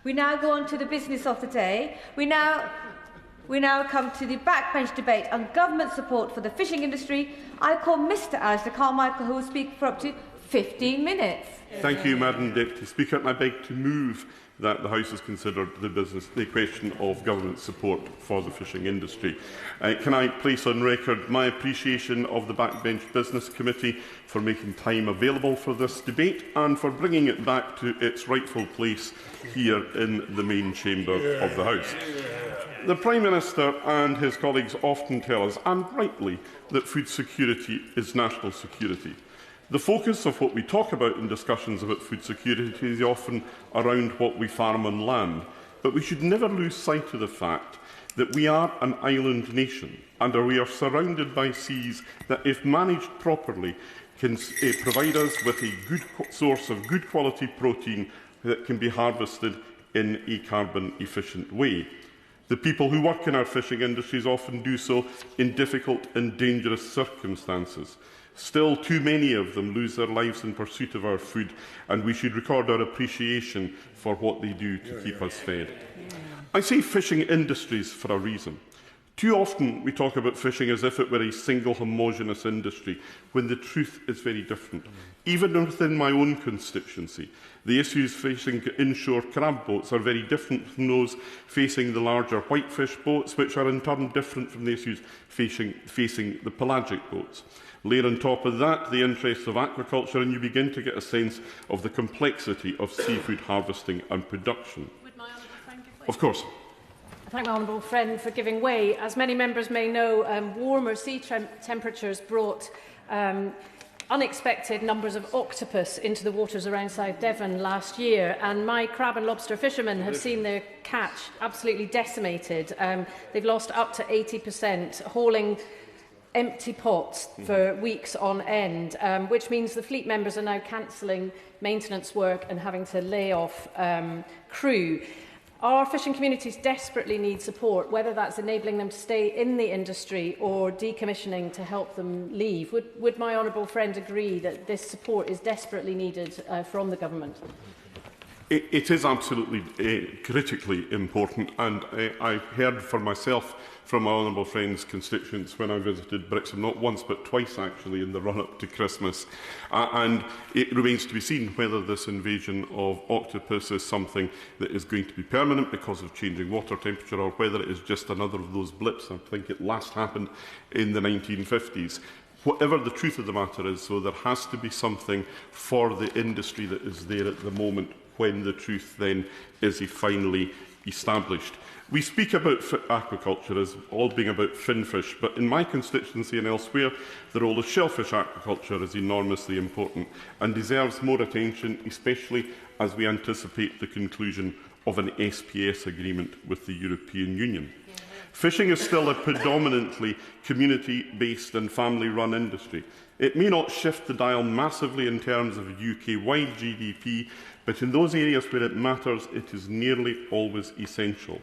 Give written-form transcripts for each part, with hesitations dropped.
We now go on to the business of the day. We now come to the backbench debate on government support for the fishing industry. I call Mr Alistair Carmichael, who will speak for up to 15 minutes. Thank you, Madam Deputy Speaker. And I beg to move that the House has considered the question of government support for the fishing industry. Can I place on record my appreciation of the Backbench Business Committee for making time available for this debate and for bringing it back to its rightful place here in the main chamber of the House. The Prime Minister and his colleagues often tell us, and rightly, that food security is national security. The focus of what we talk about in discussions about food security is often around what we farm on land. But we should never lose sight of the fact that we are an island nation and we are surrounded by seas that, if managed properly, can provide us with a good source of good quality protein that can be harvested in a carbon-efficient way. The people who work in our fishing industries often do so in difficult and dangerous circumstances. Still, too many of them lose their lives in pursuit of our food, and we should record our appreciation for what they do to keep us fed. I say fishing industries for a reason. Too often we talk about fishing as if it were a single homogenous industry, when the truth is very different. Even within my own constituency, the issues facing inshore crab boats are very different from those facing the larger whitefish boats, which are in turn different from the issues facing the pelagic boats. Layer on top of that the interests of aquaculture, and you begin to get a sense of the complexity of seafood harvesting and production. Of course. I thank my honourable friend for giving way. As many members may know, warmer sea temperatures brought unexpected numbers of octopus into the waters around South Devon last year, and my crab and lobster fishermen have seen their catch absolutely decimated. They've lost up to 80%, hauling empty pots for weeks on end, which means the fleet members are now cancelling maintenance work and having to lay off crew. Our fishing communities desperately need support, whether that's enabling them to stay in the industry or decommissioning to help them leave. Would my honourable friend agree that this support is desperately needed from the government? It is absolutely critically important, and I heard for myself from my honourable friend's constituents when I visited Brixham, not once but twice actually, in the run-up to Christmas. And it remains to be seen whether this invasion of octopus is something that is going to be permanent because of changing water temperature, or whether it is just another of those blips. I think it last happened in the 1950s. Whatever the truth of the matter is, so there has to be something for the industry that is there at the moment when the truth then is finally established. We speak about aquaculture as all being about finfish, but in my constituency and elsewhere, the role of shellfish aquaculture is enormously important and deserves more attention, especially as we anticipate the conclusion of an SPS agreement with the European Union. Fishing is still a predominantly community-based and family-run industry. It may not shift the dial massively in terms of UK-wide GDP, but in those areas where it matters, it is nearly always essential.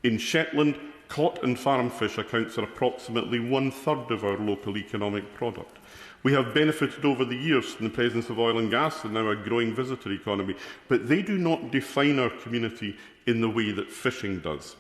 In Shetland, caught and farm fish account for approximately 1/3 of our local economic product. We have benefited over the years from the presence of oil and gas and now a growing visitor economy, but they do not define our community in the way that fishing does.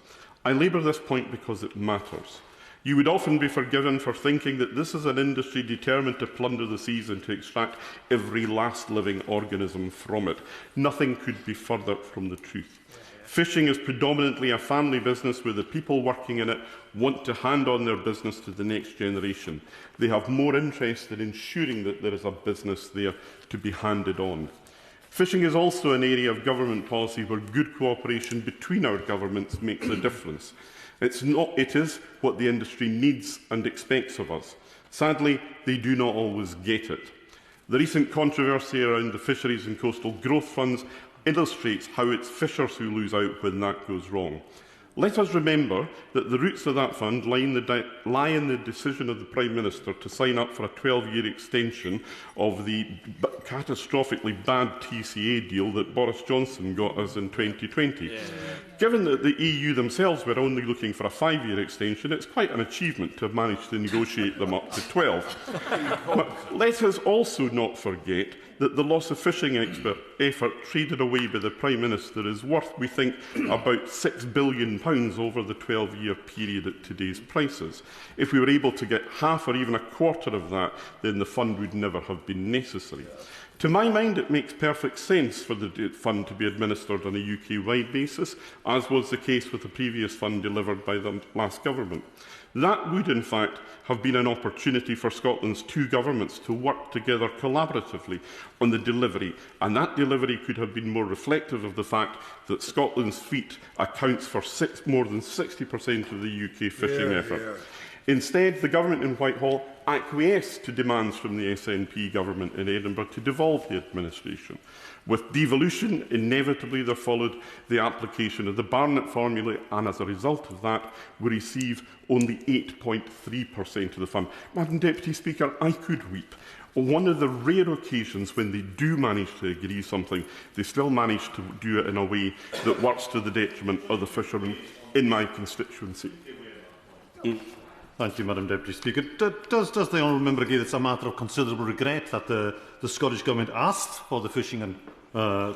I labour this point because it matters. You would often be forgiven for thinking that this is an industry determined to plunder the seas and to extract every last living organism from it. Nothing could be further from the truth. Fishing is predominantly a family business where the people working in it want to hand on their business to the next generation. They have more interest in ensuring that there is a business there to be handed on. Fishing is also an area of government policy where good cooperation between our governments makes a difference. It is what the industry needs and expects of us. Sadly, they do not always get it. The recent controversy around the fisheries and coastal growth funds illustrates how it's fishers who lose out when that goes wrong. Let us remember that the roots of that fund lie in the decision of the Prime Minister to sign up for a 12-year extension of the catastrophically bad TCA deal that Boris Johnson got us in 2020. Given that the EU themselves were only looking for a 5-year extension, it's quite an achievement to have managed to negotiate them up to 12. But let us also not forget that the loss of fishing effort traded away by the Prime Minister is worth, we think, about £6 billion over the 12-year period at today's prices. If we were able to get half or even a quarter of that, then the fund would never have been necessary. To my mind, it makes perfect sense for the fund to be administered on a UK-wide basis, as was the case with the previous fund delivered by the last government. That would, in fact, have been an opportunity for Scotland's two governments to work together collaboratively on the delivery, and that delivery could have been more reflective of the fact that Scotland's fleet accounts for more than 60% of the UK fishing effort. Instead, the government in Whitehall acquiesced to demands from the SNP government in Edinburgh to devolve the administration. With devolution, inevitably there followed the application of the Barnett formula, and as a result of that, we receive only 8.3% of the fund. Madam Deputy Speaker, I could weep. On one of the rare occasions when they do manage to agree something, they still manage to do it in a way that works to the detriment of the fishermen in my constituency. Thank you, Madam Deputy Speaker. Does the honourable member agree that it's a matter of considerable regret that the Scottish Government asked for the Fishing and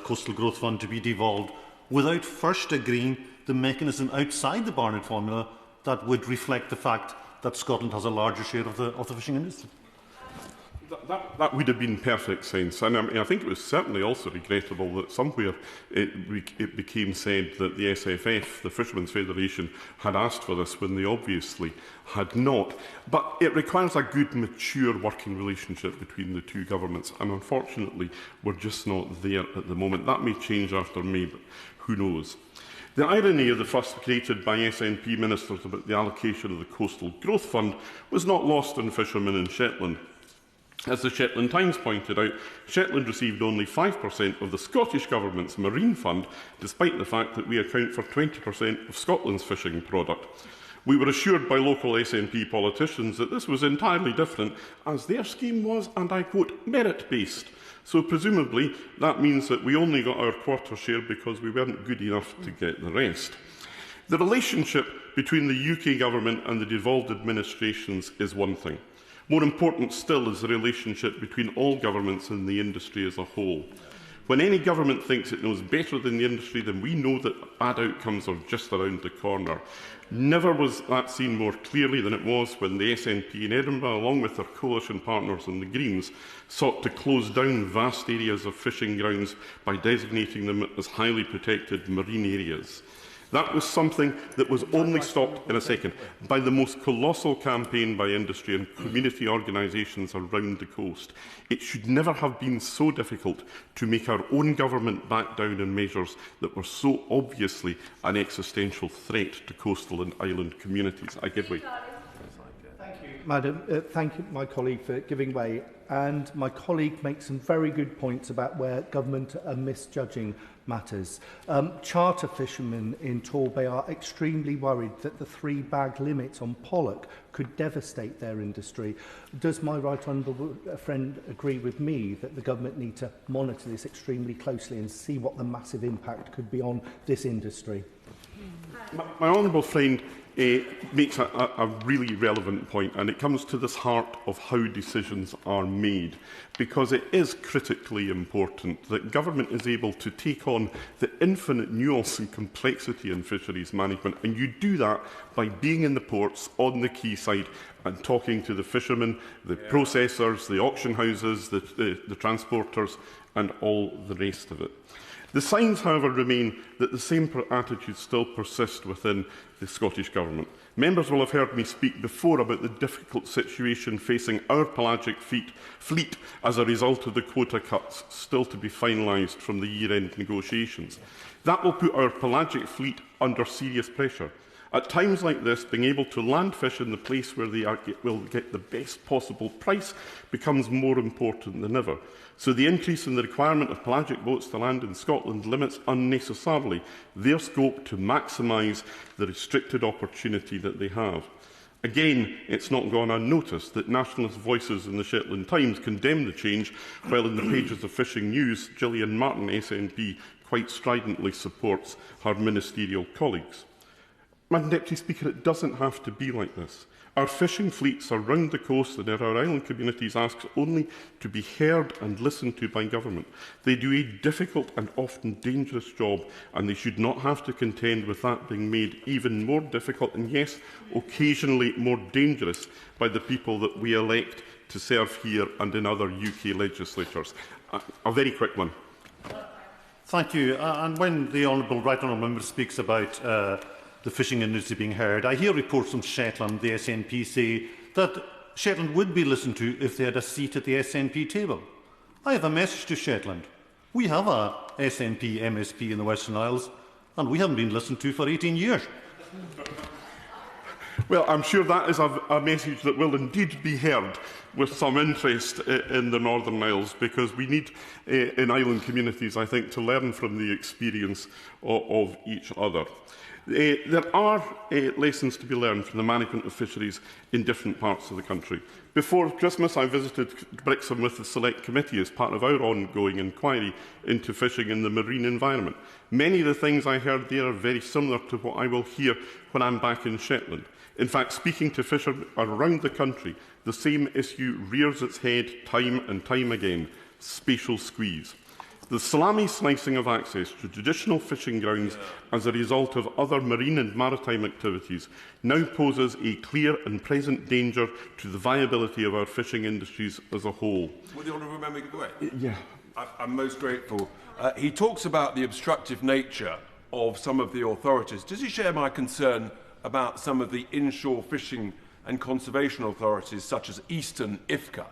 Coastal Growth Fund to be devolved without first agreeing the mechanism outside the Barnett formula that would reflect the fact that Scotland has a larger share of the fishing industry? That would have been perfect sense, and I think it was certainly also regrettable that somewhere it became said that the SFF, the Fishermen's Federation, had asked for this when they obviously had not. But it requires a good, mature working relationship between the two governments, and unfortunately we're just not there at the moment. That may change after May, but who knows? The irony of the fuss created by SNP ministers about the allocation of the Coastal Growth Fund was not lost on fishermen in Shetland. As the Shetland Times pointed out, Shetland received only 5% of the Scottish Government's Marine Fund, despite the fact that we account for 20% of Scotland's fishing product. We were assured by local SNP politicians that this was entirely different, as their scheme was, and I quote, merit-based. So presumably that means that we only got our quarter share because we weren't good enough to get the rest. The relationship between the UK Government and the devolved administrations is one thing. More important still is the relationship between all governments and the industry as a whole. When any government thinks it knows better than the industry, then we know that bad outcomes are just around the corner. Never was that seen more clearly than it was when the SNP in Edinburgh, along with their coalition partners in the Greens, sought to close down vast areas of fishing grounds by designating them as highly protected marine areas. That was something that was only stopped in a second by the most colossal campaign by industry and community organisations around the coast. It should never have been so difficult to make our own government back down on measures that were so obviously an existential threat to coastal and island communities. I give way. Thank you, Madam. Thank you, my colleague, for giving way. And my colleague makes some very good points about where government are misjudging matters. Charter fishermen in Torbay are extremely worried that the 3-bag limit on pollock could devastate their industry. Does my right honourable friend agree with me that the government need to monitor this extremely closely and see what the massive impact could be on this industry? My honourable friend makes a really relevant point, and it comes to this heart of how decisions are made, because it is critically important that government is able to take on the infinite nuance and complexity in fisheries management, and you do that by being in the ports, on the quayside, and talking to the fishermen, the processors, the auction houses, the transporters, and all the rest of it. The signs, however, remain that the same attitudes still persist within the Scottish Government. Members will have heard me speak before about the difficult situation facing our pelagic fleet as a result of the quota cuts still to be finalised from the year-end negotiations. That will put our pelagic fleet under serious pressure. At times like this, being able to land fish in the place where they will get the best possible price becomes more important than ever. So the increase in the requirement of pelagic boats to land in Scotland limits unnecessarily their scope to maximise the restricted opportunity that they have. Again, it's not gone unnoticed that nationalist voices in the Shetland Times condemn the change, while in the pages of Fishing News, Gillian Martin, SNP, quite stridently supports her ministerial colleagues. Madam Deputy Speaker, it doesn't have to be like this. Our fishing fleets are round the coast and our island communities ask only to be heard and listened to by government. They do a difficult and often dangerous job, and they should not have to contend with that being made even more difficult and, yes, occasionally more dangerous by the people that we elect to serve here and in other UK legislatures. A very quick one. Thank you. And when the Right Honourable Member speaks about the fishing industry being heard, I hear reports from Shetland, the SNP, say that Shetland would be listened to if they had a seat at the SNP table. I have a message to Shetland. We have a SNP MSP in the Western Isles, and we haven't been listened to for 18 years. Well, I'm sure that is a message that will indeed be heard with some interest in the Northern Isles, because we need, in island communities, I think, to learn from the experience of each other. There are lessons to be learned from the management of fisheries in different parts of the country. Before Christmas, I visited Brixham with the Select Committee as part of our ongoing inquiry into fishing in the marine environment. Many of the things I heard there are very similar to what I will hear when I'm back in Shetland. In fact, speaking to fishermen around the country, the same issue rears its head time and time again: spatial squeeze. The salami slicing of access to traditional fishing grounds as a result of other marine and maritime activities now poses a clear and present danger to the viability of our fishing industries as a whole. Would the honourable member go away? Yeah. I'm most grateful. He talks about the obstructive nature of some of the authorities. Does he share my concern about some of the inshore fishing and conservation authorities, such as Eastern IFCA,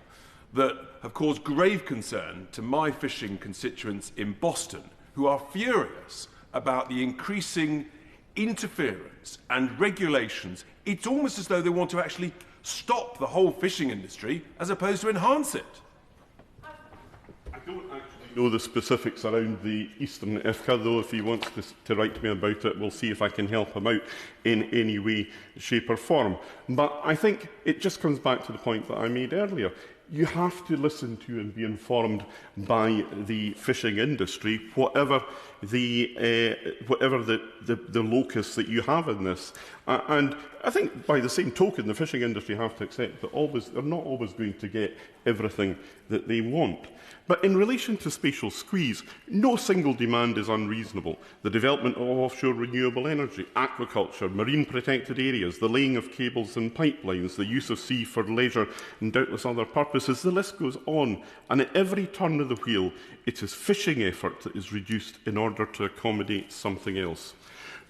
that have caused grave concern to my fishing constituents in Boston, who are furious about the increasing interference and regulations? It's almost as though they want to actually stop the whole fishing industry as opposed to enhance it. I don't actually know the specifics around the Eastern IFCA, though if he wants to write to me about it, we'll see if I can help him out in any way, shape or form. But I think it just comes back to the point that I made earlier. You have to listen to and be informed by the fishing industry, whatever the locus that you have in this. And I think by the same token, the fishing industry have to accept that they're not always going to get everything that they want. But in relation to spatial squeeze, no single demand is unreasonable. The development of offshore renewable energy, aquaculture, marine protected areas, the laying of cables and pipelines, the use of sea for leisure and doubtless other purposes, the list goes on. And at every turn of the wheel, it is fishing effort that is reduced in order to accommodate something else.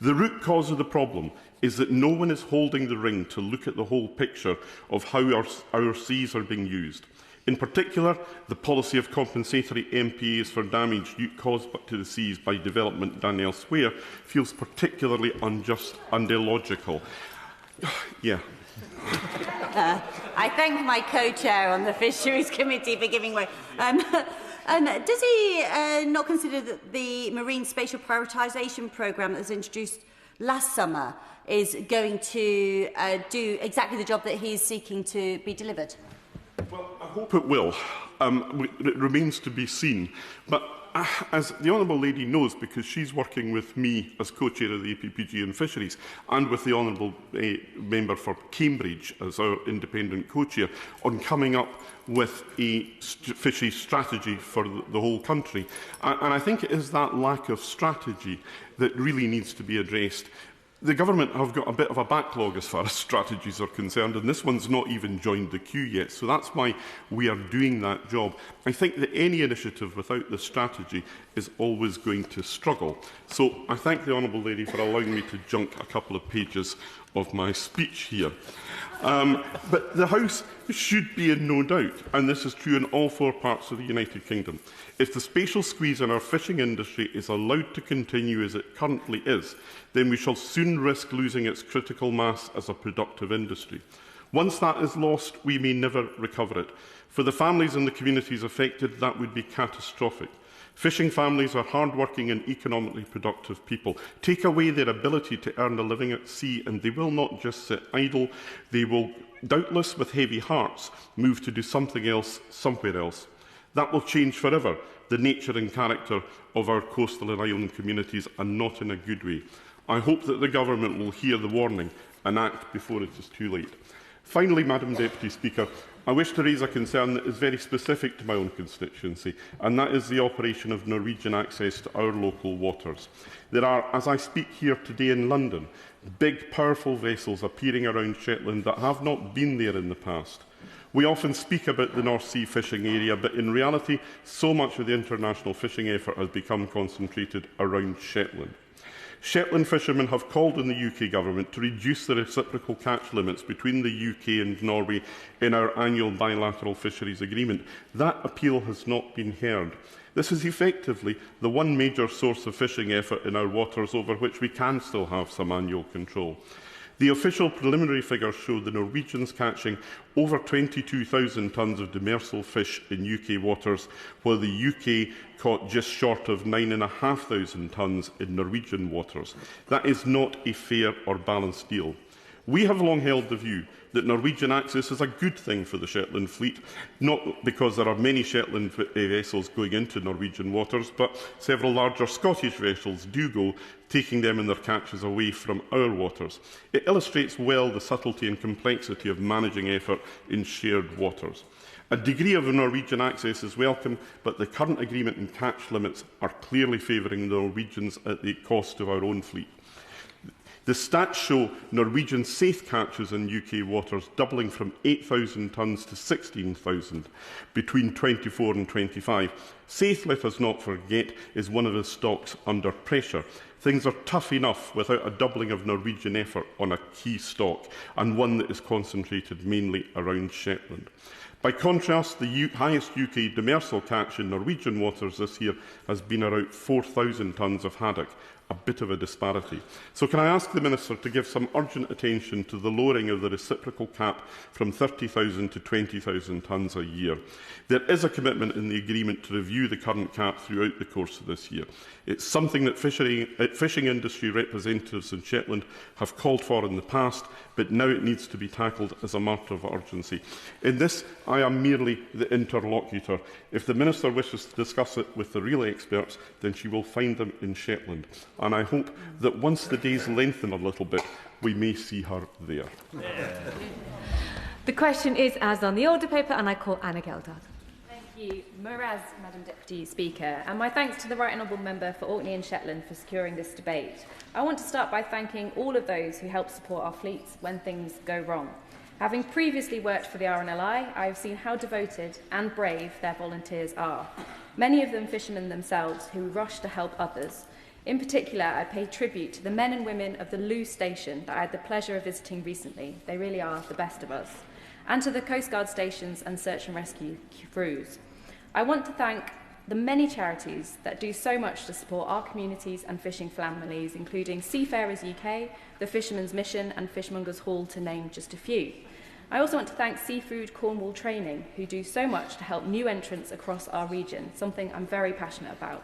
The root cause of the problem is that no one is holding the ring to look at the whole picture of how our seas are being used. In particular, the policy of compensatory MPAs for damage caused to the seas by development done elsewhere feels particularly unjust and illogical. Yeah. I thank my co-chair on the Fisheries Committee for giving way. Does he not consider that the Marine Spatial Prioritisation Programme that was introduced last summer is going to do exactly the job that he is seeking to be delivered? Well, I hope it will. It remains to be seen. But as the Honourable Lady knows, because she's working with me as co-chair of the APPG and Fisheries, and with the Honourable Member for Cambridge as our independent co-chair, on coming up with a fisheries strategy for the whole country. And I think it is that lack of strategy that really needs to be addressed. The government have got a bit of a backlog as far as strategies are concerned, and this one's not even joined the queue yet, so that's why we are doing that job. I think that any initiative without the strategy is always going to struggle. So I thank the Honourable Lady for allowing me to junk a couple of pages of my speech here. But the House should be in no doubt, and this is true in all 4 parts of the United Kingdom. If the spatial squeeze in our fishing industry is allowed to continue as it currently is, then we shall soon risk losing its critical mass as a productive industry. Once that is lost, we may never recover it. For the families and the communities affected, that would be catastrophic. Fishing families are hard-working and economically productive people. Take away their ability to earn a living at sea, and they will not just sit idle. They will, doubtless with heavy hearts, move to do something else somewhere else. That will change forever the nature and character of our coastal and island communities, and not in a good way. I hope that the government will hear the warning and act before it is too late. Finally, Madam Deputy Speaker, I wish to raise a concern that is very specific to my own constituency, and that is the operation of Norwegian access to our local waters. There are, as I speak here today in London, big, powerful vessels appearing around Shetland that have not been there in the past. We often speak about the North Sea fishing area, but in reality, so much of the international fishing effort has become concentrated around Shetland. Shetland fishermen have called on the UK Government to reduce the reciprocal catch limits between the UK and Norway in our annual bilateral fisheries agreement. That appeal has not been heard. This is effectively the one major source of fishing effort in our waters over which we can still have some annual control. The official preliminary figures show the Norwegians catching over 22,000 tonnes of demersal fish in UK waters, while the UK caught just short of 9,500 tonnes in Norwegian waters. That is not a fair or balanced deal. We have long held the view that Norwegian access is a good thing for the Shetland fleet, not because there are many Shetland vessels going into Norwegian waters, but several larger Scottish vessels do go, taking them and their catches away from our waters. It illustrates well the subtlety and complexity of managing effort in shared waters. A degree of Norwegian access is welcome, but the current agreement and catch limits are clearly favouring the Norwegians at the cost of our own fleet. The stats show Norwegian safe catches in UK waters doubling from 8,000 tonnes to 16,000 between 24 and 25. Safe, let us not forget, is one of the stocks under pressure. Things are tough enough without a doubling of Norwegian effort on a key stock, and one that is concentrated mainly around Shetland. By contrast, the highest UK demersal catch in Norwegian waters this year has been around 4,000 tonnes of haddock, a bit of a disparity. So can I ask the Minister to give some urgent attention to the lowering of the reciprocal cap from 30,000 to 20,000 tonnes a year? There is a commitment in the agreement to review the current cap throughout the course of this year. It's something that fishing industry representatives in Shetland have called for in the past, but now it needs to be tackled as a matter of urgency. In this, I am merely the interlocutor. If the Minister wishes to discuss it with the real experts, then she will find them in Shetland. And I hope that once the days lengthen a little bit, we may see her there. The question is as on the order paper, and I call Anna Gelderd. Thank you, Madam Deputy Speaker, and my thanks to the Right Honourable Member for Orkney and Shetland for securing this debate. I want to start by thanking all of those who help support our fleets when things go wrong. Having previously worked for the RNLI, I have seen how devoted and brave their volunteers are. Many of them fishermen themselves who rush to help others. In particular, I pay tribute to the men and women of the Lewes station that I had the pleasure of visiting recently. They really are the best of us. And to the Coast Guard stations and search and rescue crews. I want to thank the many charities that do so much to support our communities and fishing families, including Seafarers UK, the Fishermen's Mission and Fishmongers Hall, to name just a few. I also want to thank Seafood Cornwall Training, who do so much to help new entrants across our region, something I'm very passionate about,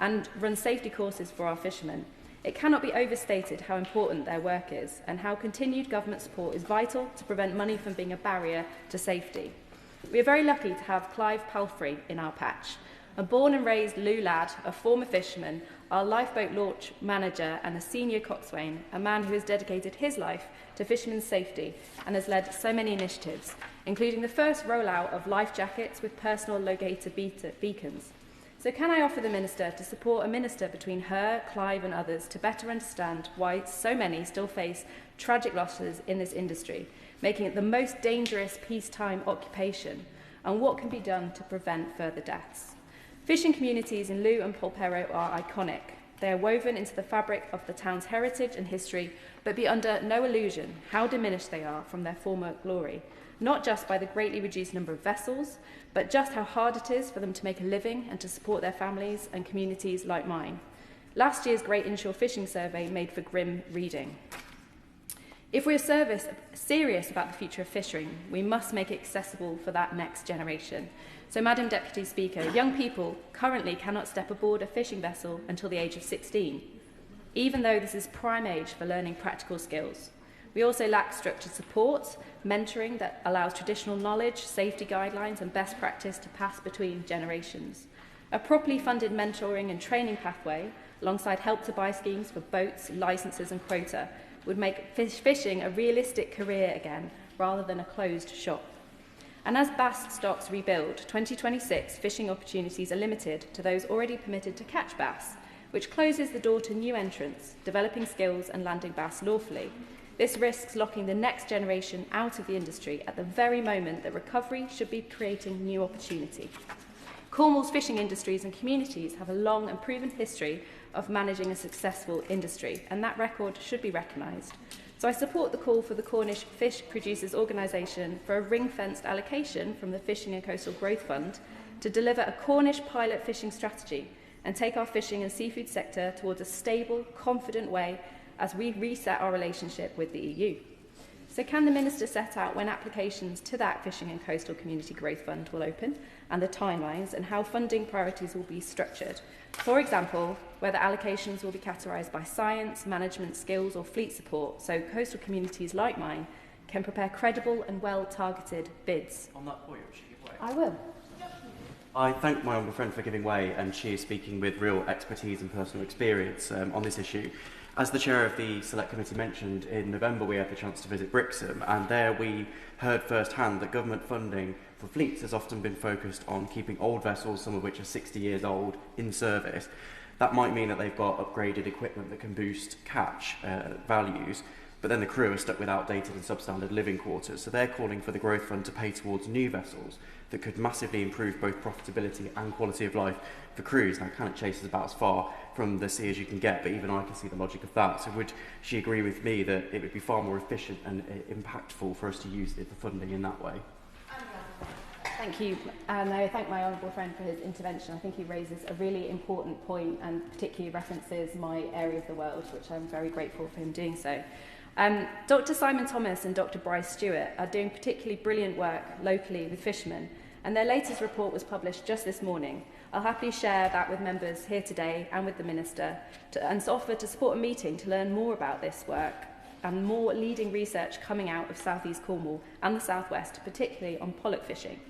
and run safety courses for our fishermen. It cannot be overstated how important their work is and how continued government support is vital to prevent money from being a barrier to safety. We are very lucky to have Clive Palfrey in our patch. A born and raised Lew lad, a former fisherman, our lifeboat launch manager and a senior coxswain, a man who has dedicated his life to fishermen's safety and has led so many initiatives, including the first rollout of life jackets with personal locator beacons. So can I offer the Minister to support a minister between her, Clive and others to better understand why so many still face tragic losses in this industry, making it the most dangerous peacetime occupation, and what can be done to prevent further deaths? Fishing communities in Lew and Polperro are iconic. They are woven into the fabric of the town's heritage and history, but be under no illusion how diminished they are from their former glory, not just by the greatly reduced number of vessels, but just how hard it is for them to make a living and to support their families and communities like mine. Last year's Great Inshore Fishing Survey made for grim reading. If we are serious about the future of fishing, we must make it accessible for that next generation. So, Madam Deputy Speaker, young people currently cannot step aboard a fishing vessel until the age of 16, even though this is prime age for learning practical skills. We also lack structured support, mentoring that allows traditional knowledge, safety guidelines and best practice to pass between generations. A properly funded mentoring and training pathway, alongside help to buy schemes for boats, licences and quota, would make fishing a realistic career again, rather than a closed shop. And as bass stocks rebuild, 2026 fishing opportunities are limited to those already permitted to catch bass, which closes the door to new entrants, developing skills and landing bass lawfully. This risks locking the next generation out of the industry at the very moment that recovery should be creating new opportunity. Cornwall's fishing industries and communities have a long and proven history of managing a successful industry, and that record should be recognised. So I support the call for the Cornish Fish Producers Organisation for a ring-fenced allocation from the Fishing and Coastal Growth Fund to deliver a Cornish pilot fishing strategy and take our fishing and seafood sector towards a stable, confident way as we reset our relationship with the EU. So can the Minister set out when applications to that Fishing and Coastal Community Growth Fund will open, and the timelines, and how funding priorities will be structured? For example, whether allocations will be categorised by science, management skills or fleet support, so coastal communities like mine can prepare credible and well-targeted bids. On that point, should you give way? I will. I thank my honourable friend for giving way, and she is speaking with real expertise and personal experience on this issue. As the chair of the Select Committee mentioned, in November we had the chance to visit Brixham, and there we heard firsthand that government funding for fleets has often been focused on keeping old vessels, some of which are 60 years old, in service. That might mean that they've got upgraded equipment that can boost catch values, but then the crew are stuck with outdated and substandard living quarters. So they're calling for the Growth Fund to pay towards new vessels that could massively improve both profitability and quality of life for crews. Now, Cannock Chase is about as far from the sea as you can get, but even I can see the logic of that. So would she agree with me that it would be far more efficient and impactful for us to use the funding in that way? Thank you, and I thank my honourable friend for his intervention. I think he raises a really important point and particularly references my area of the world, which I'm very grateful for him doing so. Dr. Simon Thomas and Dr. Bryce Stewart are doing particularly brilliant work locally with fishermen, and their latest report was published just this morning. I'll happily share that with members here today and with the Minister, and offer to support a meeting to learn more about this work and more leading research coming out of South East Cornwall and the South West, particularly on pollock fishing.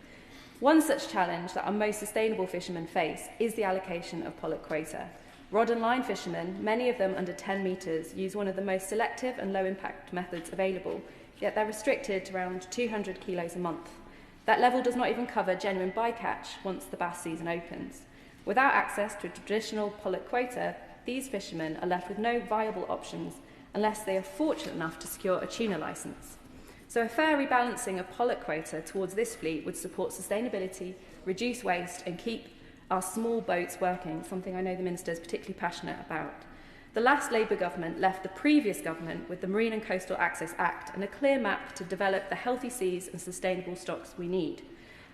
One such challenge that our most sustainable fishermen face is the allocation of pollock quota. Rod and line fishermen, many of them under 10 metres, use one of the most selective and low-impact methods available, yet they're restricted to around 200 kilos a month. That level does not even cover genuine bycatch once the bass season opens. Without access to a traditional pollock quota, these fishermen are left with no viable options unless they are fortunate enough to secure a tuna licence. So a fair rebalancing of pollock quota towards this fleet would support sustainability, reduce waste and keep our small boats working, something I know the Minister is particularly passionate about. The last Labour government left the previous government with the Marine and Coastal Access Act and a clear map to develop the healthy seas and sustainable stocks we need.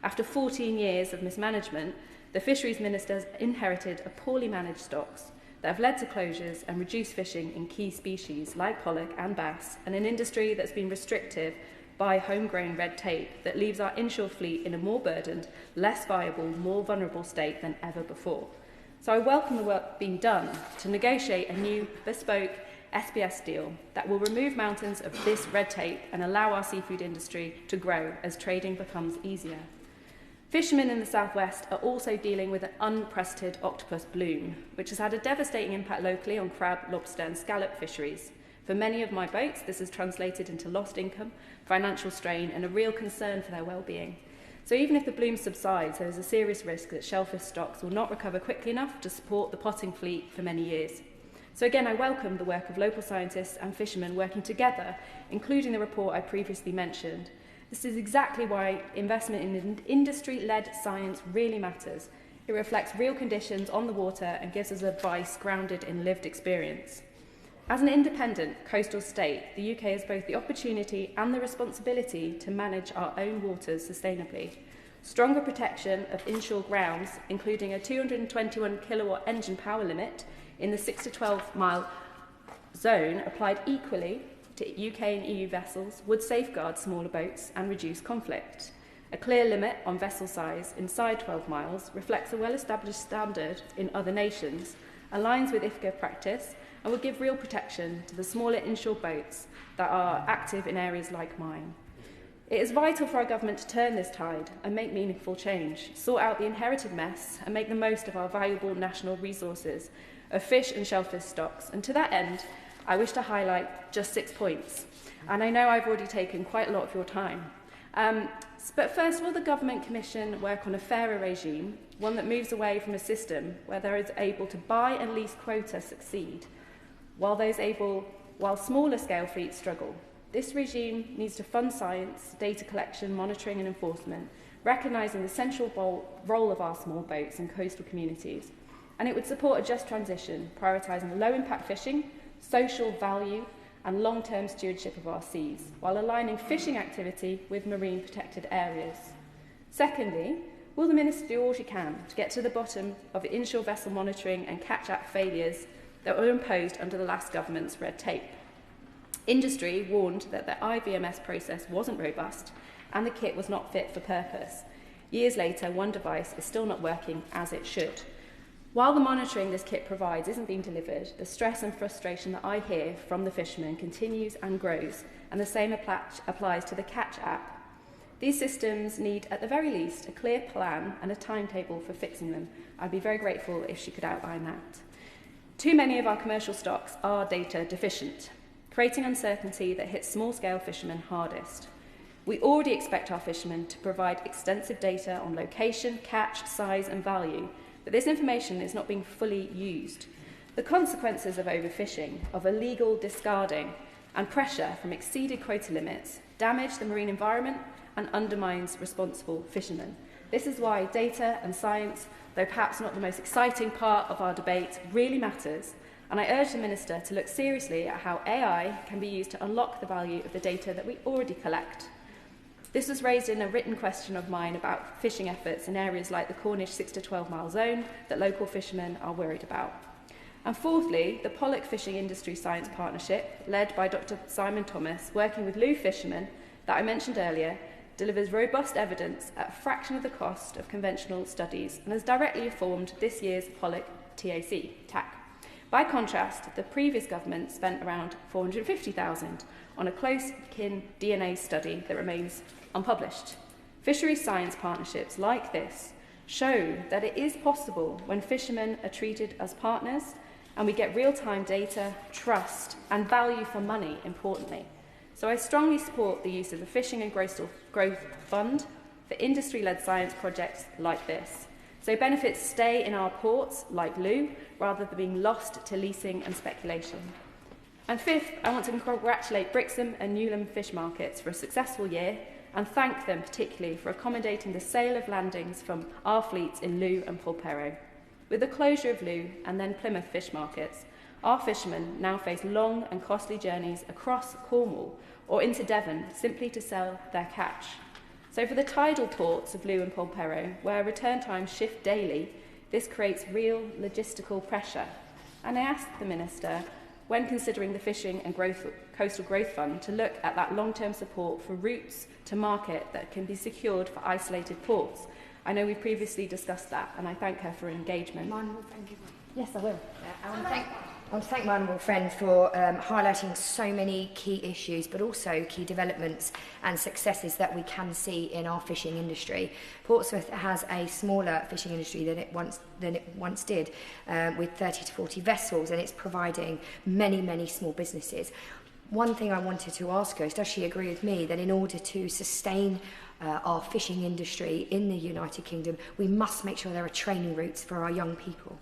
After 14 years of mismanagement, the Fisheries Minister has inherited a poorly managed stocks that have led to closures and reduced fishing in key species like pollock and bass, and an industry that's been restricted by homegrown red tape that leaves our inshore fleet in a more burdened, less viable, more vulnerable state than ever before. So I welcome the work being done to negotiate a new bespoke SPS deal that will remove mountains of this red tape and allow our seafood industry to grow as trading becomes easier. Fishermen in the southwest are also dealing with an unprecedented octopus bloom, which has had a devastating impact locally on crab, lobster and scallop fisheries. For many of my boats, this has translated into lost income, financial strain and a real concern for their well-being. So even if the bloom subsides, there is a serious risk that shellfish stocks will not recover quickly enough to support the potting fleet for many years. So again, I welcome the work of local scientists and fishermen working together, including the report I previously mentioned. This is exactly why investment in industry-led science really matters. It reflects real conditions on the water and gives us advice grounded in lived experience. As an independent coastal state, the UK has both the opportunity and the responsibility to manage our own waters sustainably. Stronger protection of inshore grounds, including a 221 kilowatt engine power limit in the 6 to 12 mile zone applied equally to UK and EU vessels, would safeguard smaller boats and reduce conflict. A clear limit on vessel size inside 12 miles reflects a well-established standard in other nations, aligns with IFCA practice, and will give real protection to the smaller inshore boats that are active in areas like mine. It is vital for our government to turn this tide and make meaningful change, sort out the inherited mess and make the most of our valuable national resources of fish and shellfish stocks. And to that end, I wish to highlight just 6 points. And I know I've already taken quite a lot of your time. But first, will the Government Commission work on a fairer regime, one that moves away from a system where those able to buy and lease quota succeed, while smaller scale fleets struggle? This regime needs to fund science, data collection, monitoring and enforcement, recognising the central role of our small boats and coastal communities. And it would support a just transition, prioritising low-impact fishing, social value and long-term stewardship of our seas, while aligning fishing activity with marine protected areas. Secondly, will the Minister do all she can to get to the bottom of the inshore vessel monitoring and Catch Act failures that were imposed under the last government's red tape? Industry warned that the IVMS process wasn't robust and the kit was not fit for purpose. Years later, one device is still not working as it should. While the monitoring this kit provides isn't being delivered, the stress and frustration that I hear from the fishermen continues and grows, and the same applies to the Catch app. These systems need, at the very least, a clear plan and a timetable for fixing them. I'd be very grateful if she could outline that. Too many of our commercial stocks are data deficient, creating uncertainty that hits small-scale fishermen hardest. We already expect our fishermen to provide extensive data on location, catch, size and value, but this information is not being fully used. The consequences of overfishing, of illegal discarding and pressure from exceeded quota limits damage the marine environment and undermines responsible fishermen. This is why data and science, though perhaps not the most exciting part of our debate, really matters, and I urge the Minister to look seriously at how AI can be used to unlock the value of the data that we already collect. This was raised in a written question of mine about fishing efforts in areas like the Cornish 6 to 12 mile zone that local fishermen are worried about. And fourthly, the Pollock Fishing Industry Science Partnership, led by Dr. Simon Thomas, working with Lewes fishermen that I mentioned earlier, delivers robust evidence at a fraction of the cost of conventional studies and has directly informed this year's Pollock TAC. By contrast, the previous government spent around $450,000 on a close kin DNA study that remains unpublished. Fisheries science partnerships like this show that it is possible when fishermen are treated as partners and we get real-time data, trust and value for money, importantly. So I strongly support the use of the Fishing and Growth Fund for industry-led science projects like this. So benefits stay in our ports, like Lewes, rather than being lost to leasing and speculation. And fifth, I want to congratulate Brixham and Newham fish markets for a successful year and thank them particularly for accommodating the sale of landings from our fleets in Lewes and Polperro. With the closure of Lewes and then Plymouth fish markets, our fishermen now face long and costly journeys across Cornwall or into Devon simply to sell their catch. So for the tidal ports of Lewes and Polperro, where return times shift daily, this creates real logistical pressure. And I asked the Minister, when considering the Fishing and Coastal Growth Fund, to look at that long-term support for routes to market that can be secured for isolated ports. I know we previously discussed that, and I thank her for her engagement. Yes, I will. I want to thank my honourable friend for highlighting so many key issues, but also key developments and successes that we can see in our fishing industry. Portsmouth has a smaller fishing industry than it once did, with 30 to 40 vessels, and it's providing many small businesses. One thing I wanted to ask her is, does she agree with me that in order to sustain our fishing industry in the United Kingdom, we must make sure there are training routes for our young people?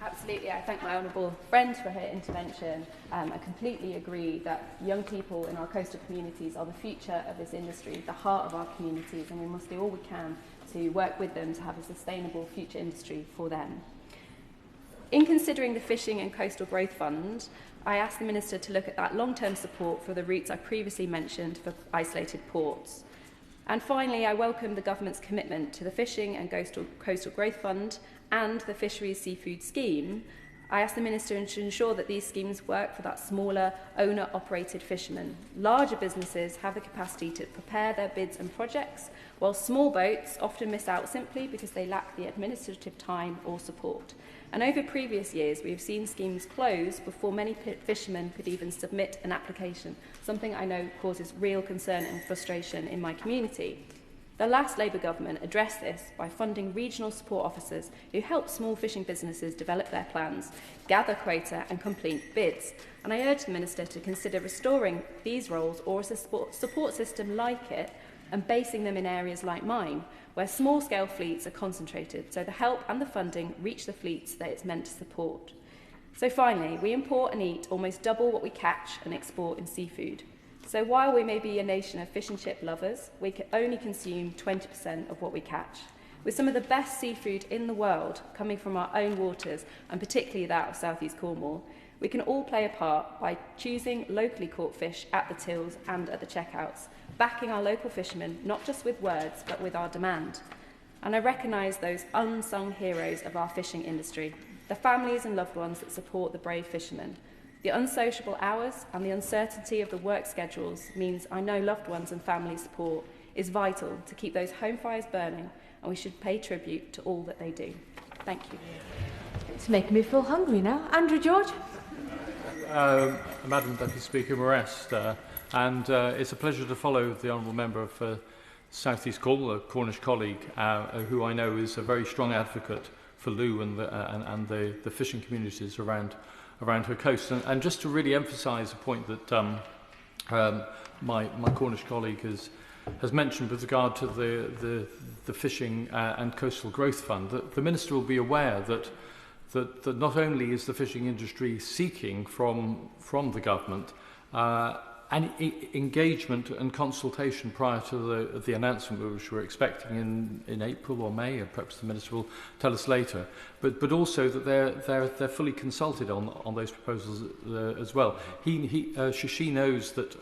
Absolutely. I thank my honourable friend for her intervention. I completely agree that young people in our coastal communities are the future of this industry, the heart of our communities, and we must do all we can to work with them to have a sustainable future industry for them. In considering the Fishing and Coastal Growth Fund, I asked the Minister to look at that long-term support for the routes I previously mentioned for isolated ports. And finally, I welcome the Government's commitment to the Fishing and Coastal Growth Fund and the Fisheries Seafood Scheme. I asked the Minister to ensure that these schemes work for that smaller, owner-operated fishermen. Larger businesses have the capacity to prepare their bids and projects, while small boats often miss out simply because they lack the administrative time or support. And over previous years, we have seen schemes close before many fishermen could even submit an application, something I know causes real concern and frustration in my community. The last Labour government addressed this by funding regional support officers who help small fishing businesses develop their plans, gather quota and complete bids. And I urge the Minister to consider restoring these roles or a support system like it and basing them in areas like mine, where small-scale fleets are concentrated, so the help and the funding reach the fleets that it's meant to support. So finally, we import and eat almost double what we catch and export in seafood. So while we may be a nation of fish and chip lovers, we can only consume 20% of what we catch. With some of the best seafood in the world coming from our own waters, and particularly that of South East Cornwall, we can all play a part by choosing locally caught fish at the tills and at the checkouts, backing our local fishermen not just with words but with our demand. And I recognise those unsung heroes of our fishing industry, the families and loved ones that support the brave fishermen. The unsociable hours and the uncertainty of the work schedules means I know loved ones and family support is vital to keep those home fires burning, and we should pay tribute to all that they do. Thank you. It's making me feel hungry now. Andrew George? Madam Deputy Speaker, and it's a pleasure to follow the Honourable Member for South East Cornwall, a Cornish colleague, who I know is a very strong advocate for Lewes and the fishing communities around her coast. And just to really emphasise a point that my Cornish colleague has mentioned with regard to the Fishing and Coastal Growth Fund, that the Minister will be aware that not only is the fishing industry seeking from the government engagement and consultation prior to the announcement which we're expecting in April or May, and perhaps the Minister will tell us later, but also that they're fully consulted on those proposals as well. She knows that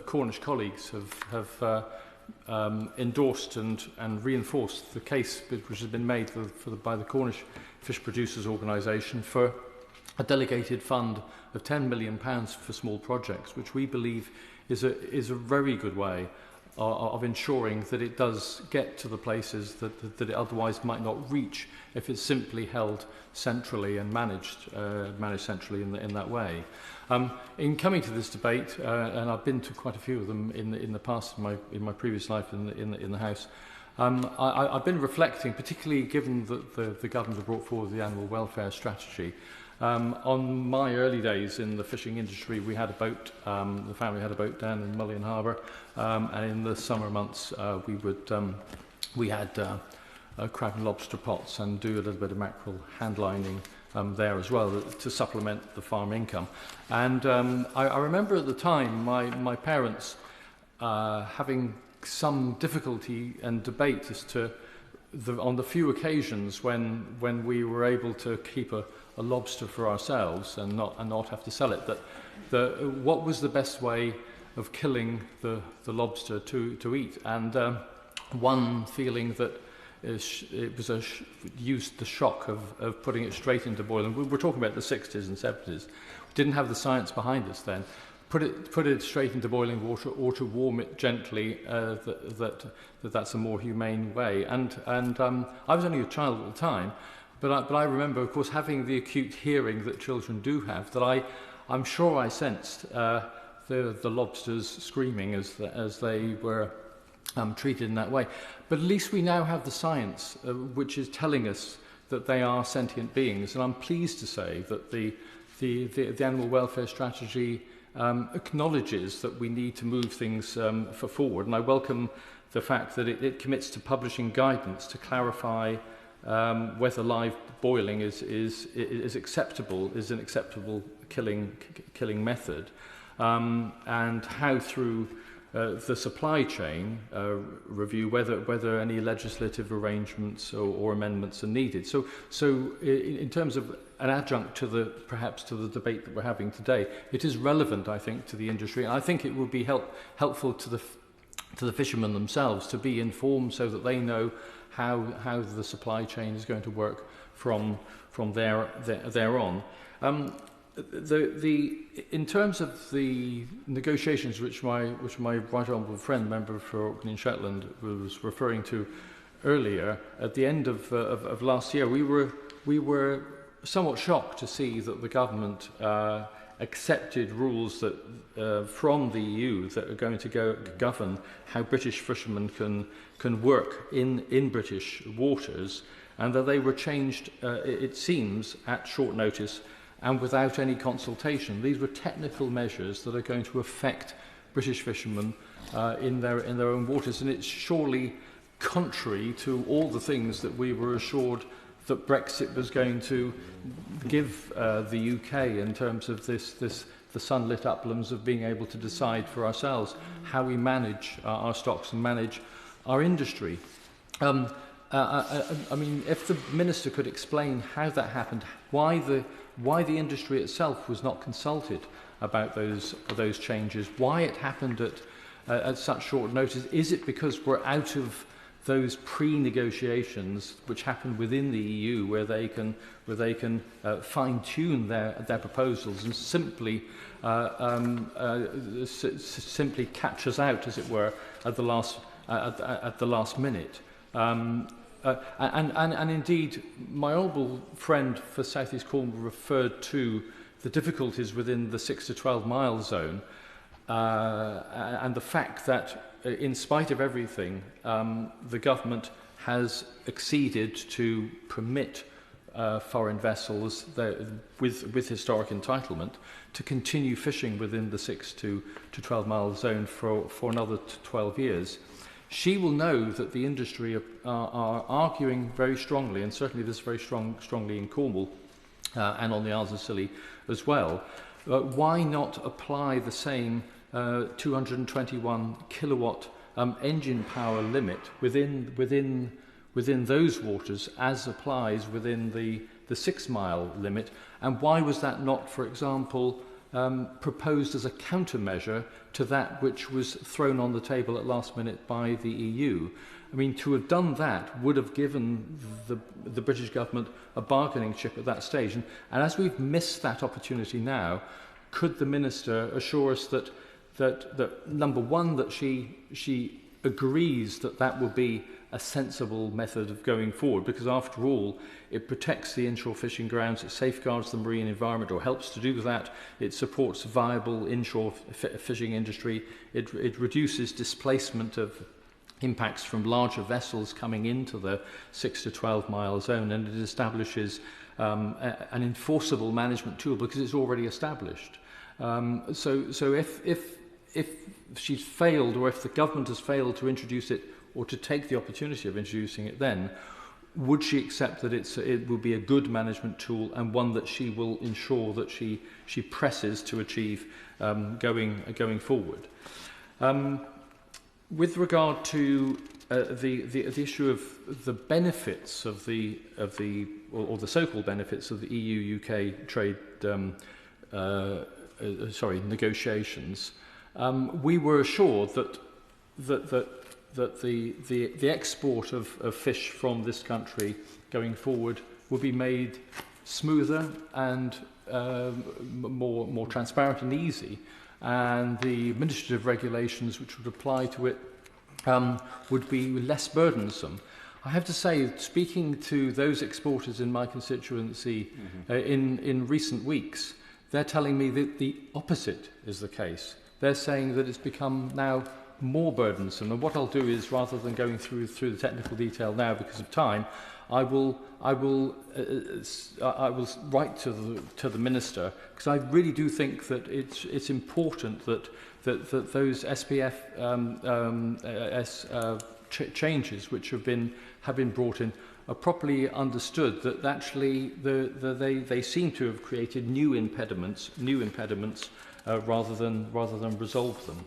Cornish colleagues have endorsed and reinforced the case which has been made by the Cornish Fish Producers Organisation for a delegated fund of £10 million for small projects, which we believe is a very good way of ensuring that it does get to the places that it otherwise might not reach if it's simply held centrally and managed centrally in that way. In coming to this debate, and I've been to quite a few of them in the past in my previous life in the House, I've been reflecting, particularly given that the government have brought forward the annual welfare strategy. On my early days in the fishing industry, we had a boat. The family had a boat down in Mullion Harbour, and in the summer months we had crab and lobster pots and do a little bit of mackerel hand lining there as well to supplement the farm income. And I remember at the time my parents having some difficulty and debate as to on the few occasions when we were able to keep a lobster for ourselves and not have to sell it, what was the best way of killing the lobster to eat. And one feeling that it was used the shock of putting it straight into boiling. We were talking about the 60s and 70s. We didn't have the science behind us then. Put it straight into boiling water or to warm it gently. That's a more humane way. And I was only a child at the time, but I remember, of course, having the acute hearing that children do have. That I'm sure I sensed the lobsters screaming as they were treated in that way. But at least we now have the science, which is telling us that they are sentient beings. And I'm pleased to say that the animal welfare strategy acknowledges that we need to move things forward, and I welcome the fact that it commits to publishing guidance to clarify whether live boiling is acceptable, is an acceptable killing method, and how through the supply chain review whether any legislative arrangements or amendments are needed. So in terms of an adjunct to perhaps to the debate that we're having today, it is relevant, I think, to the industry, and I think it will be helpful to the fishermen themselves to be informed so that they know how the supply chain is going to work from there on. In terms of the negotiations which my right honourable friend, member for Orkney and Shetland, was referring to earlier, at the end of last year, we were somewhat shocked to see that the government accepted rules that from the EU that are going to govern how British fishermen can work in British waters, and that they were changed, it seems, at short notice and without any consultation. These were technical measures that are going to affect British fishermen in their own waters, and it's surely contrary to all the things that we were assured that Brexit was going to give the UK in terms of the sunlit uplands of being able to decide for ourselves how we manage our stocks and manage our industry. I mean, if the Minister could explain how that happened, why the industry itself was not consulted about those changes, why it happened at such short notice. Is it because we're out of those pre-negotiations which happen within the EU, where they can fine-tune their proposals and simply catch us out, as it were, at the last minute? And indeed, my honourable friend for South East Cornwall referred to the difficulties within the 6 to 12 mile zone, and the fact that, in spite of everything, the government has acceded to permit foreign vessels with historic entitlement to continue fishing within the 6 to 12 mile zone for another 12 years. She will know that the industry are arguing very strongly, and certainly this very strongly in Cornwall and on the Isles of Scilly as well. Why not apply the same 221 kilowatt engine power limit within those waters as applies within the 6 mile limit? And why was that not, for example, proposed as a countermeasure to that which was thrown on the table at last minute by the EU? I mean, to have done that would have given the British government a bargaining chip at that stage. And as we've missed that opportunity now, could the Minister assure us that number one, that she agrees that will be a sensible method of going forward, because after all, it protects the inshore fishing grounds, it safeguards the marine environment, or helps to do that, it supports a viable inshore fishing industry, it reduces displacement of impacts from larger vessels coming into the 6 to 12 mile zone, and it establishes an enforceable management tool because it's already established. So if she's failed, or if the government has failed to introduce it, or to take the opportunity of introducing it, then would she accept that it will be a good management tool, and one that she will ensure that she presses to achieve going forward? With regard to the issue of the benefits of the so-called benefits of the EU-UK trade negotiations, we were assured that the export of fish from this country going forward would be made smoother and more transparent and easy, and the administrative regulations which would apply to it would be less burdensome. I have to say, speaking to those exporters in my constituency in recent weeks, they're telling me that the opposite is the case. They're saying that it's become now more burdensome. And what I'll do is, rather than going through the technical detail now because of time, I will write to the Minister, because I really do think that it's important that those SPF changes which have been brought in are properly understood, that actually they seem to have created new impediments rather than resolve them.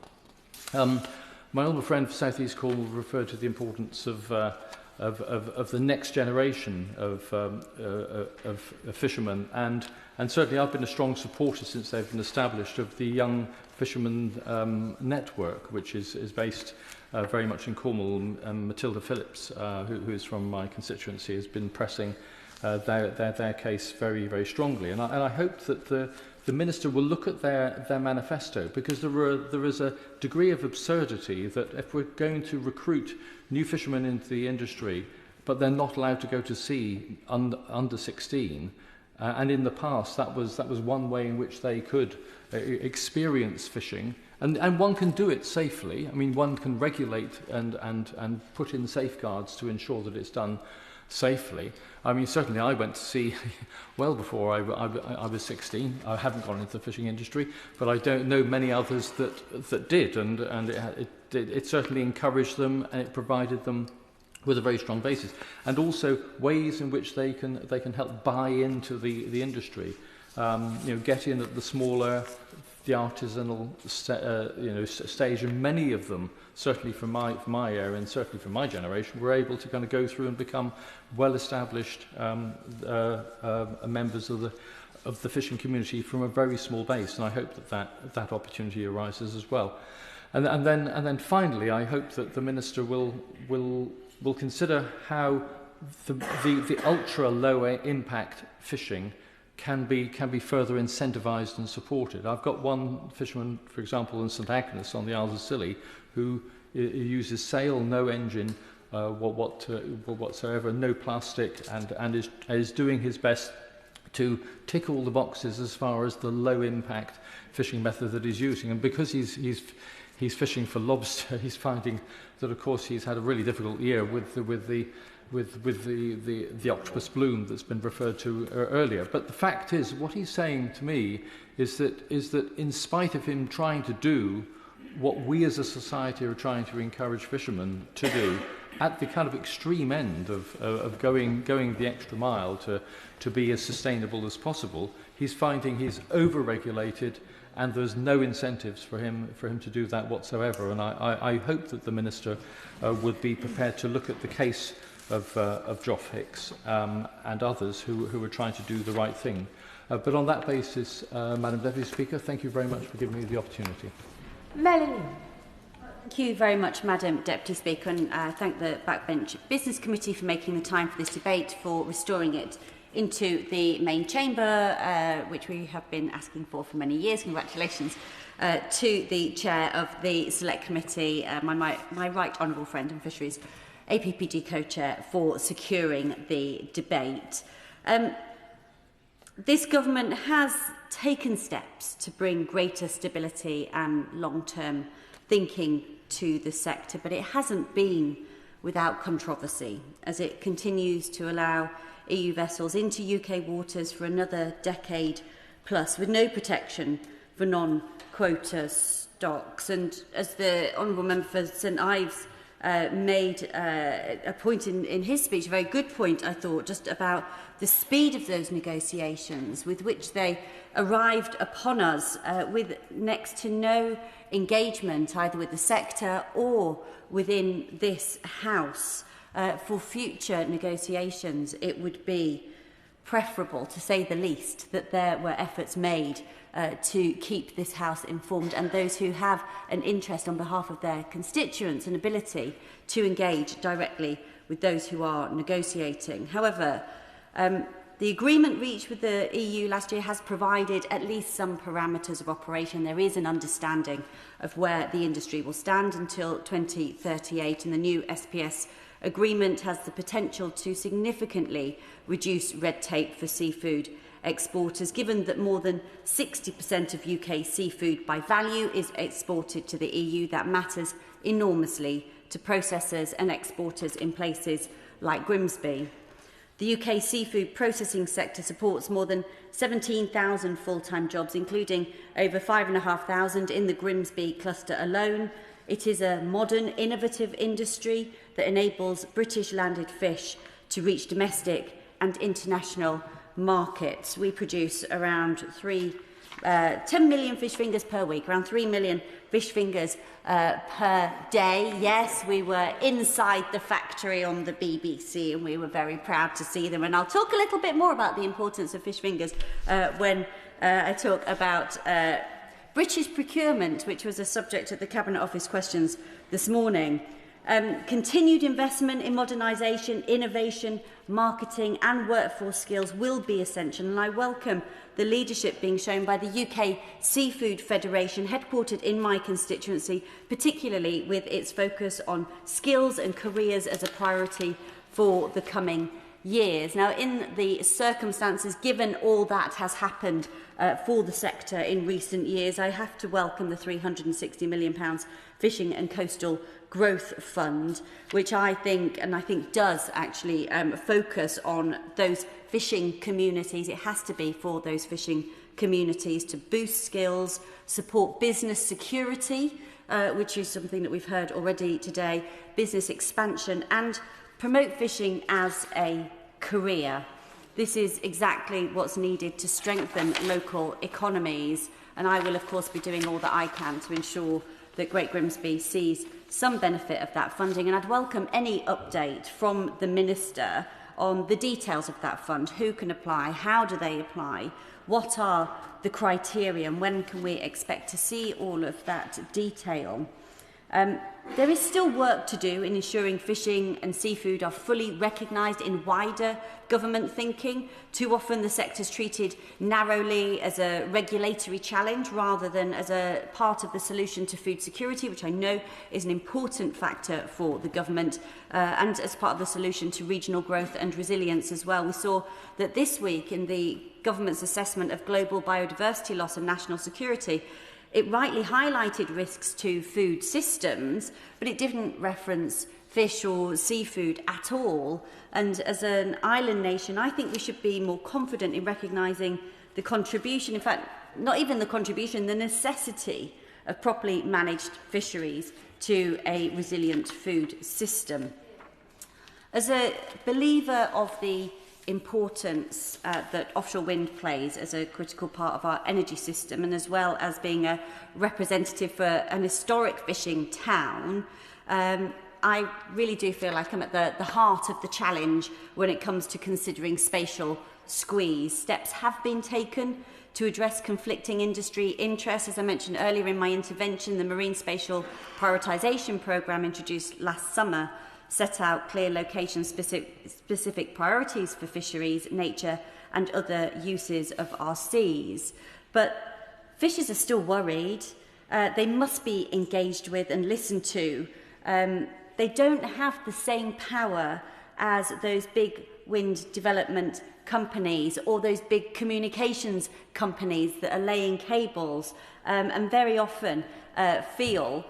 My older friend for South East Cornwall referred to the importance of the next generation of fishermen, and certainly I've been a strong supporter since they've been established of the Young Fishermen Network, which is based very much in Cornwall, and Matilda Phillips, who is from my constituency, has been pressing their case very, very strongly. And I hope that the Minister will look at their manifesto, because there is a degree of absurdity that if we're going to recruit new fishermen into the industry, but they're not allowed to go to sea under 16, And in the past, that was one way in which they could experience fishing. And one can do it safely. I mean, one can regulate and put in safeguards to ensure that it's done safely. I mean, certainly I went to sea well before I was 16. I haven't gone into the fishing industry, but I don't know many others that did, and it certainly encouraged them, and it provided them with a very strong basis, and also ways in which they can help buy into the industry. Get in at the smaller, the artisanal stage, and many of them, certainly from my area and certainly from my generation, were able to kind of go through and become well-established members of the fishing community from a very small base, and I hope that opportunity arises as well. And then finally, I hope that the Minister will consider how the ultra lower impact fishing can be further incentivised and supported. I've got one fisherman, for example, in St Agnes on the Isles of Scilly, who uses sail, no engine whatsoever, no plastic, and is doing his best to tick all the boxes as far as the low impact fishing method that he's using. And because he's fishing for lobster, he's finding that, of course, he's had a really difficult year with the octopus bloom that's been referred to earlier. But the fact is, what he's saying to me is that in spite of him trying to do what we as a society are trying to encourage fishermen to do, at the kind of extreme end of going the extra mile to be as sustainable as possible, he's finding he's over-regulated, and there's no incentives for him to do that whatsoever. And I hope that the Minister would be prepared to look at the case of Geoff Hicks and others who are trying to do the right thing. But on that basis, Madam Deputy Speaker, thank you very much for giving me the opportunity. Melanie. Thank you very much, Madam Deputy Speaker, and I thank the Backbench Business Committee for making the time for this debate, for restoring it into the main chamber, which we have been asking for many years. Congratulations to the Chair of the Select Committee, my right honourable friend and Fisheries APPD co-chair, for securing the debate. This government has taken steps to bring greater stability and long-term thinking to the sector, but it hasn't been without controversy, as it continues to allow EU vessels into UK waters for another decade plus, with no protection for non-quota stocks. And as the Honourable Member for St Ives made a point in his speech, a very good point, I thought, just about the speed of those negotiations with which they arrived upon us, with next to no engagement either with the sector or within this House. For future negotiations, it would be preferable, to say the least, that there were efforts made to keep this House informed, and those who have an interest on behalf of their constituents an ability to engage directly with those who are negotiating. However, the agreement reached with the EU last year has provided at least some parameters of operation. There is an understanding of where the industry will stand until 2038, and the new SPS agreement has the potential to significantly reduce red tape for seafood exporters, given that more than 60% of UK seafood by value is exported to the EU. That matters enormously to processors and exporters in places like Grimsby. The UK seafood processing sector supports more than 17,000 full-time jobs, including over 5,500 in the Grimsby cluster alone. It is a modern, innovative industry that enables British landed fish to reach domestic and international markets. We produce around 10 million fish fingers per week, around 3 million fish fingers per day. Yes, we were inside the factory on the BBC, and we were very proud to see them. And I'll talk a little bit more about the importance of fish fingers when I talk about British procurement, which was a subject of the Cabinet Office questions this morning. Continued investment in modernisation, innovation, marketing and workforce skills will be essential, and I welcome the leadership being shown by the UK Seafood Federation, headquartered in my constituency, particularly with its focus on skills and careers as a priority for the coming years. Now, in the circumstances, given all that has happened for the sector in recent years, I have to welcome the £360 million Fishing and Coastal Growth Fund, which I think does actually focus on those fishing communities. It has to be for those fishing communities to boost skills, support business security, which is something that we've heard already today, business expansion, and promote fishing as a career. This is exactly what's needed to strengthen local economies, and I will of course be doing all that I can to ensure that Great Grimsby sees some benefit of that funding, and I'd welcome any update from the Minister on the details of that fund. Who can apply? How do they apply? What are the criteria, and when can we expect to see all of that detail? There is still work to do in ensuring fishing and seafood are fully recognised in wider government thinking. Too often the sector is treated narrowly as a regulatory challenge rather than as a part of the solution to food security, which I know is an important factor for the government, and as part of the solution to regional growth and resilience as well. We saw that this week in the government's assessment of global biodiversity loss and national security, it rightly highlighted risks to food systems, but it didn't reference fish or seafood at all. And as an island nation, I think we should be more confident in recognising the contribution, in fact, not even the contribution, the necessity of properly managed fisheries to a resilient food system. As a believer of the importance that offshore wind plays as a critical part of our energy system, and as well as being a representative for an historic fishing town, I really do feel like I'm at the heart of the challenge when it comes to considering spatial squeeze. Steps have been taken to address conflicting industry interests. As I mentioned earlier in my intervention, the Marine Spatial Prioritisation Programme introduced last summer set out clear location-specific priorities for fisheries, nature and other uses of our seas. But fishers are still worried. They must be engaged with and listened to. They don't have the same power as those big wind development companies or those big communications companies that are laying cables, and very often feel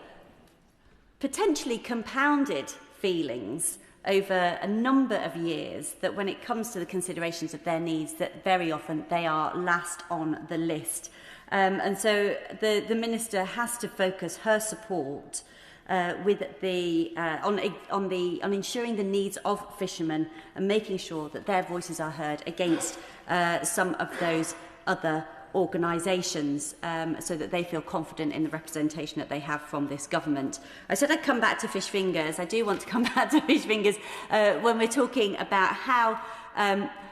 potentially compounded feelings over a number of years that when it comes to the considerations of their needs, that very often they are last on the list. And so the Minister has to focus her support on ensuring the needs of fishermen and making sure that their voices are heard against some of those other organisations, so that they feel confident in the representation that they have from this government. I said I'd come back to fish fingers. I do want to come back to fish fingers when we're talking about how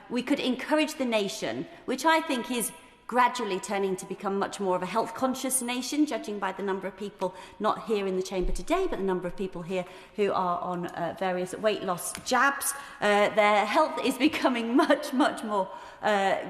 we could encourage the nation, which I think is gradually turning to become much more of a health-conscious nation, judging by the number of people not here in the chamber today, but the number of people here who are on various weight loss jabs. Their health is becoming much more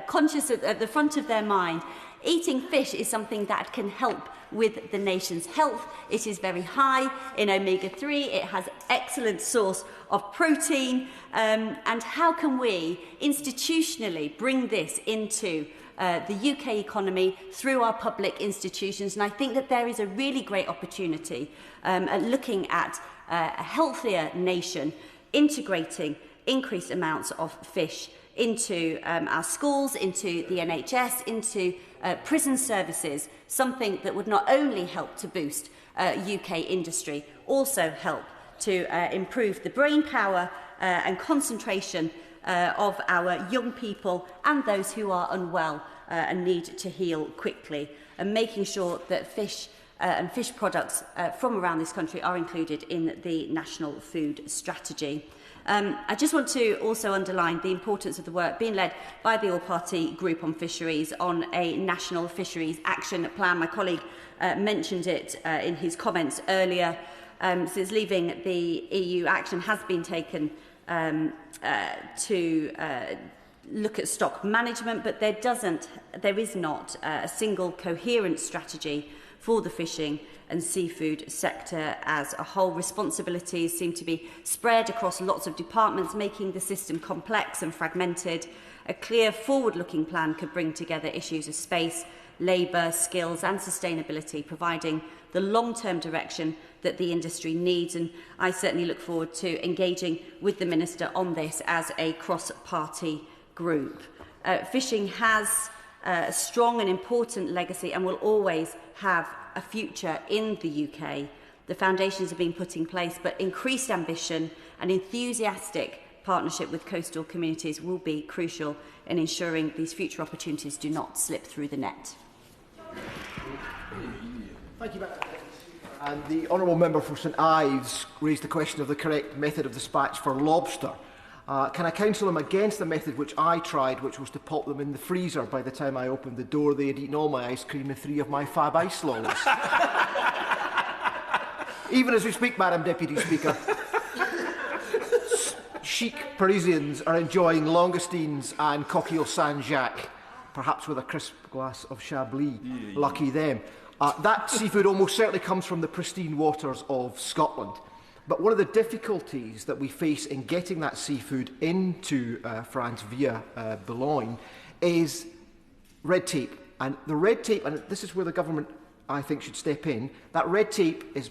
conscious at the front of their mind. Eating fish is something that can help with the nation's health. It is very high in omega-3. It has excellent source of protein. And how can we institutionally bring this into the UK economy through our public institutions? And I think that there is a really great opportunity at looking at a healthier nation, integrating increased amounts of fish into our schools, into the NHS, into prison services, something that would not only help to boost UK industry, also help to improve the brain power and concentration of our young people and those who are unwell and need to heal quickly, and making sure that fish and fish products from around this country are included in the National Food Strategy. I just want to also underline the importance of the work being led by the All-Party Group on Fisheries on a National Fisheries Action Plan. My colleague mentioned it in his comments earlier. Since leaving the EU, action has been taken to look at stock management, but there is not a single coherent strategy for the fishing and seafood sector as a whole. Responsibilities seem to be spread across lots of departments, making the system complex and fragmented. A clear forward-looking plan could bring together issues of space, labour, skills and sustainability, providing the long-term direction that the industry needs. And I certainly look forward to engaging with the Minister on this as a cross-party group. Fishing has a strong and important legacy and will always have a future in the UK. The foundations have been put in place, but increased ambition and enthusiastic partnership with coastal communities will be crucial in ensuring these future opportunities do not slip through the net. Thank you, Madam. And the honourable member for St Ives raised the question of the correct method of dispatch for lobster. Can I counsel him against the method which I tried, which was to pop them in the freezer? By the time I opened the door, they had eaten all my ice cream and 3 of my fab ice lollies. Even as we speak, Madam Deputy Speaker, chic Parisians are enjoying langoustines and coquille Saint-Jacques, perhaps with a crisp glass of Chablis. Lucky them. That seafood almost certainly comes from the pristine waters of Scotland. But one of the difficulties that we face in getting that seafood into France via Boulogne is red tape. And the red tape, and this is where the government, I think, should step in, that red tape is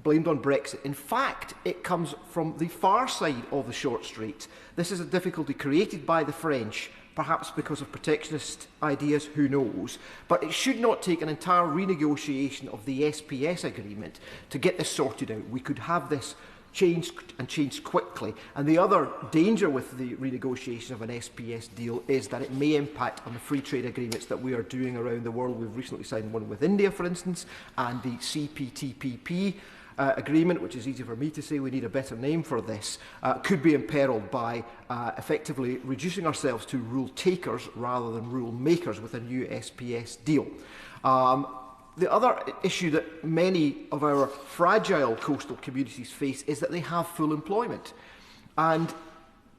blamed on Brexit. In fact, it comes from the far side of the short strait. This is a difficulty created by the French, perhaps because of protectionist ideas, who knows. But it should not take an entire renegotiation of the SPS agreement to get this sorted out. We could have this changed and changed quickly. And the other danger with the renegotiation of an SPS deal is that it may impact on the free trade agreements that we are doing around the world. We've recently signed one with India, for instance, and the CPTPP agreement, which is easy for me to say, we need a better name for this, could be imperilled by effectively reducing ourselves to rule takers rather than rule makers with a new SPS deal. The other issue that many of our fragile coastal communities face is that they have full employment. And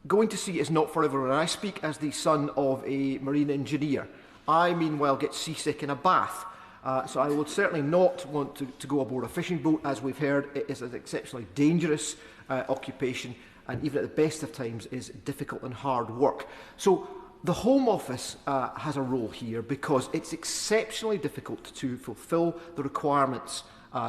going to sea is not for everyone. And I speak as the son of a marine engineer. I, meanwhile, get seasick in a bath. So I would certainly not want to go aboard a fishing boat. As we've heard, it is an exceptionally dangerous occupation, and even at the best of times is difficult and hard work. So the Home Office has a role here because it's exceptionally difficult to fulfil the requirements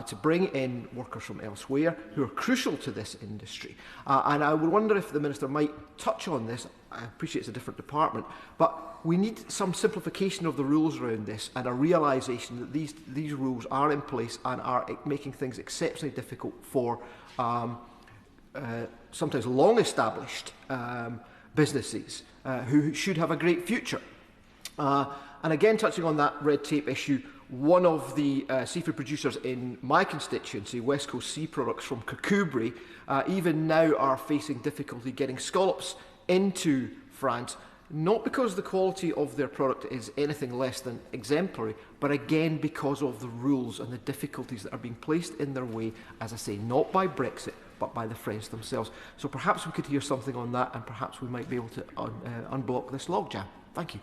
to bring in workers from elsewhere who are crucial to this industry. And I would wonder if the Minister might touch on this. I appreciate it's a different department, but we need some simplification of the rules around this and a realisation that these rules are in place and are making things exceptionally difficult for sometimes long-established businesses who should have a great future. And again, touching on that red tape issue, one of the seafood producers in my constituency, West Coast Sea Products from Kirkcudbright, even now are facing difficulty getting scallops into France, not because the quality of their product is anything less than exemplary, but again because of the rules and the difficulties that are being placed in their way, as I say, not by Brexit, but by the French themselves. So perhaps we could hear something on that, and perhaps we might be able to unblock this logjam. Thank you.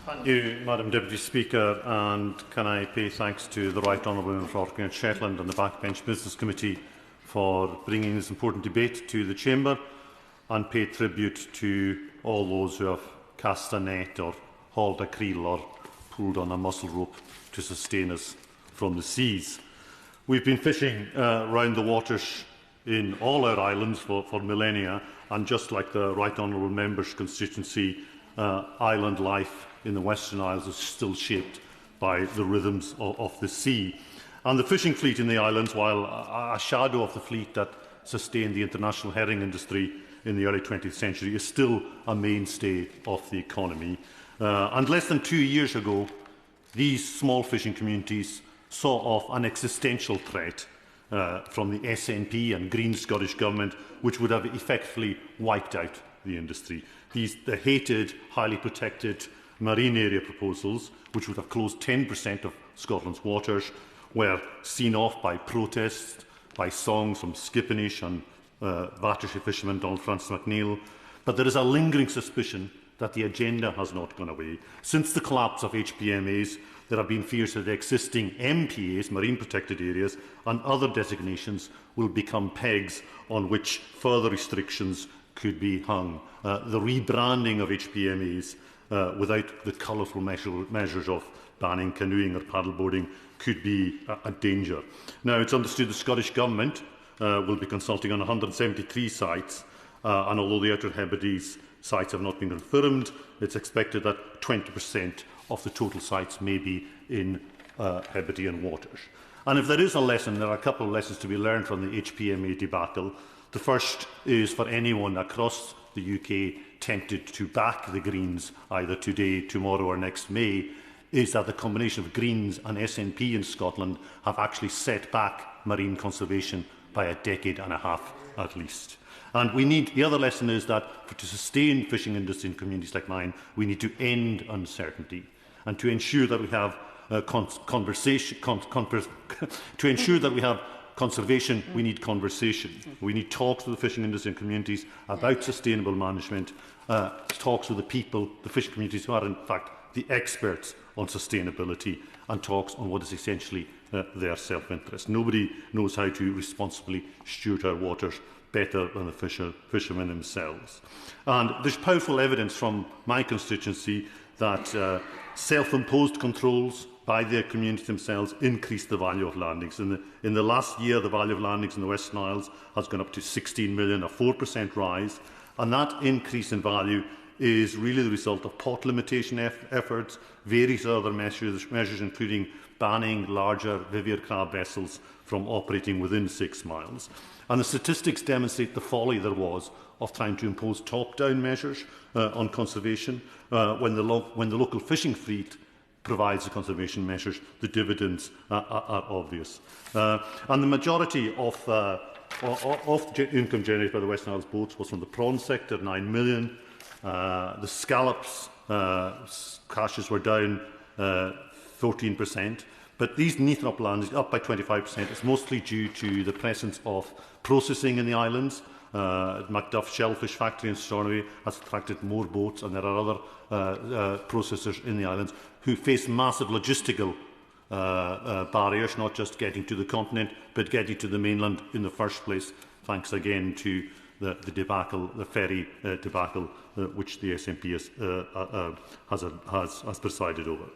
Thank you, Madam Deputy Speaker, and can I pay thanks to the Right Honourable Member for Orkney and Shetland and the Backbench Business Committee for bringing this important debate to the Chamber, and pay tribute to all those who have cast a net or hauled a creel or pulled on a mussel rope to sustain us from the seas. We've been fishing round the waters in all our islands for millennia, and just like the Right Honourable Member's constituency, island life in the Western Isles is still shaped by the rhythms of the sea. And the fishing fleet in the islands, while a shadow of the fleet that sustained the international herring industry in the early 20th century, is still a mainstay of the economy. And less than 2 years ago, these small fishing communities saw off an existential threat from the SNP and Green Scottish Government, which would have effectively wiped out the industry. The hated, highly protected marine area proposals, which would have closed 10% of Scotland's waters, were seen off by protests, by songs from Skipponish and Battersea fisherman Donald Francis McNeill. But there is a lingering suspicion that the agenda has not gone away. Since the collapse of HPMAs, there have been fears that the existing MPAs, marine protected areas, and other designations will become pegs on which further restrictions could be hung. The rebranding of HPMAs without the colourful measures of banning canoeing or paddleboarding could be a danger. Now, it's understood the Scottish Government will be consulting on 173 sites, and although the Outer Hebrides sites have not been confirmed, it's expected that 20% of the total sites may be in Hebridean waters. And if there is a lesson, there are a couple of lessons to be learned from the HPMA debacle. The first is for anyone across the UK tempted to back the Greens either today, tomorrow or next May, is that the combination of Greens and SNP in Scotland have actually set back marine conservation by a decade and a half at least. And we need, the other lesson is that to sustain fishing industry in communities like mine, we need to end uncertainty and to ensure that we have to ensure that we have conservation, we need conversation. We need talks with the fishing industry and communities about sustainable management, talks with the people, the fishing communities who are in fact the experts on sustainability, and talks on what is essentially their self-interest. Nobody knows how to responsibly steward our waters better than the fishermen themselves. And there's powerful evidence from my constituency that self-imposed controls by their communities themselves increase the value of landings. In the last year, the value of landings in the Western Isles has gone up to 16 million, a 4% rise, and that increase in value is really the result of pot limitation efforts, various other measures including banning larger vivier crab vessels from operating within 6 miles. And the statistics demonstrate the folly there was of trying to impose top-down measures on conservation. When the local fishing fleet provides the conservation measures, the dividends are obvious. And the majority of income generated by the Western Isles boats was from the prawn sector, 9 million. The scallops catches were down 14%. But these Neathrop landings, up by 25%, is mostly due to the presence of processing in the islands. Macduff Shellfish Factory in Stornoway has attracted more boats, and there are other processors in the islands who face massive logistical barriers, not just getting to the continent, but getting to the mainland in the first place, thanks again to the debacle, the ferry debacle, which the SNP has presided over.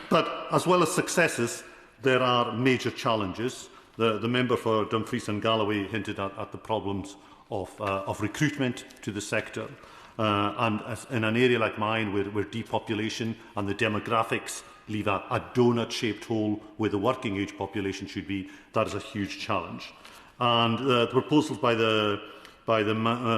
But as well as successes, there are major challenges. The member for Dumfries and Galloway hinted at the problems of recruitment to the sector. And in an area like mine, where depopulation and the demographics leave a donut-shaped hole where the working-age population should be, that is a huge challenge. And the proposals by the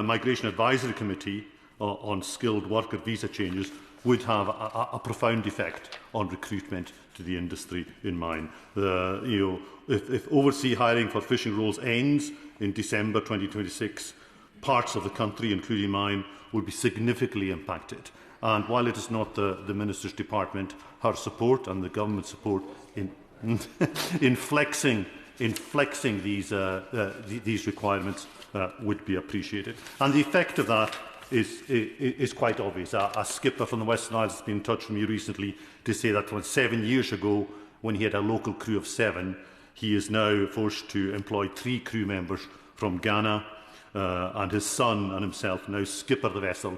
Migration Advisory Committee on skilled worker visa changes would have a profound effect on recruitment to the industry in mine. If overseas hiring for fishing roles ends in December 2026, parts of the country, including mine, will be significantly impacted. And while it is not the Minister's department, her support and the government's support in flexing these requirements would be appreciated. And the effect of that is quite obvious. A skipper from the Western Isles has been in touch with me recently to say that from 7 years ago, when he had a local crew of 7, he is now forced to employ 3 crew members from Ghana, and his son and himself now skipper the vessel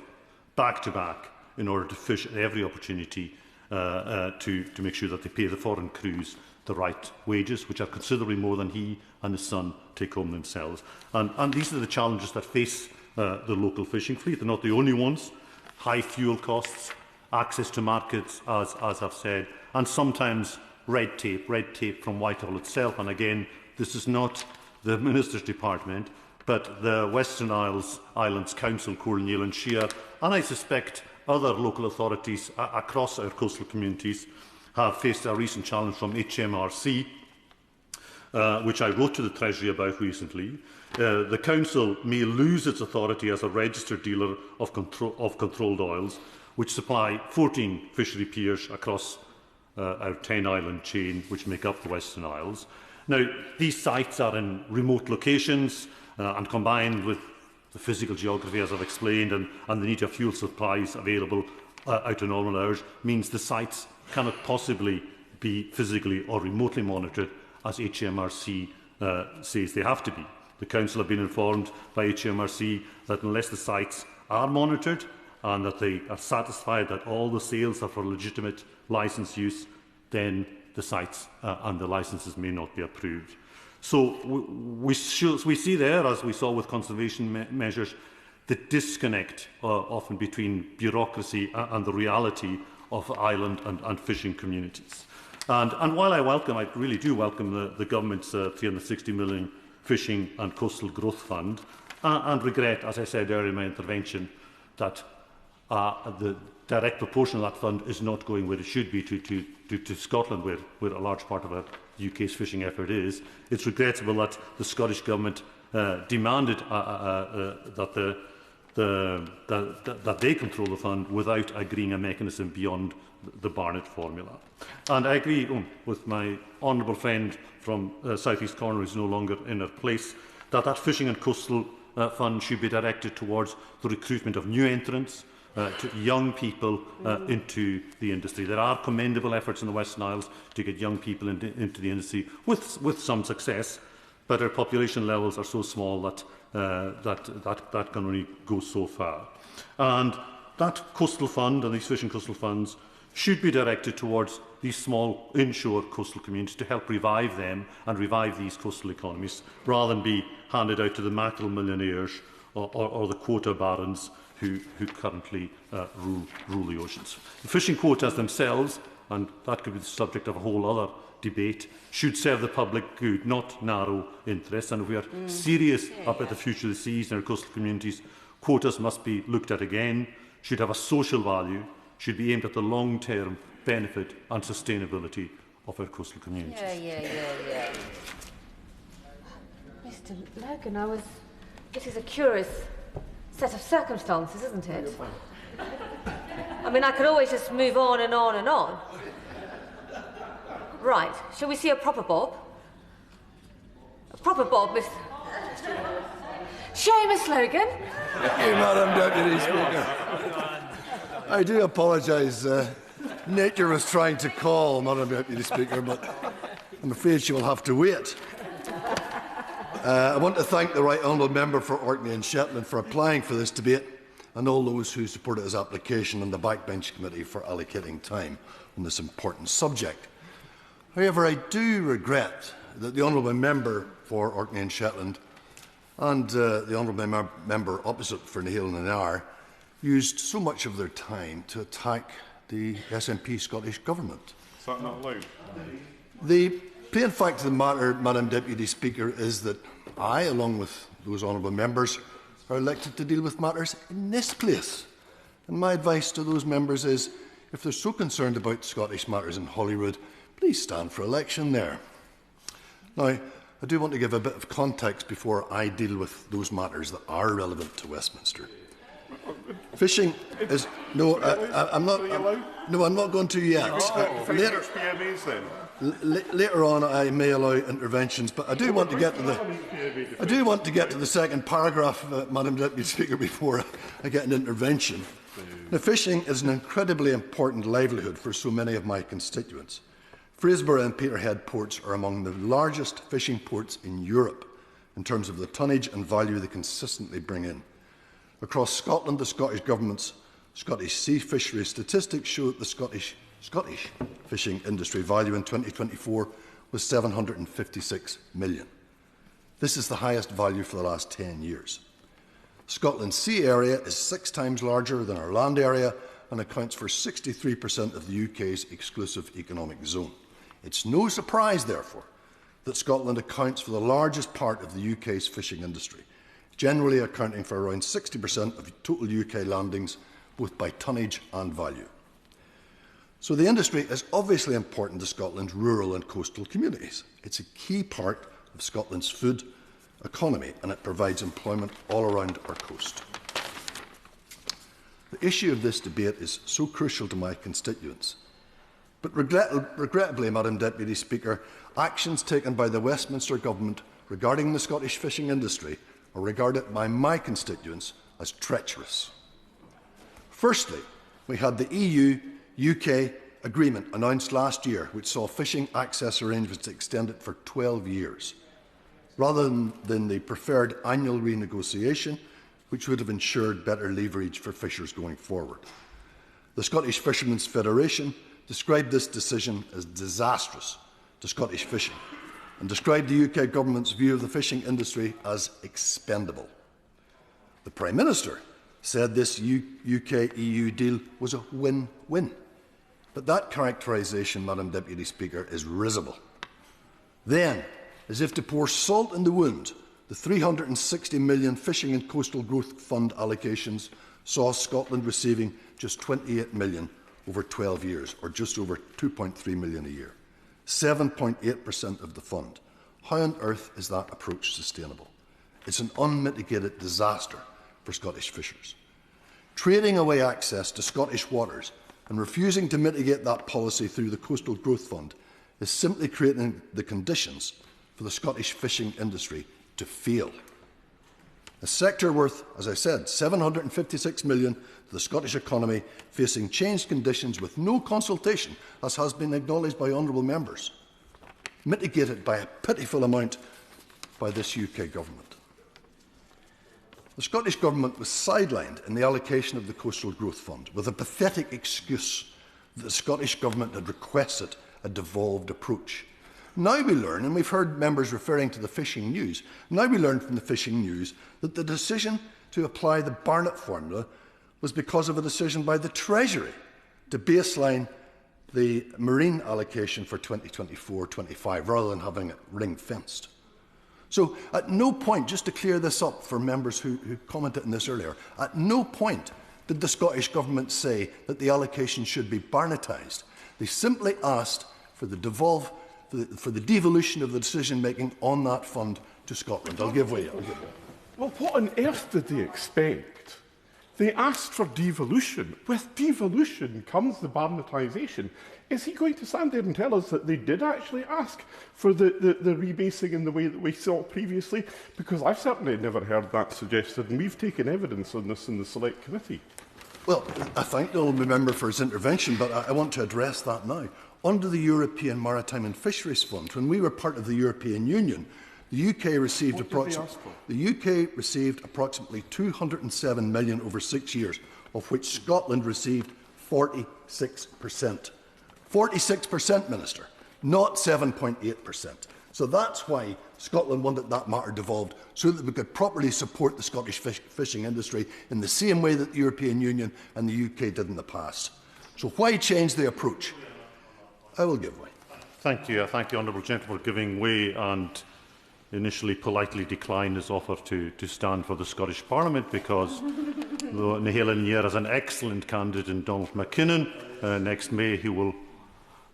back to back in order to fish at every opportunity to make sure that they pay the foreign crews the right wages, which are considerably more than he and his son take home themselves. And these are the challenges that face the local fishing fleet. They're not the only ones. High fuel costs, access to markets, as I've said, and sometimes red tape from Whitehall itself. And again, this is not the Minister's department, but the Western Islands Council, Cornwall and Shear, and I suspect other local authorities across our coastal communities have faced a recent challenge from HMRC, which I wrote to the Treasury about recently. The Council may lose its authority as a registered dealer of controlled oils, which supply 14 fishery piers across our 10-island chain, which make up the Western Isles. Now, these sites are in remote locations, and combined with the physical geography, as I've explained, and the need of fuel supplies available out of normal hours means the sites cannot possibly be physically or remotely monitored as HMRC says they have to be. The Council have been informed by HMRC that unless the sites are monitored and that they are satisfied that all the sales are for legitimate licence use, then the sites and the licences may not be approved. So we see there, as we saw with conservation measures, the disconnect often between bureaucracy and the reality of island and fishing communities. And while I really do welcome the government's 360 million Fishing and Coastal Growth Fund, and regret, as I said earlier in my intervention, that the direct proportion of that fund is not going where it should be to Scotland, where a large part of the UK's fishing effort is. It's regrettable that the Scottish Government demanded that they control the fund without agreeing a mechanism beyond the Barnett formula. And I agree with my honourable friend from South East Cornwall, who is no longer in her place, that Fishing and Coastal Fund should be directed towards the recruitment of new entrants, to young people into the industry. There are commendable efforts in the Western Isles to get young people into the industry with some success, but our population levels are so small that that can only go so far. And that coastal fund and these fishing coastal funds should be directed towards these small inshore coastal communities to help revive them and revive these coastal economies, rather than be handed out to the mackerel millionaires or the quota barons who currently rule the oceans. The fishing quotas themselves, and that could be the subject of a whole other debate, should serve the public good, not narrow interests. And if we are serious about the future of the seas and our coastal communities, quotas must be looked at again, should have a social value, should be aimed at the long-term benefit and sustainability of our coastal communities. Yeah. Mr. Logan, this is a curious set of circumstances, isn't it? I mean, I could always just move on and on and on. Right, shall we see a proper Bob? A proper Bob, Mr. Seamus Logan. Thank you, Madam Deputy Speaker. I do apologise. Nature was trying to call, Madam Deputy Speaker, but I'm afraid she will have to wait. I want to thank the Right Honourable Member for Orkney and Shetland for applying for this debate, and all those who supported his application and the Backbench Committee for allocating time on this important subject. However, I do regret that the Honourable Member for Orkney and Shetland and the Honourable Member opposite for h-Eileanan used so much of their time to attack the SNP Scottish Government. Is that not allowed? The plain fact of the matter, Madam Deputy Speaker, is that I, along with those honourable members, are elected to deal with matters in this place. And my advice to those members is, if they're so concerned about Scottish matters in Holyrood, please stand for election there. Now, I do want to give a bit of context before I deal with those matters that are relevant to Westminster. Fishing is I'm not going to yet. Later on, I may allow interventions, but I do want to get to the second paragraph, Madam Deputy Speaker, before I get an intervention. Now, fishing is an incredibly important livelihood for so many of my constituents. Fraserburgh and Peterhead ports are among the largest fishing ports in Europe in terms of the tonnage and value they consistently bring in. Across Scotland, the Scottish Government's Scottish sea fisheries statistics show that the Scottish fishing industry value in 2024 was £756 million. This is the highest value for the last 10 years. Scotland's sea area is 6 times larger than our land area and accounts for 63% of the UK's exclusive economic zone. It's no surprise, therefore, that Scotland accounts for the largest part of the UK's fishing industry, generally accounting for around 60% of total UK landings, both by tonnage and value. So the industry is obviously important to Scotland's rural and coastal communities. It's a key part of Scotland's food economy, and it provides employment all around our coast. The issue of this debate is so crucial to my constituents. But regrettably, Madam Deputy Speaker, actions taken by the Westminster Government regarding the Scottish fishing industry are regarded by my constituents as treacherous. Firstly, we had the EU-UK agreement announced last year, which saw fishing access arrangements extended for 12 years, rather than the preferred annual renegotiation, which would have ensured better leverage for fishers going forward. The Scottish Fishermen's Federation described this decision as disastrous to Scottish fishing and described the UK Government's view of the fishing industry as expendable. The Prime Minister said this UK-EU deal was a win-win. But that characterisation, Madam Deputy Speaker, is risible. Then, as if to pour salt in the wound, the £360 million Fishing and Coastal Growth Fund allocations saw Scotland receiving just £28 million over 12 years, or just over £2.3 million a year. 7.8% of the fund. How on earth is that approach sustainable? It's an unmitigated disaster for Scottish fishers. Trading away access to Scottish waters and refusing to mitigate that policy through the Coastal Growth Fund is simply creating the conditions for the Scottish fishing industry to fail. A sector worth, as I said, £756 million to the Scottish economy, facing changed conditions with no consultation, as has been acknowledged by honourable members, mitigated by a pitiful amount by this UK government. The Scottish Government was sidelined in the allocation of the Coastal Growth Fund with a pathetic excuse that the Scottish Government had requested a devolved approach. Now we learn, and we've heard members referring to the Fishing News, now we learn from the Fishing News that the decision to apply the Barnett formula was because of a decision by the Treasury to baseline the marine allocation for 2024-25 rather than having it ring-fenced. So at no point, just to clear this up for members who commented on this earlier, at no point did the Scottish Government say that the allocation should be Barnettised. They simply asked for the devolution of the decision-making on that fund to Scotland. I'll give way. Well, what on earth did they expect? They asked for devolution. With devolution comes the Barnettisation. Is he going to stand there and tell us that they did actually ask for the rebasing in the way that we saw previously? Because I've certainly never heard that suggested, and we've taken evidence on this in the Select Committee. Well, I thank the honourable member for his intervention, but I want to address that now. Under the European Maritime and Fisheries Fund, when we were part of the European Union, the UK received approximately £207 million over 6 years, of which Scotland received 46%. 46%, Minister, not 7.8%. So that's why Scotland wanted that matter devolved, so that we could properly support the Scottish fishing industry in the same way that the European Union and the UK did in the past. So why change the approach? I will give way. Thank you. I thank the honourable gentleman for giving way and initially politely declined his offer to stand for the Scottish Parliament because though h-Eileanan is an excellent candidate in Donald McKinnon, next May he will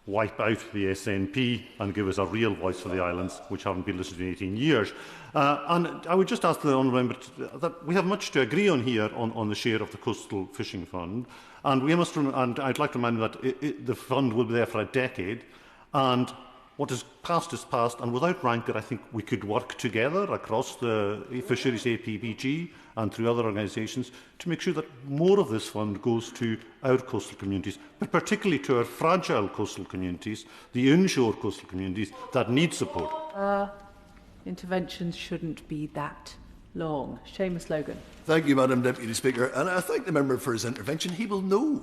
wipe out the SNP and give us a real voice for the islands, which haven't been listened to in 18 years. And I would just ask the honourable member that we have much to agree on here on the share of the Coastal Fishing Fund, and and I'd like to remind you that the fund will be there for a decade, and what is past, and without rancour, I think we could work together across the Fisheries APBG and through other organisations to make sure that more of this fund goes to our coastal communities, but particularly to our fragile coastal communities, the inshore coastal communities that need support. Interventions shouldn't be that long. Seamus Logan. Thank you, Madam Deputy Speaker. And I thank the member for his intervention. He will know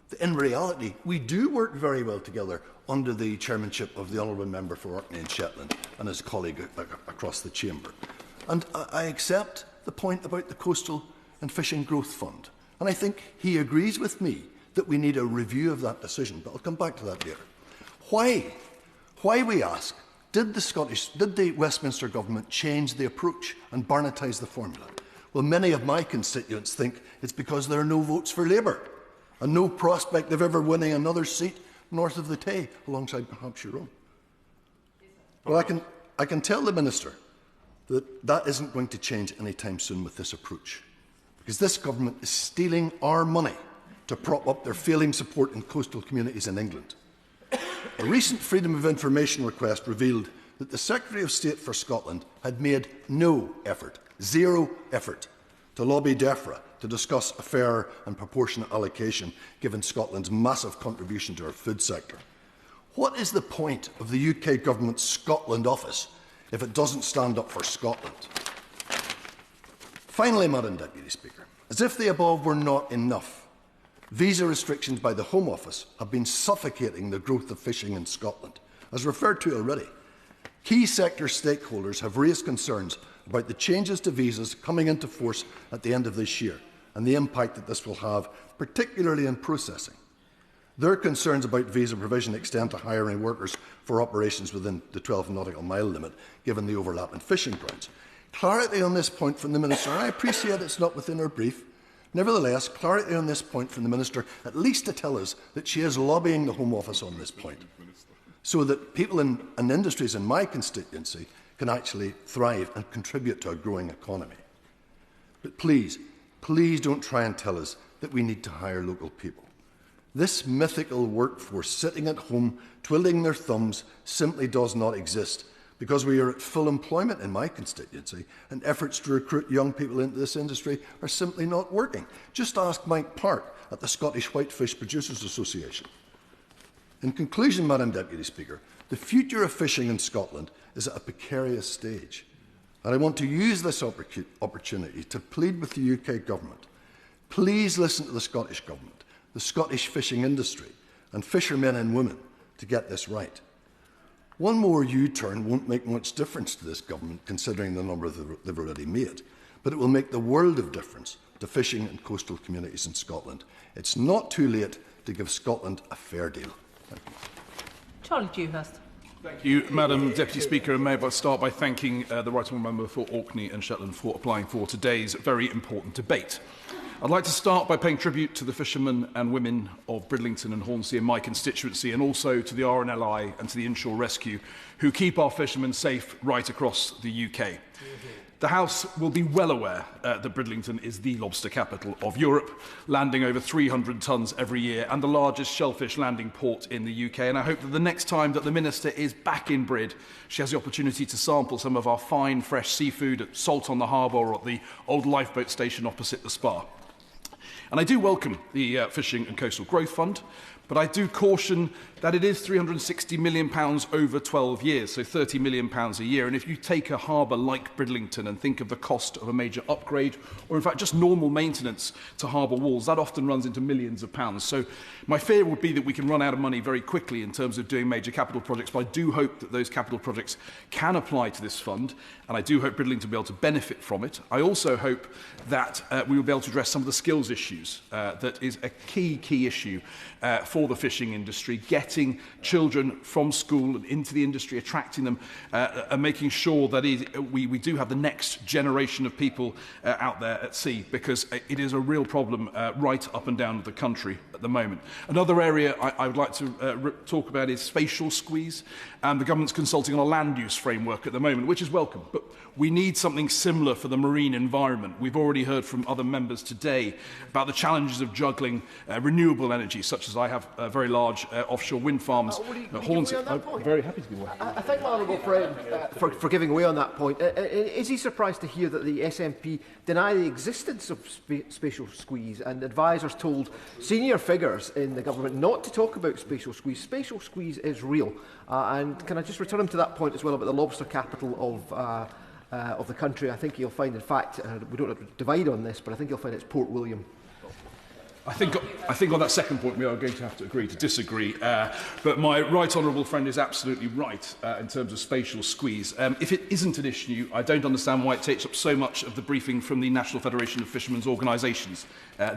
that in reality we do work very well together under the chairmanship of the honourable member for Orkney and Shetland and his colleague across the chamber. And I accept the point about the Coastal and Fishing Growth Fund. And I think he agrees with me that we need a review of that decision, but I'll come back to that later. Why, we ask, did the Westminster Government change the approach and Barnettise the formula? Well, many of my constituents think it's because there are no votes for Labour and no prospect of ever winning another seat north of the Tay, alongside perhaps your own. Well, I can tell the Minister that that isn't going to change anytime soon with this approach, because this government is stealing our money to prop up their failing support in coastal communities in England. A recent Freedom of Information request revealed that the Secretary of State for Scotland had made no effort Zero effort to lobby DEFRA to discuss a fair and proportionate allocation given Scotland's massive contribution to our food sector. What is the point of the UK Government's Scotland office if it doesn't stand up for Scotland? Finally, Madam Deputy Speaker, as if the above were not enough, visa restrictions by the Home Office have been suffocating the growth of fishing in Scotland. As referred to already, key sector stakeholders have raised concerns about the changes to visas coming into force at the end of this year and the impact that this will have, particularly in processing. Their concerns about visa provision extend to hiring workers for operations within the 12 nautical mile limit, given the overlap in fishing grounds. Clarity on this point from the Minister, and I appreciate it's not within her brief. Nevertheless, clarity on this point from the Minister, at least to tell us that she is lobbying the Home Office on this point, so that people and industries in my constituency can actually thrive and contribute to a growing economy. But please, please don't try and tell us that we need to hire local people. This mythical workforce sitting at home twiddling their thumbs simply does not exist, because we are at full employment in my constituency and efforts to recruit young people into this industry are simply not working. Just ask Mike Park at the Scottish Whitefish Producers Association. In conclusion, Madam Deputy Speaker, the future of fishing in Scotland is at a precarious stage, and I want to use this opportunity to plead with the UK Government. Please listen to the Scottish Government, the Scottish fishing industry and fishermen and women to get this right. One more U-turn won't make much difference to this government, considering the number they've already made, but it will make the world of difference to fishing and coastal communities in Scotland. It's not too late to give Scotland a fair deal. Thank you. Charlie Dewhurst. Thank you, Madam Deputy Speaker, and may I start by thanking the Right Honourable Member for Orkney and Shetland for applying for today's very important debate. I'd like to start by paying tribute to the fishermen and women of Bridlington and Hornsea in my constituency, and also to the RNLI and to the Inshore Rescue, who keep our fishermen safe right across the UK. The House will be well aware that Bridlington is the lobster capital of Europe, landing over 300 tonnes every year and the largest shellfish landing port in the UK. And I hope that the next time that the Minister is back in Brid, she has the opportunity to sample some of our fine, fresh seafood at Salt on the Harbour or at the old lifeboat station opposite the Spa. And I do welcome the Fishing and Coastal Growth Fund, but I do caution that it is £360 million over 12 years, so £30 million a year. And if you take a harbour like Bridlington and think of the cost of a major upgrade, or in fact just normal maintenance to harbour walls, that often runs into millions of pounds. So my fear would be that we can run out of money very quickly in terms of doing major capital projects, but I do hope that those capital projects can apply to this fund, and I do hope Bridlington will be able to benefit from it. I also hope that we will be able to address some of the skills issues. That is a key issue for the fishing industry, getting children from school and into the industry, attracting them, and making sure that we do have the next generation of people out there at sea, because it is a real problem right up and down the country at the moment. Another area I would like to talk about is spatial squeeze, and the government's consulting on a land use framework at the moment, which is welcome, but we need something similar for the marine environment. We've already heard from other members today about the challenges of juggling renewable energy, such as I have very large offshore wind farms. I'm very happy to be aware. I thank my honourable friend for giving way on that point. Is he surprised to hear that the SNP deny the existence of spatial squeeze, and advisers told senior figures in the government not to talk about spatial squeeze? Spatial squeeze is real. And can I just return him to that point as well about the lobster capital of the country? I think you'll find, in fact, we don't have to divide on this, but I think you'll find it's Port William. I think on that second point we are going to have to agree to disagree, but my right honourable friend is absolutely right in terms of spatial squeeze. If it isn't an issue, I don't understand why it takes up so much of the briefing from the National Federation of Fishermen's Organisations.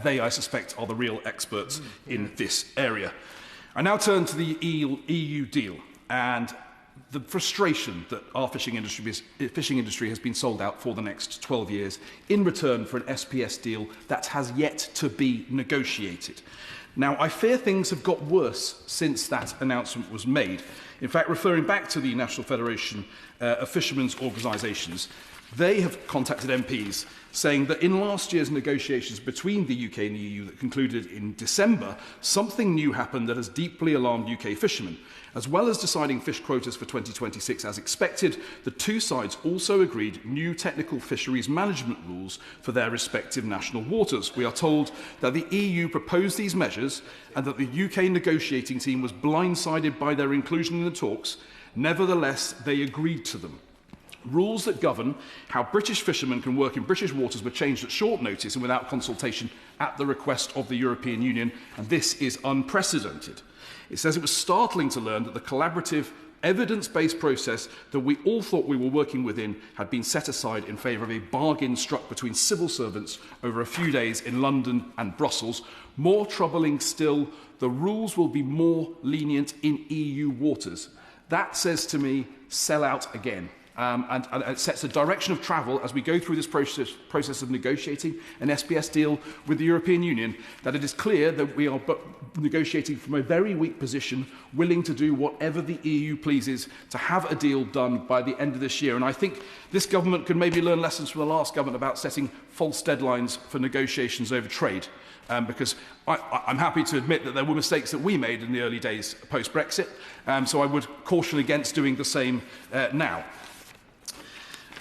They, I suspect, are the real experts in this area. I now turn to the EU deal and the frustration that our fishing industry has been sold out for the next 12 years in return for an SPS deal that has yet to be negotiated. Now, I fear things have got worse since that announcement was made. In fact, referring back to the National Federation of Fishermen's Organisations, They have contacted MPs saying that in last year's negotiations between the UK and the EU that concluded in December, something new happened that has deeply alarmed UK fishermen. As well as deciding fish quotas for 2026 as expected, the two sides also agreed new technical fisheries management rules for their respective national waters. We are told that the EU proposed these measures and that the UK negotiating team was blindsided by their inclusion in the talks. Nevertheless, they agreed to them. Rules that govern how British fishermen can work in British waters were changed at short notice and without consultation at the request of the European Union, and this is unprecedented. It says it was startling to learn that the collaborative, evidence-based process that we all thought we were working within had been set aside in favour of a bargain struck between civil servants over a few days in London and Brussels. More troubling still, the rules will be more lenient in EU waters. That says to me, sell out again. And it sets a direction of travel as we go through this process of negotiating an SPS deal with the European Union, that it is clear that we are negotiating from a very weak position, willing to do whatever the EU pleases to have a deal done by the end of this year. And I think this government could maybe learn lessons from the last government about setting false deadlines for negotiations over trade. Because I'm happy to admit that there were mistakes that we made in the early days post-Brexit, so I would caution against doing the same now.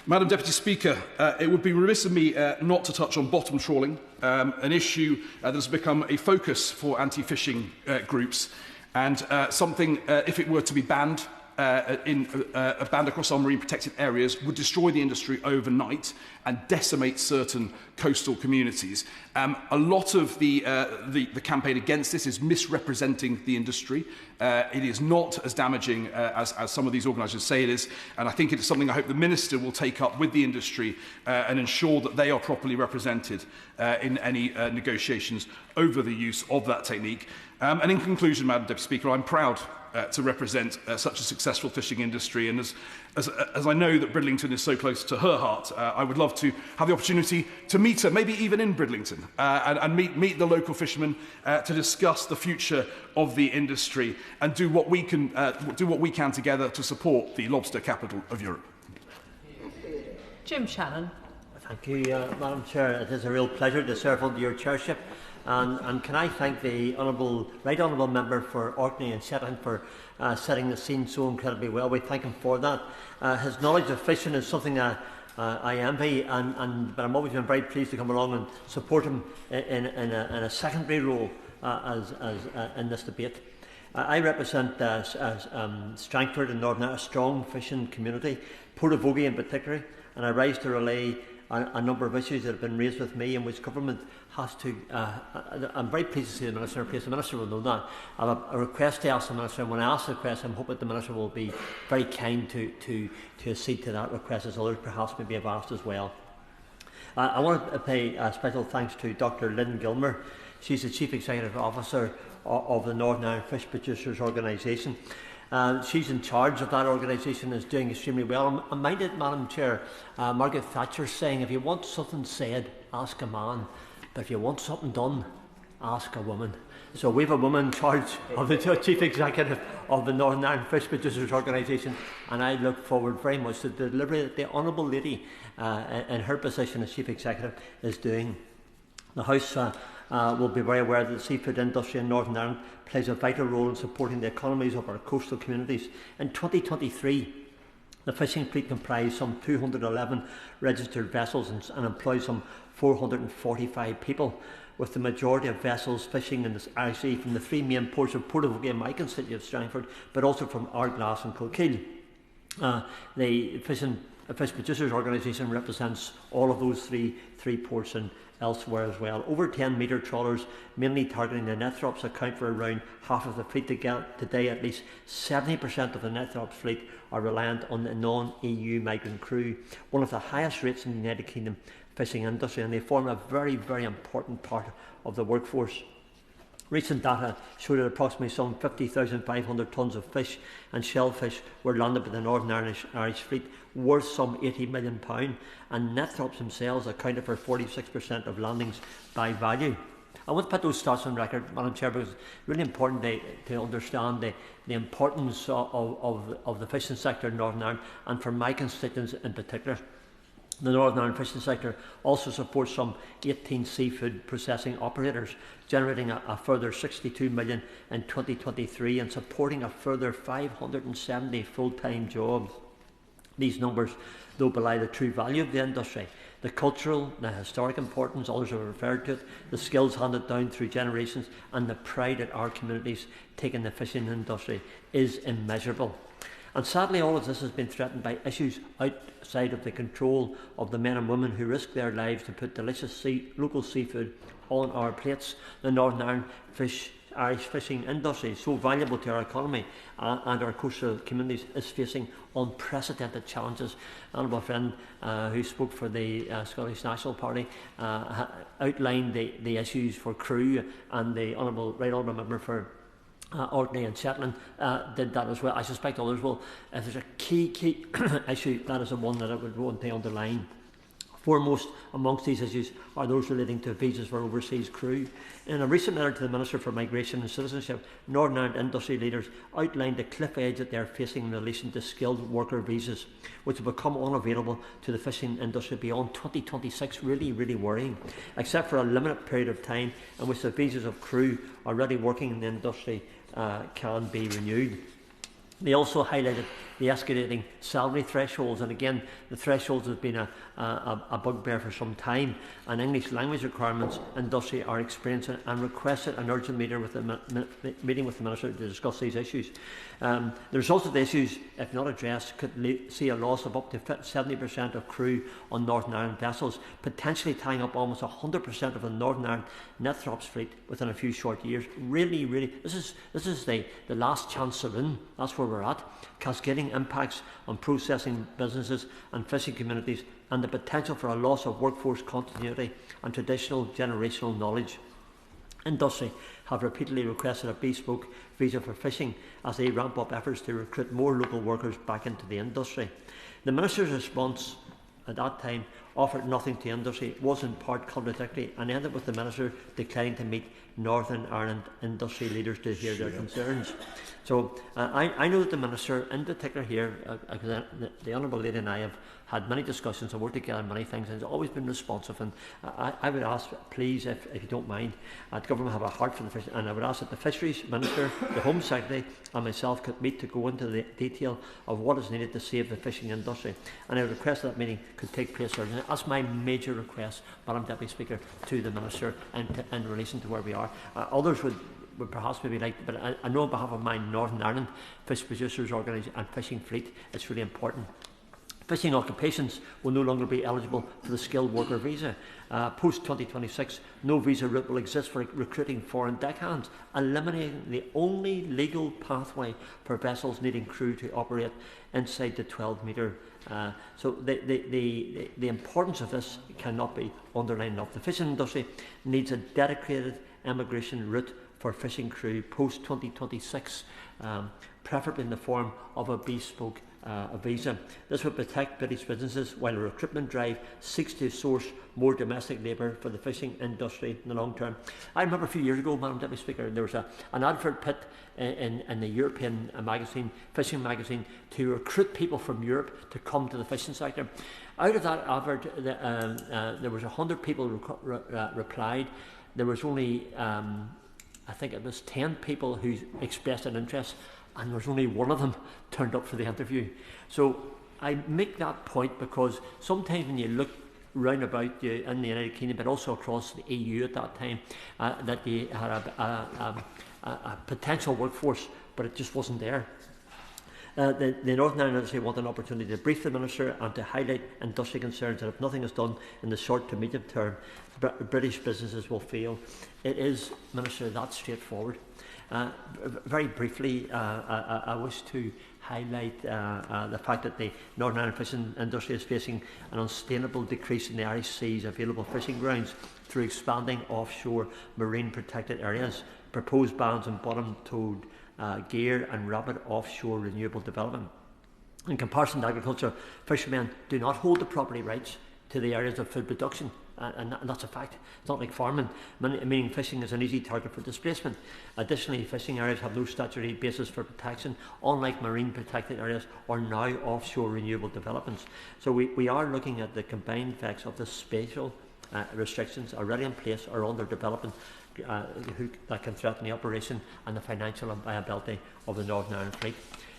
Madam Deputy Speaker, it would be remiss of me not to touch on bottom trawling, an issue that has become a focus for anti-fishing groups, and something, if it were to be banned, banned across our marine protected areas, would destroy the industry overnight and decimate certain coastal communities. A lot of the campaign against this is misrepresenting the industry. It is not as damaging as some of these organisations say it is, and I think it is something I hope the Minister will take up with the industry and ensure that they are properly represented in any negotiations over the use of that technique. And in conclusion, Madam Deputy Speaker, I'm proud to represent such a successful fishing industry, and as I know that Bridlington is so close to her heart, I would love to have the opportunity to meet her, maybe even in Bridlington, and meet the local fishermen to discuss the future of the industry and do what we can together to support the lobster capital of Europe. Jim Shannon. Thank you, Madam Chair. It is a real pleasure to serve under your chairship. And can I thank the Right Honourable Member for Orkney and Shetland for setting the scene so incredibly well. We thank him for that. His knowledge of fishing is something that I envy, but I'm always been very pleased to come along and support him in a secondary role in this debate. I represent Strangford in Northern Ireland, a strong fishing community, Portavogie in particular, and I rise to relay a number of issues that have been raised with me and which government has to. I'm very pleased to see the Minister in place. The Minister will know that. I have a request to ask the Minister, and when I ask the request, I'm hoping the Minister will be very kind to accede to that request, as others perhaps maybe have asked as well. I want to pay special thanks to Dr. Lynn Gilmer. She's the Chief Executive Officer of the Northern Ireland Fish Producers Organisation. She's in charge of that organisation, is doing extremely well. I'm minded, Madam Chair, Margaret Thatcher saying, if you want something said, ask a man, but if you want something done, ask a woman. So we have a woman in charge of the Chief Executive of the Northern Ireland Fish Producers Organisation, and I look forward very much to the delivery that the Honourable Lady in her position as Chief Executive is doing. The House will be very aware that the seafood industry in Northern Ireland plays a vital role in supporting the economies of our coastal communities. In 2023, the fishing fleet comprised some 211 registered vessels and employs some 445 people, with the majority of vessels fishing in the Irish Sea from the three main ports of Portavogie and my constituency of Strangford, but also from Ardglass and Kilkeel. The Fish Producers Organisation represents all of those three ports and elsewhere as well. Over 10-metre trawlers, mainly targeting the Nethrops, account for around half of the fleet. Today, at least 70% of the Nethrops fleet are reliant on the non-EU migrant crew, one of the highest rates in the United Kingdom fishing industry, and they form a very, very important part of the workforce. Recent data showed that approximately some 50,500 tonnes of fish and shellfish were landed by the Northern Irish fleet, worth some £80 million, and Nethrops themselves accounted for 46% of landings by value. I want to put those stats on record, Madam Chair, because it's really important to understand the importance of the fishing sector in Northern Ireland, and for my constituents in particular. The Northern Ireland fishing sector also supports some 18 seafood processing operators, generating a further 62 million in 2023 and supporting a further 570 full-time jobs. These numbers, though, belie the true value of the industry. The cultural, the historic importance, others have referred to it, the skills handed down through generations, and the pride that our communities take in the fishing industry is immeasurable. And sadly, all of this has been threatened by issues outside of the control of the men and women who risk their lives to put delicious local seafood on our plates. The Northern Ireland Irish fishing industry, so valuable to our economy and our coastal communities, is facing unprecedented challenges. Honourable friend who spoke for the Scottish National Party outlined the issues for crew, and the Right Honourable Member for Orkney and Shetland did that as well. I suspect others will. If there's a key issue, that is the one that I would want to underline. Foremost amongst these issues are those relating to visas for overseas crew. In a recent letter to the Minister for Migration and Citizenship, Northern Ireland industry leaders outlined the cliff edge that they are facing in relation to skilled worker visas, which will become unavailable to the fishing industry beyond 2026. Really, really worrying, except for a limited period of time in which the visas of crew already working in the industry can be renewed. They also highlighted the escalating salary thresholds, and again, the thresholds have been a bugbear for some time, and English language requirements industry are experiencing, and requested an urgent meeting with the Minister to discuss these issues. The results of the issues, if not addressed, could see a loss of up to 70% of crew on Northern Ireland vessels, potentially tying up almost 100% of the Northern Ireland Cleethorpes fleet within a few short years. Really, this is the last chance saloon. That's where we're at. Cascading impacts on processing businesses and fishing communities, and the potential for a loss of workforce continuity and traditional generational knowledge. Industry have repeatedly requested a bespoke visa for fishing as they ramp up efforts to recruit more local workers back into the industry. The Minister's response at that time offered nothing to industry, was in part contradictory, and ended with the Minister declining to meet Northern Ireland industry leaders to hear their concerns. So I know that the Minister, in particular here, the Honourable Lady and I have had many discussions and worked together on many things, and has always been responsive. And I would ask, please, if you don't mind, that government have a heart for the fish, and I would ask that the Fisheries Minister, the Home Secretary and myself could meet to go into the detail of what is needed to save the fishing industry. And I would request that meeting could take place urgently. That's my major request, Madam Deputy Speaker, to the Minister in relation to where we are. Others would perhaps maybe like, but I know on behalf of my Northern Ireland Fish Producers Organisation and Fishing Fleet, it's really important. Fishing occupations will no longer be eligible for the skilled worker visa. Post-2026, no visa route will exist for recruiting foreign deckhands, eliminating the only legal pathway for vessels needing crew to operate inside the 12-metre. So the importance of this cannot be underlined enough. The fishing industry needs a dedicated immigration route for fishing crew post-2026, preferably in the form of a bespoke visa. This would protect British businesses while a recruitment drive seeks to source more domestic labour for the fishing industry in the long term. I remember a few years ago, Madam Deputy Speaker, there was an advert put in the European magazine, fishing magazine, to recruit people from Europe to come to the fishing sector. Out of that advert, there was 100 people replied. There was only, I think it was 10 people who expressed an interest, and there was only one of them turned up for the interview. So I make that point because sometimes when you look round about you in the United Kingdom, but also across the EU at that time, that you had a potential workforce, but it just wasn't there. The Northern Ireland industry want an opportunity to brief the Minister and to highlight industry concerns that if nothing is done in the short to medium term, British businesses will fail. It is, Minister, that straightforward. Very briefly, I wish to highlight the fact that the Northern Ireland fishing industry is facing an unsustainable decrease in the Irish Sea's available fishing grounds through expanding offshore marine protected areas, proposed bans on bottom-towed gear and rapid offshore renewable development. In comparison to agriculture, fishermen do not hold the property rights to the areas of food production and that's a fact. It's not like farming, meaning fishing is an easy target for displacement. Additionally, fishing areas have no statutory basis for protection, unlike marine protected areas or now offshore renewable developments. So we are looking at the combined effects of the spatial restrictions already in place or under development that can threaten the operation and the financial viability of the Northern Ireland fleet.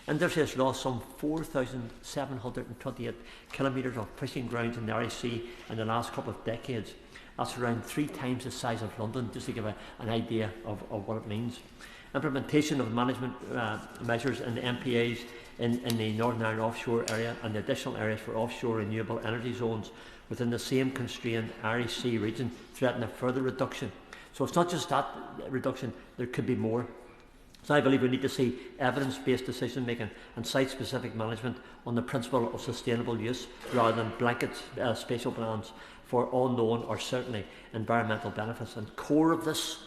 Industry has lost some 4,728 kilometres of fishing grounds in the Irish Sea in the last couple of decades. That's around 3 times the size of London, just to give an idea of what it means. Implementation of management measures in the MPAs in the Northern Ireland offshore area and the additional areas for offshore renewable energy zones within the same constrained Irish Sea region threaten a further reduction. So it's not just that reduction, there could be more. So I believe we need to see evidence-based decision-making and site-specific management on the principle of sustainable use rather than blanket spatial plans for unknown or certainly environmental benefits. And core of this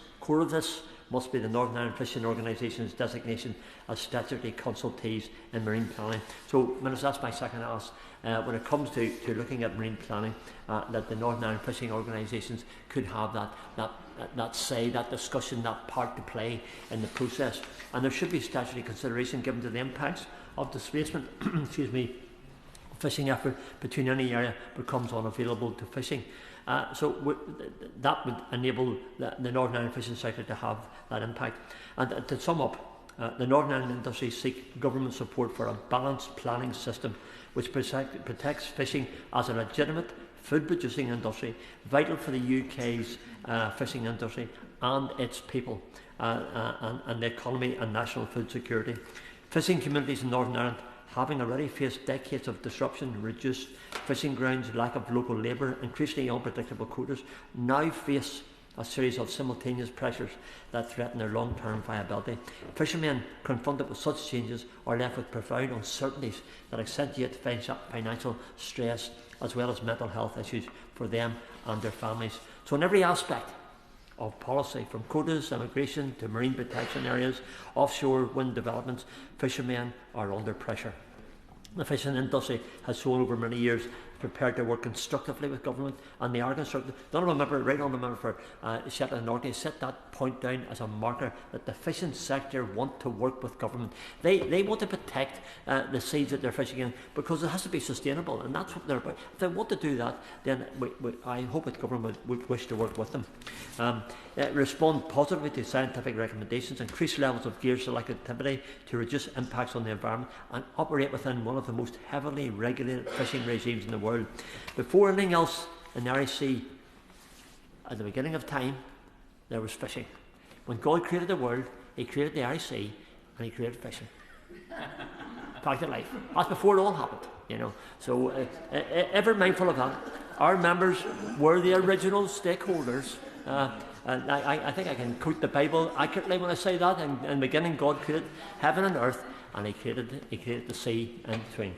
must be the Northern Ireland Fishing Organisation's designation as statutory consultees in marine planning. So, Minister, that's my second ask. When it comes to looking at marine planning, that the Northern Ireland Fishing Organisations could have that say, that discussion, that part to play in the process. And there should be statutory consideration given to the impacts of displacement fishing effort between any area becomes unavailable to fishing. So that would enable the Northern Ireland fishing sector to have that impact. And to sum up, the Northern Ireland industry seek government support for a balanced planning system which protects fishing as a legitimate food-producing industry, vital for the UK's fishing industry and its people, and the economy and national food security. Fishing communities in Northern Ireland, having already faced decades of disruption, reduced fishing grounds, lack of local labour, increasingly unpredictable quotas, now face a series of simultaneous pressures that threaten their long-term viability. Fishermen confronted with such changes are left with profound uncertainties that accentuate financial stress as well as mental health issues for them and their families. So in every aspect of policy, from quotas, immigration to marine protection areas, offshore wind developments, fishermen are under pressure. The fishing industry has shown over many years prepared to work constructively with government, and they are constructive. The Honourable Member, right Honourable Member for Shetland and Orkney, set that point down as a marker that the fishing sector want to work with government. They want to protect the seas that they're fishing in because it has to be sustainable, and that's what they're about. If they want to do that, then I hope that government would wish to work with them. Respond positively to scientific recommendations, increase levels of gear selectivity to reduce impacts on the environment, and operate within one of the most heavily regulated fishing regimes in the world. Before anything else in the Irish Sea, at the beginning of time, there was fishing. When God created the world, He created the Irish Sea and He created fishing. Fact of life. That's before it all happened, you know. So ever mindful of that. Our members were the original stakeholders. And I think I can quote the Bible accurately when I say that. In the beginning, God created heaven and earth, and He created the sea in between.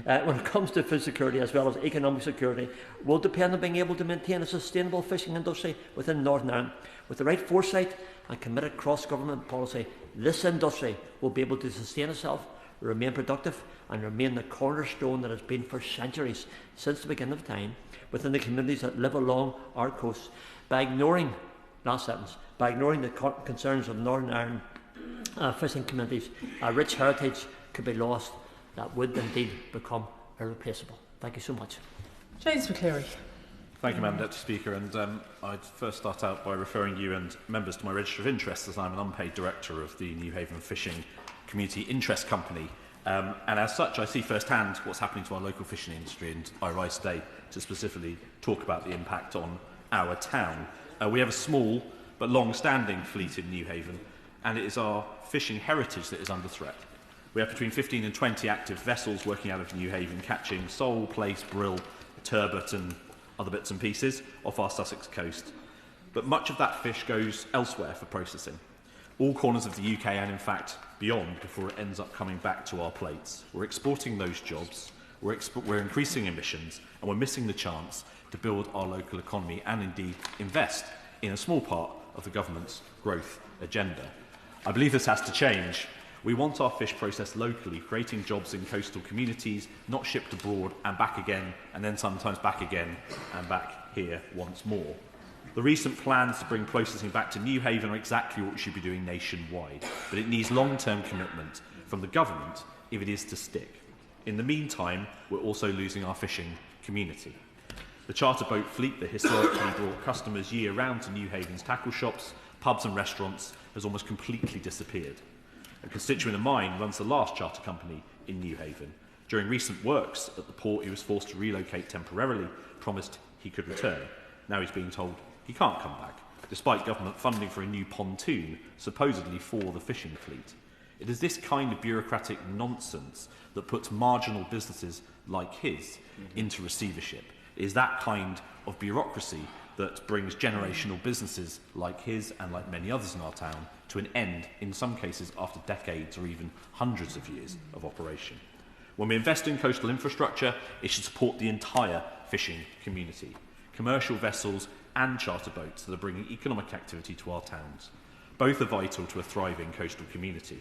When it comes to food security as well as economic security, will depend on being able to maintain a sustainable fishing industry within Northern Ireland. With the right foresight and committed cross-government policy, this industry will be able to sustain itself, remain productive, and remain the cornerstone that has been for centuries, since the beginning of time, within the communities that live along our coast. By ignoring the concerns of Northern Ireland fishing communities, a rich heritage could be lost that would indeed become irreplaceable. Thank you so much. James MacCleary. Thank you, Madam Deputy Speaker. And I'd first start out by referring you and members to my register of interest, as I'm an unpaid director of the New Haven Fishing Community Interest Company. And as such, I see firsthand what's happening to our local fishing industry, and I rise today to specifically talk about the impact on our town. We have a small but long-standing fleet in New Haven, and it is our fishing heritage that is under threat. We have between 15 and 20 active vessels working out of New Haven, catching sole, plaice, brill, turbot and other bits and pieces off our Sussex coast. But much of that fish goes elsewhere for processing, all corners of the UK and in fact beyond, before it ends up coming back to our plates. We're exporting those jobs, we're increasing emissions, and we're missing the chance to build our local economy and indeed invest in a small part of the government's growth agenda. I believe this has to change. We want our fish processed locally, creating jobs in coastal communities, not shipped abroad and back again, and then sometimes back again and back here once more. The recent plans to bring processing back to Newhaven are exactly what we should be doing nationwide, but it needs long-term commitment from the government if it is to stick. In the meantime, we're also losing our fishing community. The charter boat fleet that historically brought customers year-round to Newhaven's tackle shops, pubs and restaurants has almost completely disappeared. A constituent of mine runs the last charter company in Newhaven. During recent works at the port, he was forced to relocate temporarily, promised he could return. Now he's being told he can't come back, despite government funding for a new pontoon, supposedly for the fishing fleet. It is this kind of bureaucratic nonsense that puts marginal businesses like his into receivership. It is that kind of bureaucracy that brings generational businesses like his and like many others in our town to an end, in some cases after decades or even hundreds of years of operation. When we invest in coastal infrastructure, it should support the entire fishing community, commercial vessels and charter boats that are bringing economic activity to our towns. Both are vital to a thriving coastal community.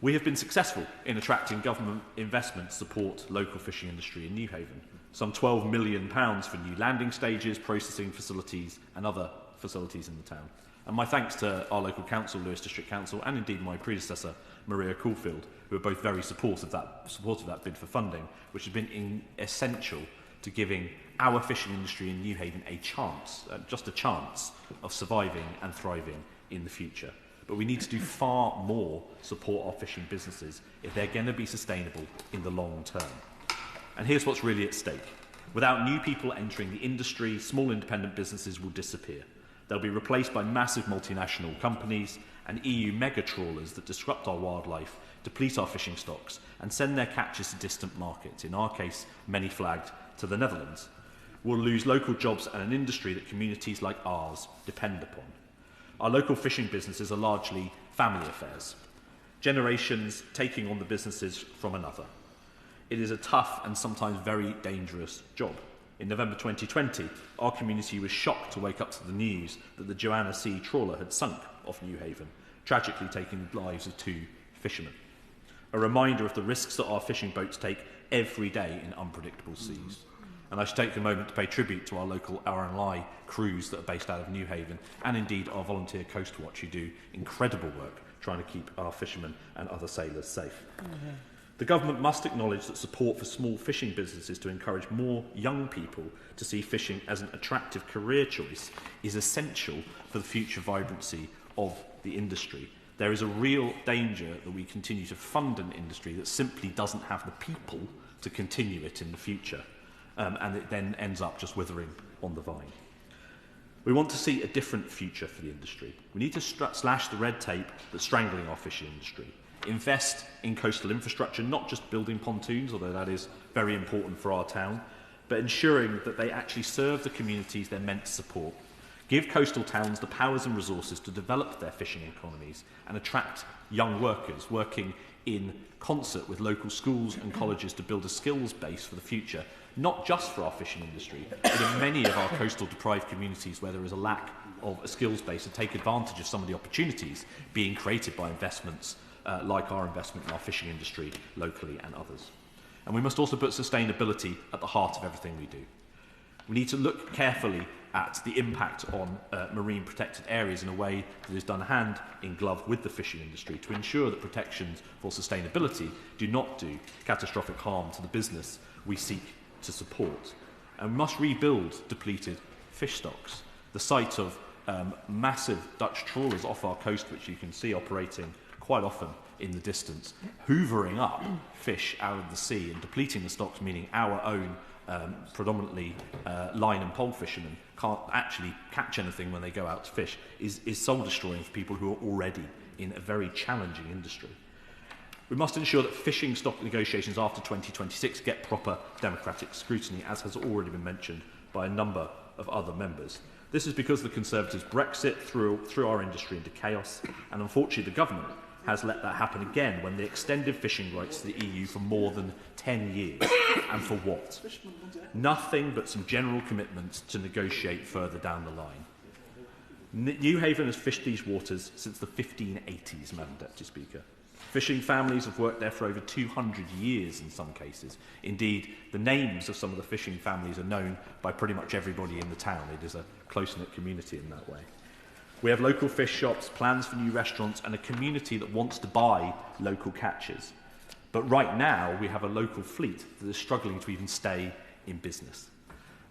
We have been successful in attracting government investment to support local fishing industry in Newhaven. Some £12 million for new landing stages, processing facilities and other facilities in the town. And my thanks to our local council, Lewes District Council, and indeed my predecessor, Maria Caulfield, who are both very supportive of that bid for funding, which has been essential to giving our fishing industry in Newhaven a chance, just a chance, of surviving and thriving in the future. But we need to do far more to support our fishing businesses if they're going to be sustainable in the long term. And here's what's really at stake. Without new people entering the industry, small independent businesses will disappear. They'll be replaced by massive multinational companies and EU mega-trawlers that disrupt our wildlife, deplete our fishing stocks and send their catches to distant markets, in our case, many flagged to the Netherlands. We'll lose local jobs and an industry that communities like ours depend upon. Our local fishing businesses are largely family affairs, generations taking on the businesses from another. It is a tough and sometimes very dangerous job. In November 2020, our community was shocked to wake up to the news that the Joanna C trawler had sunk off Newhaven, tragically taking the lives of 2 fishermen. A reminder of the risks that our fishing boats take every day in unpredictable seas. And I should take a moment to pay tribute to our local RNLI crews that are based out of Newhaven, and indeed our volunteer Coast Watch, who do incredible work trying to keep our fishermen and other sailors safe. The government must acknowledge that support for small fishing businesses to encourage more young people to see fishing as an attractive career choice is essential for the future vibrancy of the industry. There is a real danger that we continue to fund an industry that simply doesn't have the people to continue it in the future, and it then ends up just withering on the vine. We want to see a different future for the industry. We need to slash the red tape that's strangling our fishing industry. Invest in coastal infrastructure, not just building pontoons, although that is very important for our town, but ensuring that they actually serve the communities they're meant to support. Give coastal towns the powers and resources to develop their fishing economies and attract young workers working in concert with local schools and colleges to build a skills base for the future, not just for our fishing industry, but in many of our coastal deprived communities where there is a lack of a skills base, to take advantage of some of the opportunities being created by investments like our investment in our fishing industry locally and others. And we must also put sustainability at the heart of everything we do. We need to look carefully at the impact on marine protected areas in a way that is done hand in glove with the fishing industry to ensure that protections for sustainability do not do catastrophic harm to the business we seek to support. And we must rebuild depleted fish stocks. The sight of massive Dutch trawlers off our coast, which you can see operating quite often in the distance, hoovering up fish out of the sea and depleting the stocks, meaning our own predominantly line and pole fishermen can't actually catch anything when they go out to fish, is soul destroying for people who are already in a very challenging industry. We must ensure that fishing stock negotiations after 2026 get proper democratic scrutiny, as has already been mentioned by a number of other members. This is because the Conservatives' Brexit threw our industry into chaos, and unfortunately the government has let that happen again when they extended fishing rights to the EU for more than 10 years. And for what? Nothing but some general commitments to negotiate further down the line. Newhaven has fished these waters since the 1580s, Madam Deputy Speaker. Fishing families have worked there for over 200 years in some cases. Indeed, the names of some of the fishing families are known by pretty much everybody in the town. It is a close-knit community in that way. We have local fish shops, plans for new restaurants, and a community that wants to buy local catches. But right now, we have a local fleet that is struggling to even stay in business.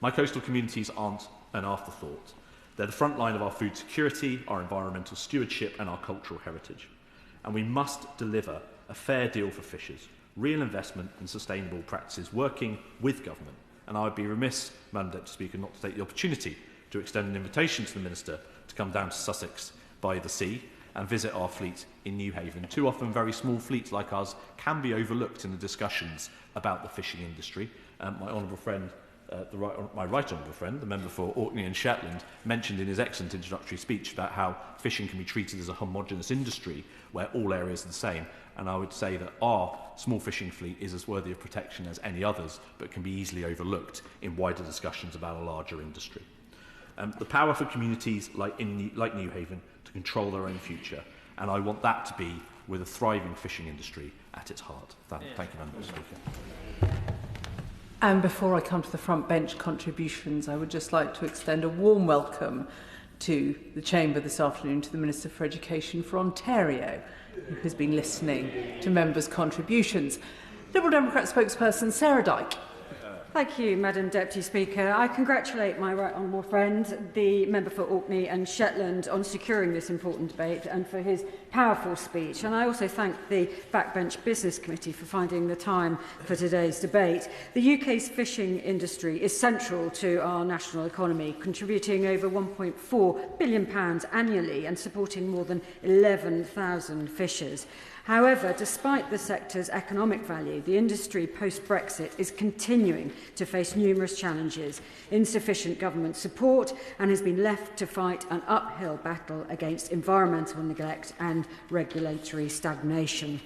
My coastal communities aren't an afterthought. They're the front line of our food security, our environmental stewardship, and our cultural heritage. And we must deliver a fair deal for fishers, real investment and sustainable practices, working with government. And I would be remiss, Madam Deputy Speaker, not to take the opportunity to extend an invitation to the Minister to come down to Sussex by the sea and visit our fleet in Newhaven. Too often, very small fleets like ours can be overlooked in the discussions about the fishing industry. My honourable friend, my right honourable friend, the member for Orkney and Shetland, mentioned in his excellent introductory speech about how fishing can be treated as a homogenous industry where all areas are the same. And I would say that our small fishing fleet is as worthy of protection as any others, but can be easily overlooked in wider discussions about a larger industry. The power for communities like Newhaven to control their own future, and I want that to be with a thriving fishing industry at its heart. Thank you, Madam Speaker. And before I come to the front bench contributions, I would just like to extend a warm welcome to the Chamber this afternoon to the Minister for Education for Ontario, who has been listening to members' contributions. Liberal Democrat spokesperson Sarah Dyke. Thank you, Madam Deputy Speaker. I congratulate my right honourable friend, the member for Orkney and Shetland, on securing this important debate and for his powerful speech. And I also thank the Backbench Business Committee for finding the time for today's debate. The UK's fishing industry is central to our national economy, contributing over £1.4 billion annually and supporting more than 11,000 fishers. However, despite the sector's economic value, the industry post-Brexit is continuing to face numerous challenges, insufficient government support, and has been left to fight an uphill battle against environmental neglect and regulatory stagnation.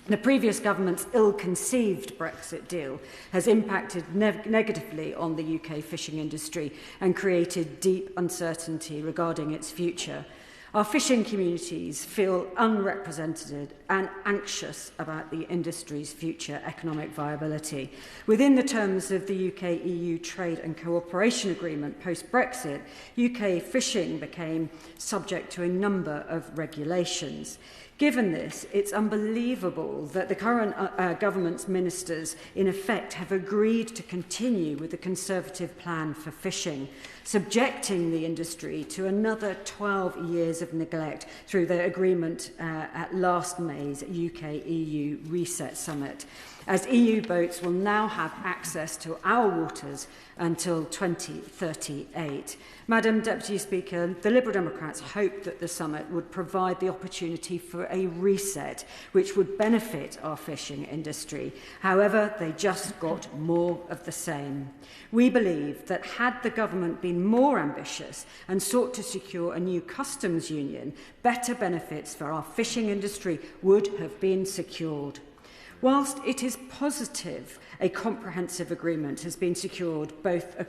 The previous government's ill-conceived Brexit deal has impacted negatively on the UK fishing industry and created deep uncertainty regarding its future. Our fishing communities feel unrepresented and anxious about the industry's future economic viability. Within the terms of the UK-EU Trade and Cooperation Agreement post-Brexit, UK fishing became subject to a number of regulations. Given this, it's unbelievable that the current government's ministers, in effect, have agreed to continue with the Conservative plan for fishing, subjecting the industry to another 12 years of neglect through the agreement at last May's UK-EU Reset Summit, as EU boats will now have access to our waters until 2038. Madam Deputy Speaker, the Liberal Democrats hoped that the summit would provide the opportunity for a reset which would benefit our fishing industry. However, they just got more of the same. We believe that had the government been more ambitious and sought to secure a new customs union, better benefits for our fishing industry would have been secured. Whilst it is positive a comprehensive agreement has been secured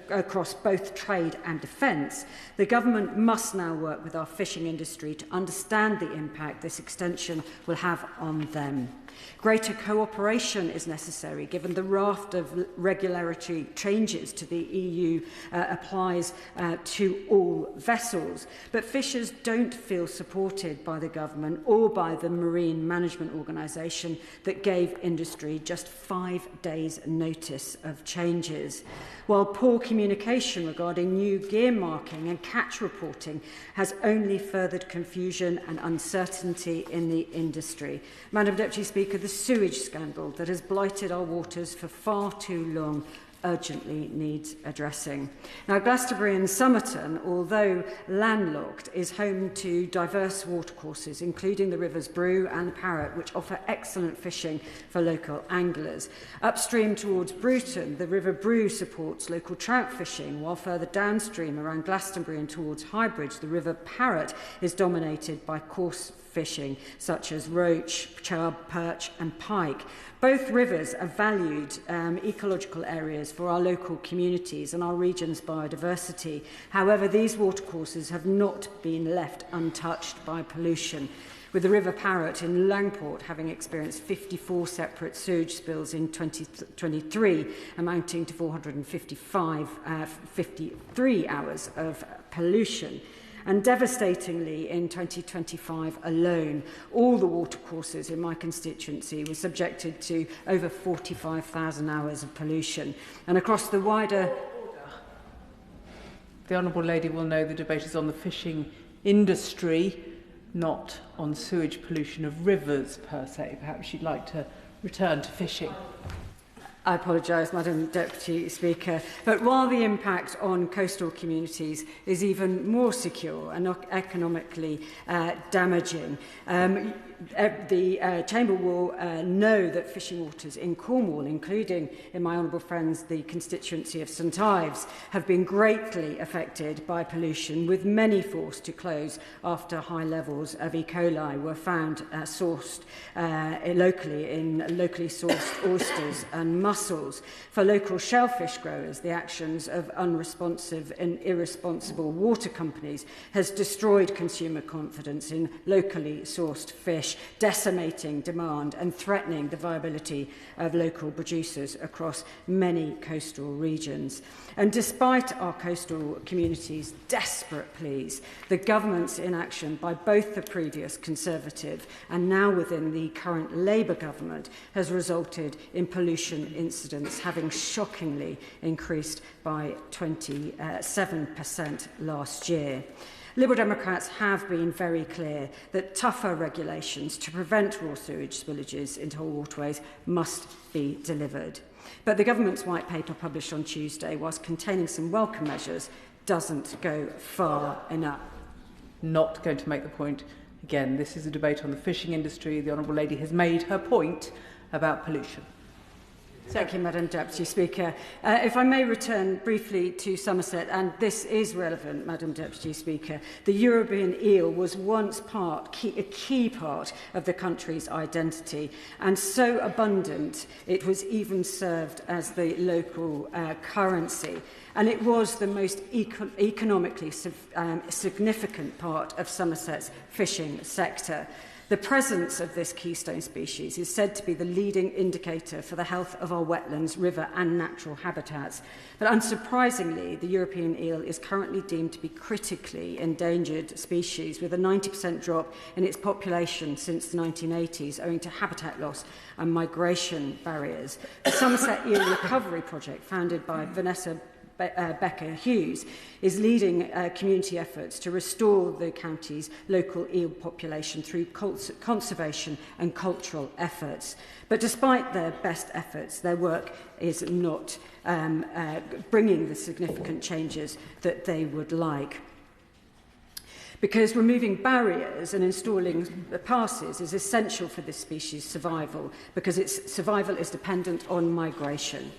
across both trade and defence, the government must now work with our fishing industry to understand the impact this extension will have on them. Greater cooperation is necessary given the raft of regulatory changes to the EU applies to all vessels. But fishers don't feel supported by the government or by the Marine Management Organisation that gave industry just 5 days' notice of changes. While poor communication regarding new gear marking and catch reporting has only furthered confusion and uncertainty in the industry. Madam Deputy Speaker, the sewage scandal that has blighted our waters for far too long urgently needs addressing. Now, Glastonbury and Somerton, although landlocked, is home to diverse watercourses, including the rivers Brew and the Parrett, which offer excellent fishing for local anglers. Upstream towards Bruton, the River Brew supports local trout fishing, while further downstream around Glastonbury and towards Highbridge, the River Parrett is dominated by coarse fishing, such as roach, chub, perch and pike. Both rivers are valued ecological areas for our local communities and our region's biodiversity. However, these watercourses have not been left untouched by pollution, with the River Parrett in Langport having experienced 54 separate sewage spills in 2023, amounting to 453 hours of pollution. And devastatingly, in 2025 alone, all the watercourses in my constituency were subjected to over 45,000 hours of pollution. And across the wider... The Honourable Lady will know the debate is on the fishing industry, not on sewage pollution of rivers per se. Perhaps you'd like to return to fishing. I apologise, Madam Deputy Speaker, but while the impact on coastal communities is even more secure and not economically damaging, the Chamber will know that fishing waters in Cornwall, including in my honourable friends the constituency of St Ives, have been greatly affected by pollution, with many forced to close after high levels of E. coli were found sourced locally in locally sourced oysters and mussels. For local shellfish growers, the actions of unresponsive and irresponsible water companies has destroyed consumer confidence in locally sourced fish, decimating demand and threatening the viability of local producers across many coastal regions. And despite our coastal communities' desperate pleas, the government's inaction by both the previous Conservative and now within the current Labour government has resulted in pollution incidents having shockingly increased by 27% last year. Liberal Democrats have been very clear that tougher regulations to prevent raw sewage spillages into our waterways must be delivered. But the government's white paper published on Tuesday, whilst containing some welcome measures, doesn't go far enough. Not going to make the point. Again, this is a debate on the fishing industry. The Honourable Lady has made her point about pollution. Thank you, Madam Deputy Speaker. If I may return briefly to Somerset, and this is relevant, Madam Deputy Speaker, the European eel was once a key part of the country's identity, and so abundant it was even served as the local currency. And it was the most economically significant part of Somerset's fishing sector. The presence of this keystone species is said to be the leading indicator for the health of our wetlands, river and natural habitats. But unsurprisingly, the European eel is currently deemed to be critically endangered species, with a 90% drop in its population since the 1980s, owing to habitat loss and migration barriers. The Somerset Eel Recovery Project, founded by Vanessa Becker Hughes, is leading community efforts to restore the county's local eel population through conservation and cultural efforts. But despite their best efforts, their work is not bringing the significant changes that they would like. Because removing barriers and installing passes is essential for this species' survival, because its survival is dependent on migration.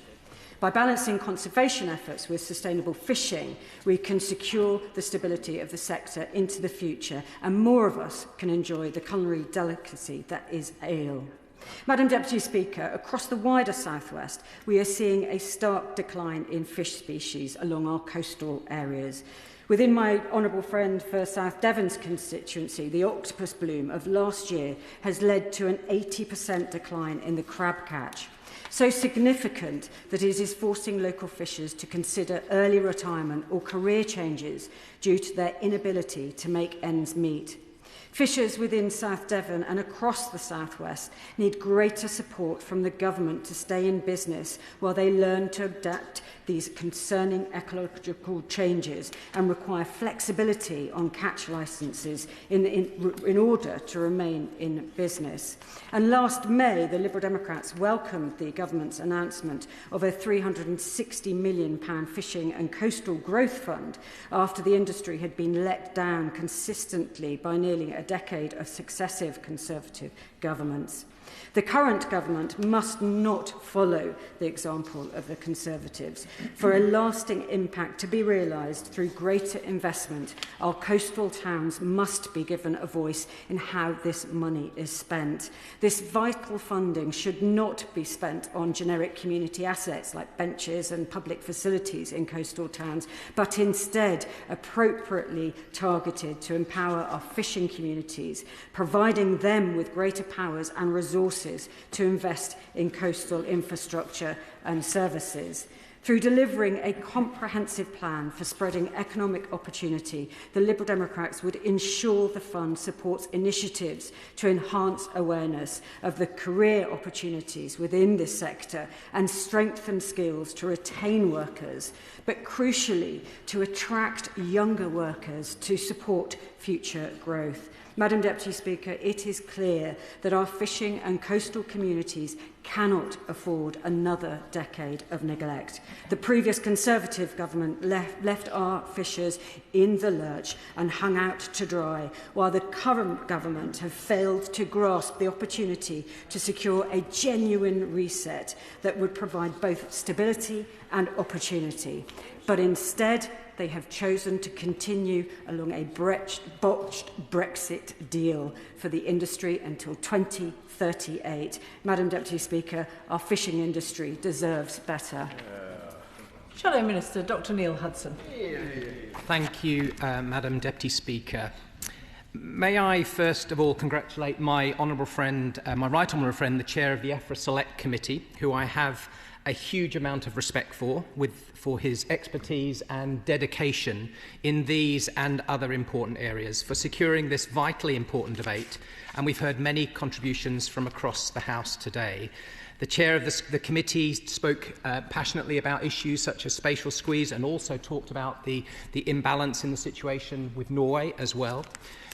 By balancing conservation efforts with sustainable fishing, we can secure the stability of the sector into the future, and more of us can enjoy the culinary delicacy that is ale. Madam Deputy Speaker, across the wider southwest, we are seeing a stark decline in fish species along our coastal areas. Within my honourable friend for South Devon's constituency, the octopus bloom of last year has led to an 80% decline in the crab catch. So significant that it is forcing local fishers to consider early retirement or career changes due to their inability to make ends meet. Fishers within South Devon and across the southwest need greater support from the government to stay in business while they learn to adapt these concerning ecological changes and require flexibility on catch licences in order to remain in business. And last May, the Liberal Democrats welcomed the government's announcement of a £360 million fishing and coastal growth fund after the industry had been let down consistently by nearly a decade of successive Conservative governments. The current government must not follow the example of the Conservatives. For a lasting impact to be realised through greater investment, our coastal towns must be given a voice in how this money is spent. This vital funding should not be spent on generic community assets like benches and public facilities in coastal towns, but instead appropriately targeted to empower our fishing communities, providing them with greater powers and resources to invest in coastal infrastructure and services. Through delivering a comprehensive plan for spreading economic opportunity, the Liberal Democrats would ensure the fund supports initiatives to enhance awareness of the career opportunities within this sector and strengthen skills to retain workers, but crucially to attract younger workers to support future growth. Madam Deputy Speaker, it is clear that our fishing and coastal communities cannot afford another decade of neglect. The previous Conservative government left our fishers in the lurch and hung out to dry, while the current government have failed to grasp the opportunity to secure a genuine reset that would provide both stability and opportunity. But instead, they have chosen to continue along a botched Brexit deal for the industry until 2038. Madam Deputy Speaker, our fishing industry deserves better. Shadow Minister Dr Neil Hudson. Thank you, Madam Deputy Speaker. May I first of all congratulate my honourable friend, my right honourable friend, the chair of the EFRA Select Committee, who I have a huge amount of respect for his expertise and dedication in these and other important areas, for securing this vitally important debate. And we've heard many contributions from across the House today. The chair of the committee spoke passionately about issues such as spatial squeeze and also talked about the imbalance in the situation with Norway as well.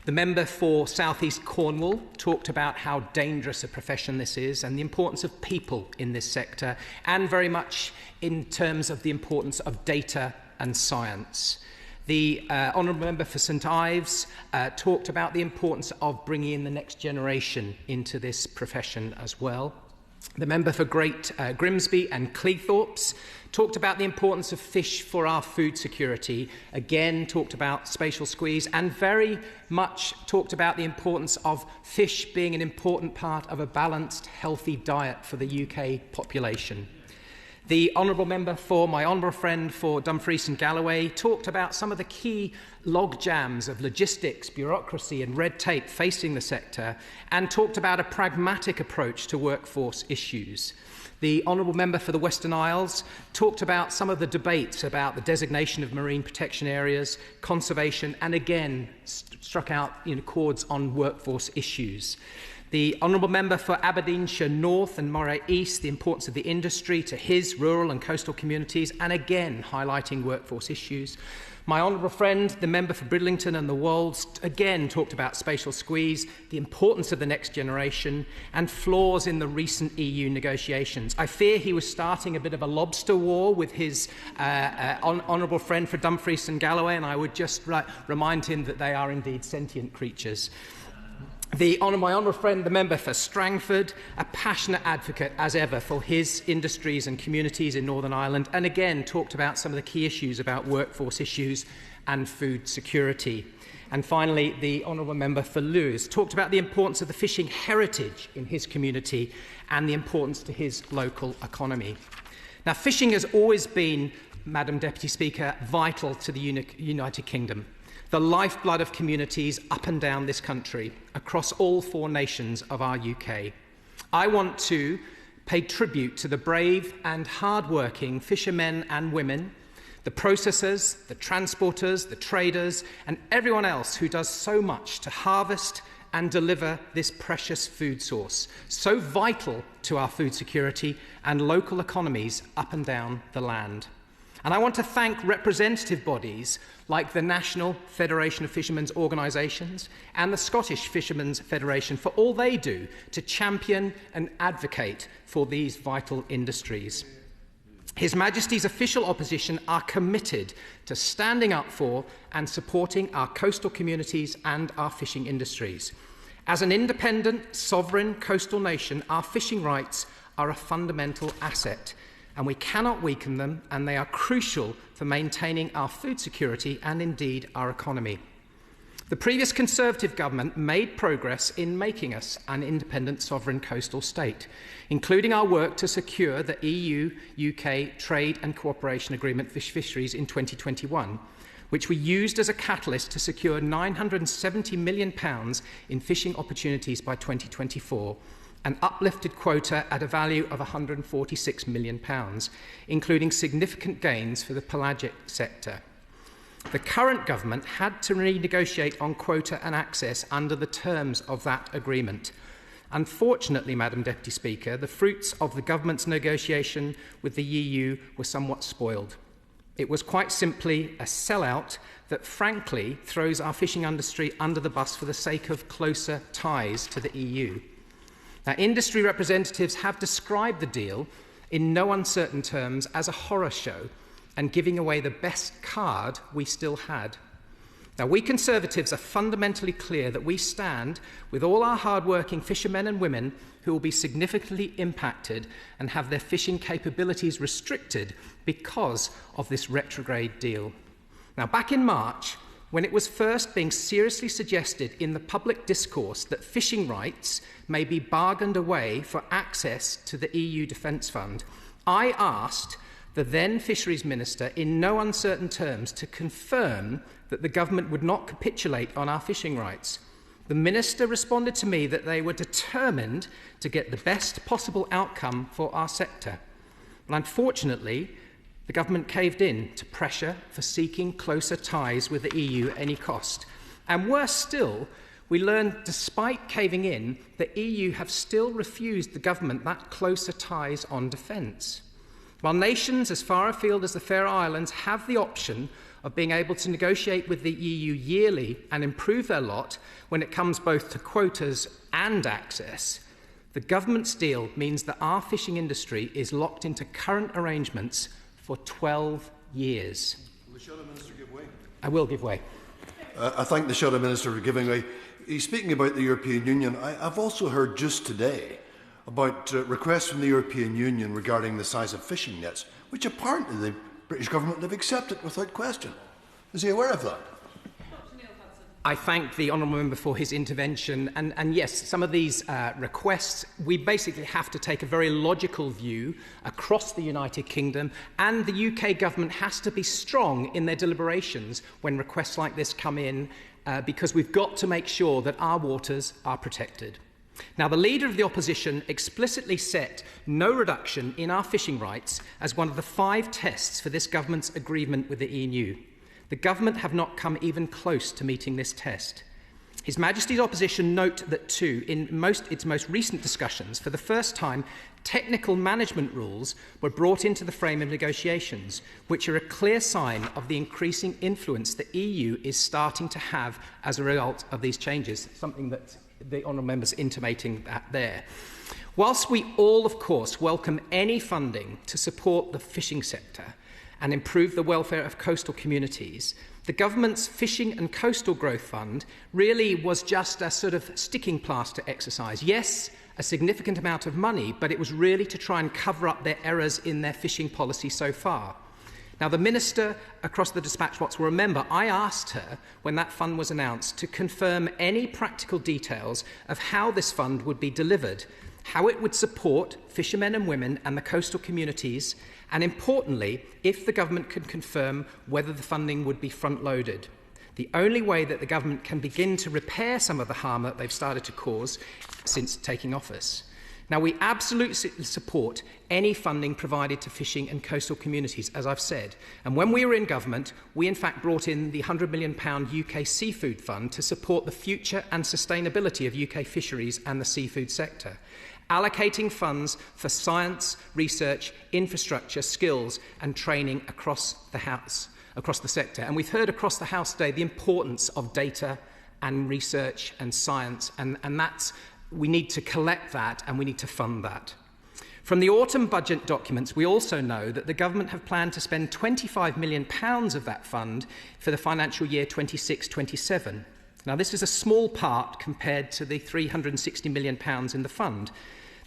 The member for South East Cornwall talked about how dangerous a profession this is and the importance of people in this sector, and very much in terms of the importance of data and science. The honourable member for St Ives talked about the importance of bringing in the next generation into this profession as well. The member for Great Grimsby and Cleethorpes talked about the importance of fish for our food security, again talked about spatial squeeze, and very much talked about the importance of fish being an important part of a balanced, healthy diet for the UK population. The honourable member for my honourable friend for Dumfries and Galloway talked about some of the key log jams of logistics, bureaucracy and red tape facing the sector, and talked about a pragmatic approach to workforce issues. The honourable member for the Western Isles talked about some of the debates about the designation of marine protection areas, conservation, and again struck out chords on workforce issues. The honourable member for Aberdeenshire North and Moray East, the importance of the industry to his rural and coastal communities, and again highlighting workforce issues. My honourable friend, the member for Bridlington and the Wolds, again talked about spatial squeeze, the importance of the next generation, and flaws in the recent EU negotiations. I fear he was starting a bit of a lobster war with his honourable friend for Dumfries and Galloway, and I would just remind him that they are indeed sentient creatures. My honourable friend, the member for Strangford, a passionate advocate as ever for his industries and communities in Northern Ireland, and again talked about some of the key issues about workforce issues and food security. And finally, the honourable member for Lewes talked about the importance of the fishing heritage in his community and the importance to his local economy. Now, fishing has always been, Madam Deputy Speaker, vital to the United Kingdom, the lifeblood of communities up and down this country, across all 4 nations of our UK. I want to pay tribute to the brave and hard-working fishermen and women, the processors, the transporters, the traders, and everyone else who does so much to harvest and deliver this precious food source, so vital to our food security and local economies up and down the land. And I want to thank representative bodies like the National Federation of Fishermen's Organisations and the Scottish Fishermen's Federation for all they do to champion and advocate for these vital industries. His Majesty's official opposition are committed to standing up for and supporting our coastal communities and our fishing industries. As an independent, sovereign coastal nation, our fishing rights are a fundamental asset, and we cannot weaken them, and they are crucial for maintaining our food security and indeed our economy. The previous Conservative government made progress in making us an independent sovereign coastal state, including our work to secure the EU-UK Trade and Cooperation Agreement for fisheries in 2021, which we used as a catalyst to secure £970 million in fishing opportunities by 2024, an uplifted quota at a value of £146 million, including significant gains for the pelagic sector. The current government had to renegotiate on quota and access under the terms of that agreement. Unfortunately, Madam Deputy Speaker, the fruits of the government's negotiation with the EU were somewhat spoiled. It was quite simply a sellout that frankly throws our fishing industry under the bus for the sake of closer ties to the EU. Now, industry representatives have described the deal in no uncertain terms as a horror show and giving away the best card we still had. Now, we Conservatives are fundamentally clear that we stand with all our hard-working fishermen and women who will be significantly impacted and have their fishing capabilities restricted because of this retrograde deal. Now, back in March, when it was first being seriously suggested in the public discourse that fishing rights may be bargained away for access to the EU Defence Fund, I asked the then Fisheries Minister in no uncertain terms to confirm that the government would not capitulate on our fishing rights. The Minister responded to me that they were determined to get the best possible outcome for our sector. And unfortunately, the government caved in to pressure for seeking closer ties with the EU at any cost. And worse still, we learned, despite caving in, the EU have still refused the government that closer ties on defence. While nations as far afield as the Faroe Islands have the option of being able to negotiate with the EU yearly and improve their lot when it comes both to quotas and access, the government's deal means that our fishing industry is locked into current arrangements for 12 years. Will the Shadow Minister give way? I will give way. I thank the Shadow Minister for giving way. He's speaking about the European Union. I've also heard just today about requests from the European Union regarding the size of fishing nets, which apparently the British government have accepted without question. Is he aware of that? I thank the Honourable Member for his intervention. And yes, some of these requests, we basically have to take a very logical view across the United Kingdom, and the UK government has to be strong in their deliberations when requests like this come in, because we've got to make sure that our waters are protected. Now, the Leader of the Opposition explicitly set no reduction in our fishing rights as one of the 5 tests for this government's agreement with the EU. The government have not come even close to meeting this test. His Majesty's Opposition note that, too, in its most recent discussions, for the first time, technical management rules were brought into the frame of negotiations, which are a clear sign of the increasing influence the EU is starting to have as a result of these changes, something that the Honourable Member's intimating that there. Whilst we all, of course, welcome any funding to support the fishing sector and improve the welfare of coastal communities, the government's Fishing and Coastal Growth Fund really was just a sort of sticking plaster exercise. Yes, a significant amount of money, but it was really to try and cover up their errors in their fishing policy so far. Now, the Minister across the dispatch box will remember I asked her, when that fund was announced, to confirm any practical details of how this fund would be delivered, how it would support fishermen and women and the coastal communities, and importantly, if the government could confirm whether the funding would be front-loaded. The only way that the government can begin to repair some of the harm that they've started to cause since taking office. Now, we absolutely support any funding provided to fishing and coastal communities, as I've said. And when we were in government, we in fact brought in the £100 million UK Seafood Fund to support the future and sustainability of UK fisheries and the seafood sector, allocating funds for science, research, infrastructure, skills and training across the House, across the sector. And we've heard across the House today the importance of data and research and science, and that's we need to collect that and we need to fund that. From the autumn budget documents, we also know that the government have planned to spend £25 million of that fund for the financial year 26-27. Now, this is a small part compared to the £360 million in the fund.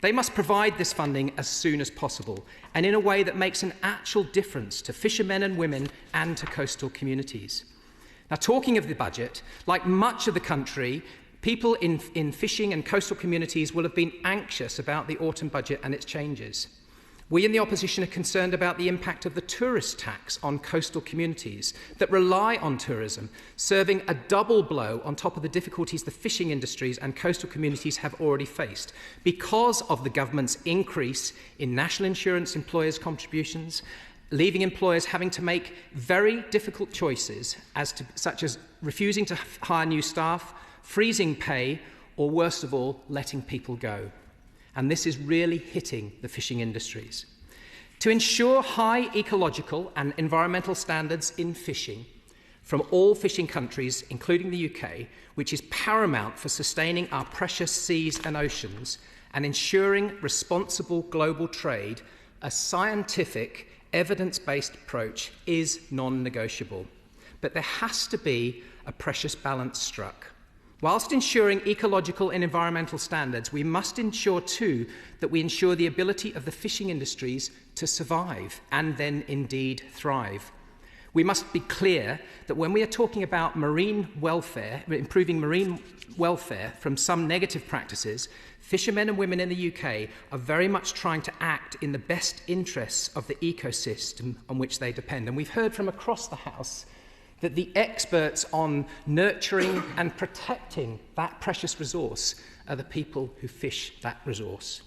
They must provide this funding as soon as possible and in a way that makes an actual difference to fishermen and women and to coastal communities. Now, talking of the budget, like much of the country, people in fishing and coastal communities will have been anxious about the autumn budget and its changes. We in the opposition are concerned about the impact of the tourist tax on coastal communities that rely on tourism, serving a double blow on top of the difficulties the fishing industries and coastal communities have already faced because of the government's increase in national insurance employers' contributions, leaving employers having to make very difficult choices such as refusing to hire new staff, freezing pay, or worst of all, letting people go. And this is really hitting the fishing industries. To ensure high ecological and environmental standards in fishing from all fishing countries, including the UK, which is paramount for sustaining our precious seas and oceans and ensuring responsible global trade, a scientific, evidence-based approach is non-negotiable. But there has to be a precious balance struck. Whilst ensuring ecological and environmental standards, we must ensure too that we ensure the ability of the fishing industries to survive and then indeed thrive. We must be clear that when we are talking about marine welfare, improving marine welfare from some negative practices, fishermen and women in the UK are very much trying to act in the best interests of the ecosystem on which they depend. And we've heard from across the House that the experts on nurturing and protecting that precious resource are the people who fish that resource.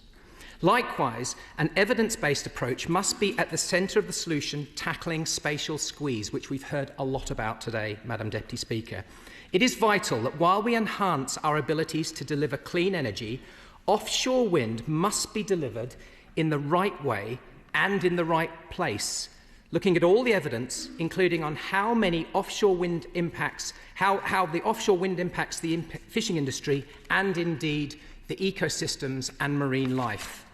Likewise, an evidence-based approach must be at the centre of the solution tackling spatial squeeze, which we've heard a lot about today, Madam Deputy Speaker. It is vital that while we enhance our abilities to deliver clean energy, offshore wind must be delivered in the right way and in the right place, looking at all the evidence, including on how the offshore wind impacts the fishing industry and indeed the ecosystems and marine life.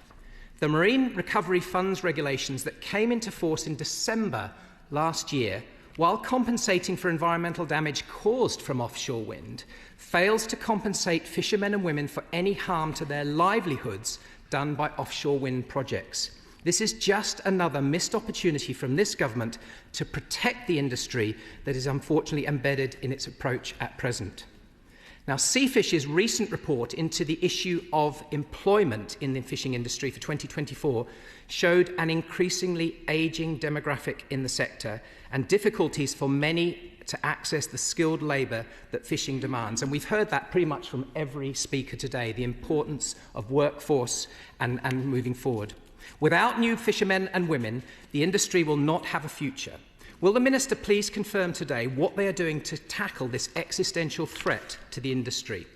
The Marine Recovery Funds regulations that came into force in December last year, while compensating for environmental damage caused from offshore wind, fails to compensate fishermen and women for any harm to their livelihoods done by offshore wind projects. This is just another missed opportunity from this government to protect the industry that is unfortunately embedded in its approach at present. Now, Seafish's recent report into the issue of employment in the fishing industry for 2024 showed an increasingly ageing demographic in the sector and difficulties for many to access the skilled labour that fishing demands. And we've heard that pretty much from every speaker today, the importance of workforce and moving forward. Without new fishermen and women, the industry will not have a future. Will the Minister please confirm today what they are doing to tackle this existential threat to the industry?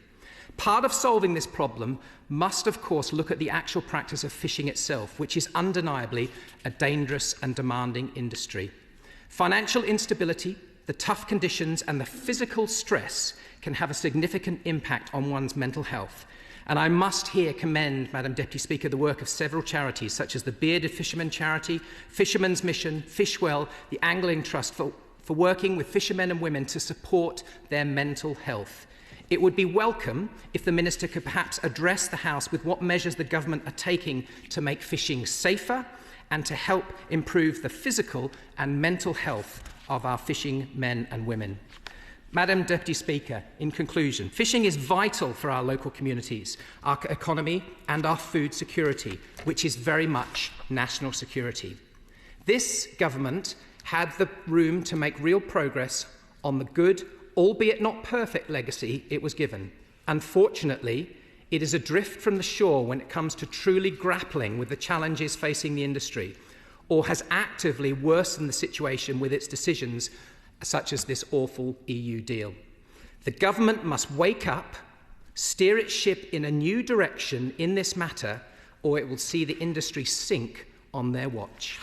Part of solving this problem must, of course, look at the actual practice of fishing itself, which is undeniably a dangerous and demanding industry. Financial instability, the tough conditions and the physical stress can have a significant impact on one's mental health. And I must here commend, Madam Deputy Speaker, the work of several charities, such as the Bearded Fishermen Charity, Fishermen's Mission, Fishwell, the Angling Trust, for working with fishermen and women to support their mental health. It would be welcome if the Minister could perhaps address the House with what measures the government are taking to make fishing safer and to help improve the physical and mental health of our fishing men and women. Madam Deputy Speaker, in conclusion, fishing is vital for our local communities, our economy and our food security, which is very much national security. This government had the room to make real progress on the good, albeit not perfect, legacy it was given. Unfortunately, it is adrift from the shore when it comes to truly grappling with the challenges facing the industry, or has actively worsened the situation with its decisions such as this awful EU deal. The government must wake up, steer its ship in a new direction in this matter, or it will see the industry sink on their watch.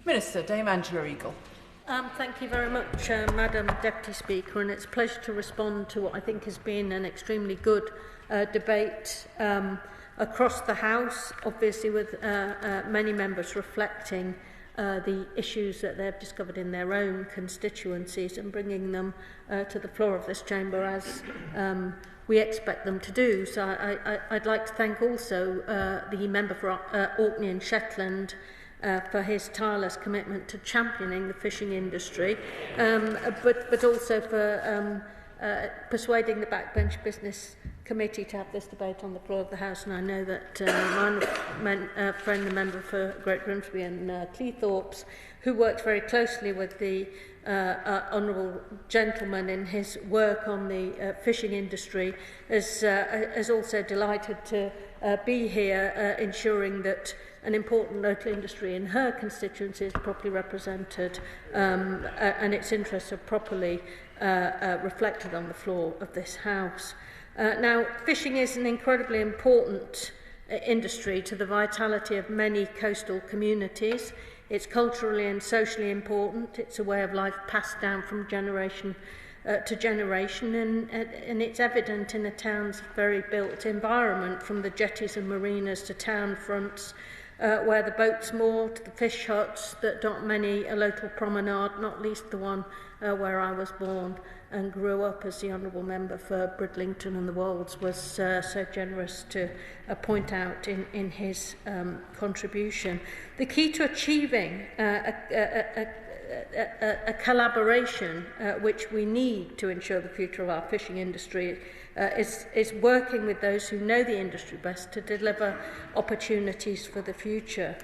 Minister, Dame Angela Eagle. Thank you very much, Madam Deputy Speaker, and it's a pleasure to respond to what I think has been an extremely good debate across the House, obviously with many members reflecting the issues that they've discovered in their own constituencies and bringing them to the floor of this chamber as we expect them to do. So I'd like to thank also the member for Orkney and Shetland for his tireless commitment to championing the fishing industry, but also for persuading the Backbench Business Committee to have this debate on the floor of the House. And I know that my friend, the member for Great Grimsby and Cleethorpes, who works very closely with the honourable gentleman in his work on the fishing industry, is also delighted to be here, ensuring that an important local industry in her constituency is properly represented and its interests are properly reflected on the floor of this House. Now, fishing is an incredibly important industry to the vitality of many coastal communities. It's culturally and socially important. It's a way of life passed down from generation to generation, and it's evident in a town's very built environment, from the jetties and marinas to town fronts, where the boats moor, to the fish huts that dot many a local promenade, not least the one where I was born and grew up, as the honourable member for Bridlington and the Wolds was so generous to point out in his contribution. The key to achieving a collaboration which we need to ensure the future of our fishing industry is working with those who know the industry best to deliver opportunities for the future.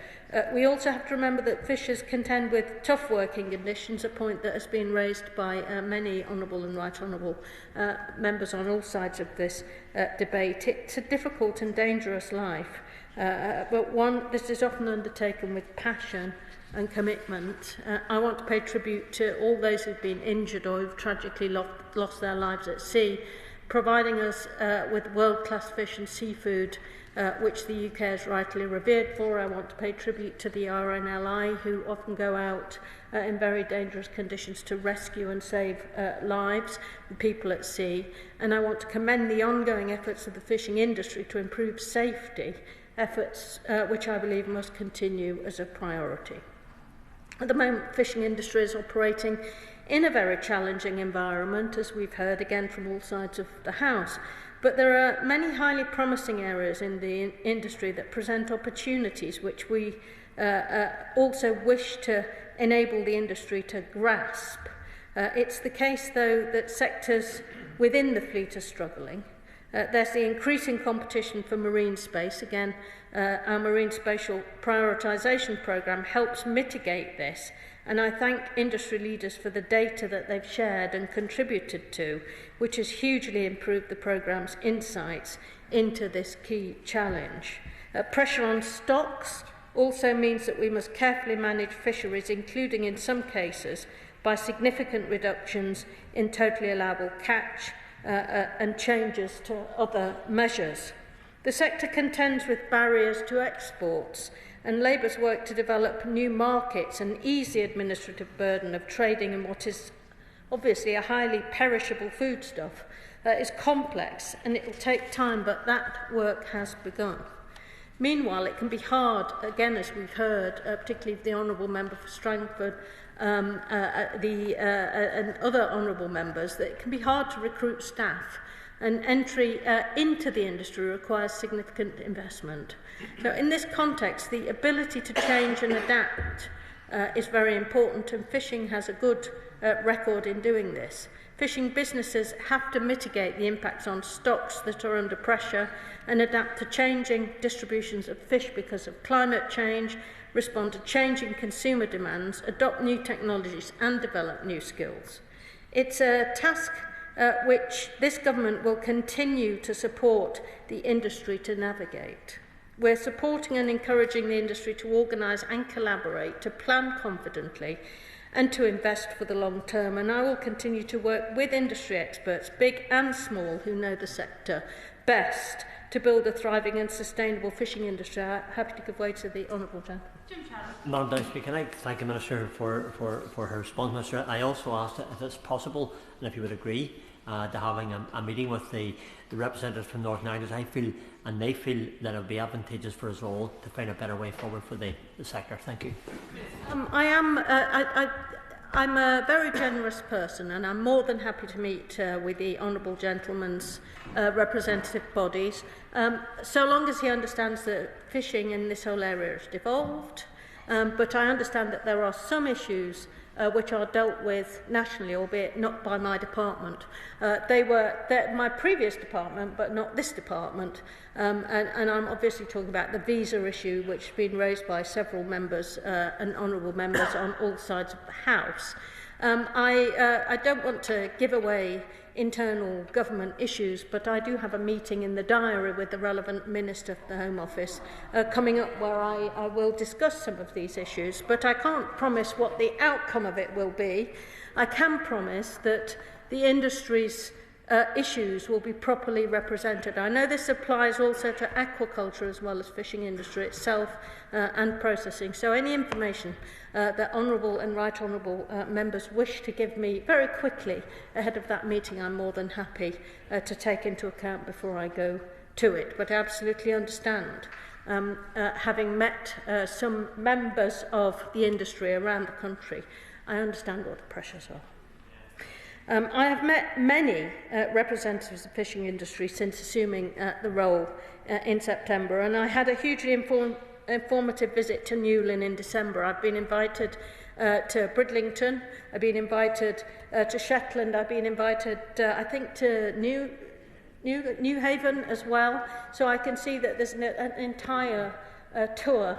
We also have to remember that fishers contend with tough working conditions, a point that has been raised by many honourable and right honourable members on all sides of this debate. It's a difficult and dangerous life, but one that is often undertaken with passion and commitment. I want to pay tribute to all those who've been injured or who've tragically lost their lives at sea, providing us with world-class fish and seafood, which the UK is rightly revered for. I want to pay tribute to the RNLI, who often go out in very dangerous conditions to rescue and save lives, the people at sea. And I want to commend the ongoing efforts of the fishing industry to improve safety, efforts which I believe must continue as a priority. At the moment, the fishing industry is operating in a very challenging environment, as we've heard again from all sides of the House. But there are many highly promising areas in the industry that present opportunities which we also wish to enable the industry to grasp. It's the case, though, that sectors within the fleet are struggling. There's the increasing competition for marine space. Again, our Marine Spatial Prioritisation Programme helps mitigate this, and I thank industry leaders for the data that they've shared and contributed to, which has hugely improved the programme's insights into this key challenge. Pressure on stocks also means that we must carefully manage fisheries, including in some cases by significant reductions in totally allowable catch and changes to other measures. The sector contends with barriers to exports, and Labour's work to develop new markets and ease the administrative burden of trading in what is obviously a highly perishable foodstuff is complex, and it will take time, but that work has begun. Meanwhile, it can be hard, again, as we've heard, particularly the Honourable Member for Strangford and other honourable members, that it can be hard to recruit staff, and entry into the industry requires significant investment. So in this context, the ability to change and adapt is very important, and fishing has a good record in doing this. Fishing businesses have to mitigate the impacts on stocks that are under pressure and adapt to changing distributions of fish because of climate change, respond to changing consumer demands, adopt new technologies and develop new skills. It's a task which this government will continue to support the industry to navigate. We're supporting and encouraging the industry to organise and collaborate, to plan confidently and to invest for the long term. And I will continue to work with industry experts, big and small, who know the sector best, to build a thriving and sustainable fishing industry. I'm happy to give way to the Honourable Gentleman. Madam Deputy, can I thank the Minister for her response, Minister? I also asked if it's possible, and if you would agree, to having a meeting with the representatives from Northern Ireland. I feel, and they feel, that it would be advantageous for us all to find a better way forward for the sector. Thank you. I'm a very generous person, and I'm more than happy to meet with the honourable gentleman's representative bodies, so long as he understands that fishing in this whole area has devolved. But I understand that there are some issues which are dealt with nationally, albeit not by my department. They're my previous department, but not this department. And I'm obviously talking about the visa issue, which has been raised by several members and honourable members on all sides of the House. I don't want to give away internal government issues, but I do have a meeting in the diary with the relevant Minister for the Home Office coming up where I will discuss some of these issues, but I can't promise what the outcome of it will be. I can promise that the industry's issues will be properly represented. I know this applies also to aquaculture as well as fishing industry itself and processing. So any information that honourable and right honourable members wish to give me very quickly ahead of that meeting, I'm more than happy to take into account before I go to it. But I absolutely understand, having met some members of the industry around the country, I understand what the pressures are. I have met many representatives of the fishing industry since assuming the role in September, and I had a hugely informative visit to Newlyn in December. I've been invited to Bridlington, I've been invited to Shetland, I've been invited, I think, to New Haven as well, so I can see that there's an entire tour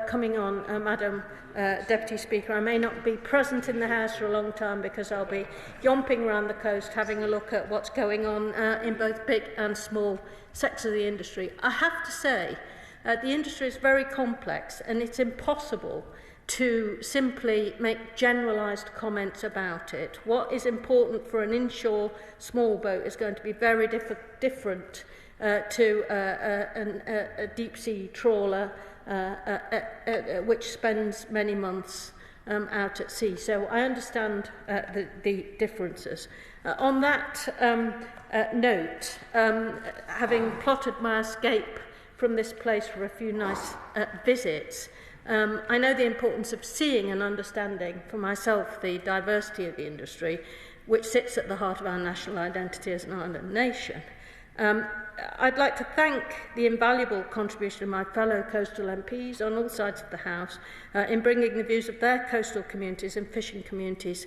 coming on, Madam Deputy Speaker. I may not be present in the House for a long time because I'll be yomping around the coast having a look at what's going on in both big and small sectors of the industry. I have to say, the industry is very complex and it's impossible to simply make generalised comments about it. What is important for an inshore small boat is going to be very different to a deep-sea trawler which spends many months out at sea. So I understand the differences. On that note, having plotted my escape from this place for a few nice visits, I know the importance of seeing and understanding for myself the diversity of the industry, which sits at the heart of our national identity as an island nation. I'd like to thank the invaluable contribution of my fellow coastal MPs on all sides of the House in bringing the views of their coastal communities and fishing communities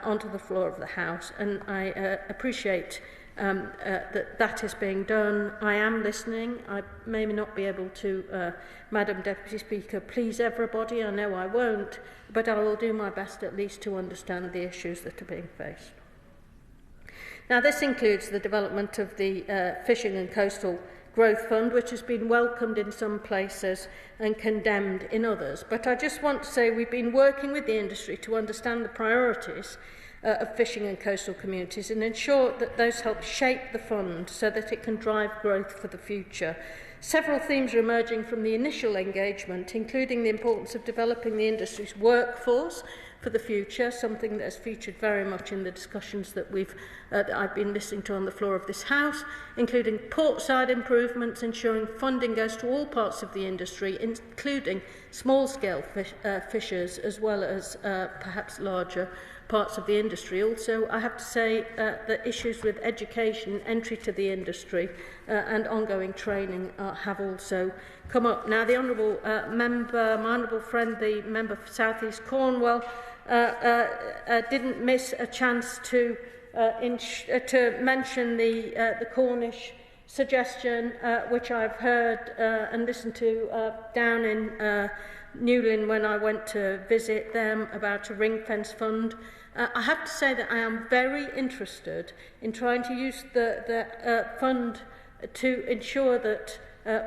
onto the floor of the House, and I appreciate that is being done. I am listening. I may not be able to, Madam Deputy Speaker, please everybody. I know I won't, but I will do my best at least to understand the issues that are being faced. Now, this includes the development of the Fishing and Coastal Growth Fund, which has been welcomed in some places and condemned in others. But I just want to say we've been working with the industry to understand the priorities of fishing and coastal communities and ensure that those help shape the fund so that it can drive growth for the future. Several themes are emerging from the initial engagement, including the importance of developing the industry's workforce for the future, something that has featured very much in the discussions that I've been listening to on the floor of this House, including portside improvements, ensuring funding goes to all parts of the industry, including small-scale fishers as well as perhaps larger parts of the industry. Also, I have to say that issues with education, entry to the industry and ongoing training have also come up. Now, the honourable member, my honourable friend, the member for South East Cornwall, didn't miss a chance to mention the Cornish suggestion, which I've heard and listened to down in Newlyn when I went to visit them about a ring-fence fund. I have to say that I am very interested in trying to use the fund to ensure that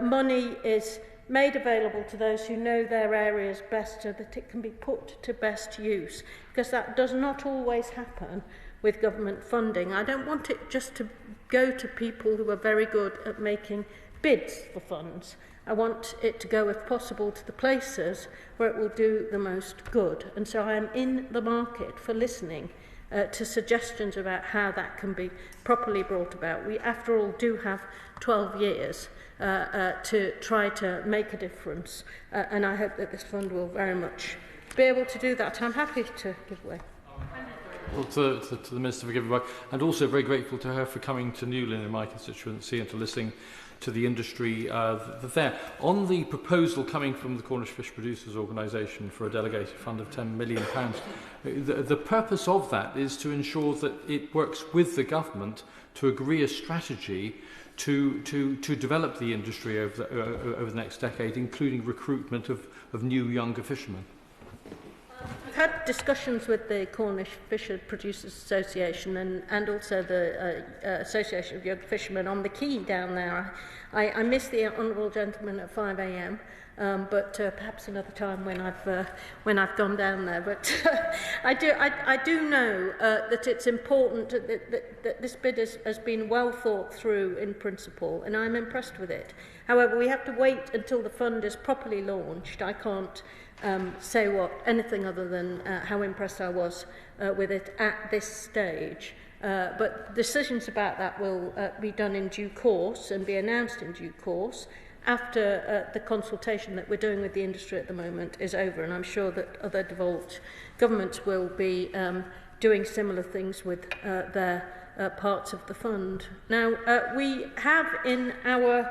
money is made available to those who know their areas best so that it can be put to best use, because that does not always happen with government funding. I don't want it just to go to people who are very good at making bids for funds. I want it to go, if possible, to the places where it will do the most good. And so I am in the market for listening to suggestions about how that can be properly brought about. We, after all, do have 12 years to try to make a difference, and I hope that this fund will very much be able to do that. I'm happy to give way. Well, to the Minister for giving way, and also very grateful to her for coming to Newlyn in my constituency and to listening to the industry there. On the proposal coming from the Cornish Fish Producers Organisation for a delegated fund of £10 million, the purpose of that is to ensure that it works with the government to agree a strategy to develop the industry over the next decade, including recruitment of new younger fishermen. I've had discussions with the Cornish Fisher Producers Association and also the Association of Young Fishermen on the quay down there. I missed the honourable gentleman at 5 a.m. But perhaps another time when I've gone down there. But I do know that it's important that this bid has been well thought through in principle, and I'm impressed with it. However, we have to wait until the fund is properly launched. I can't say anything other than how impressed I was with it at this stage. But decisions about that will be done in due course and be announced in due course after the consultation that we're doing with the industry at the moment is over, and I'm sure that other devolved governments will be doing similar things with their parts of the fund. Now, we have in our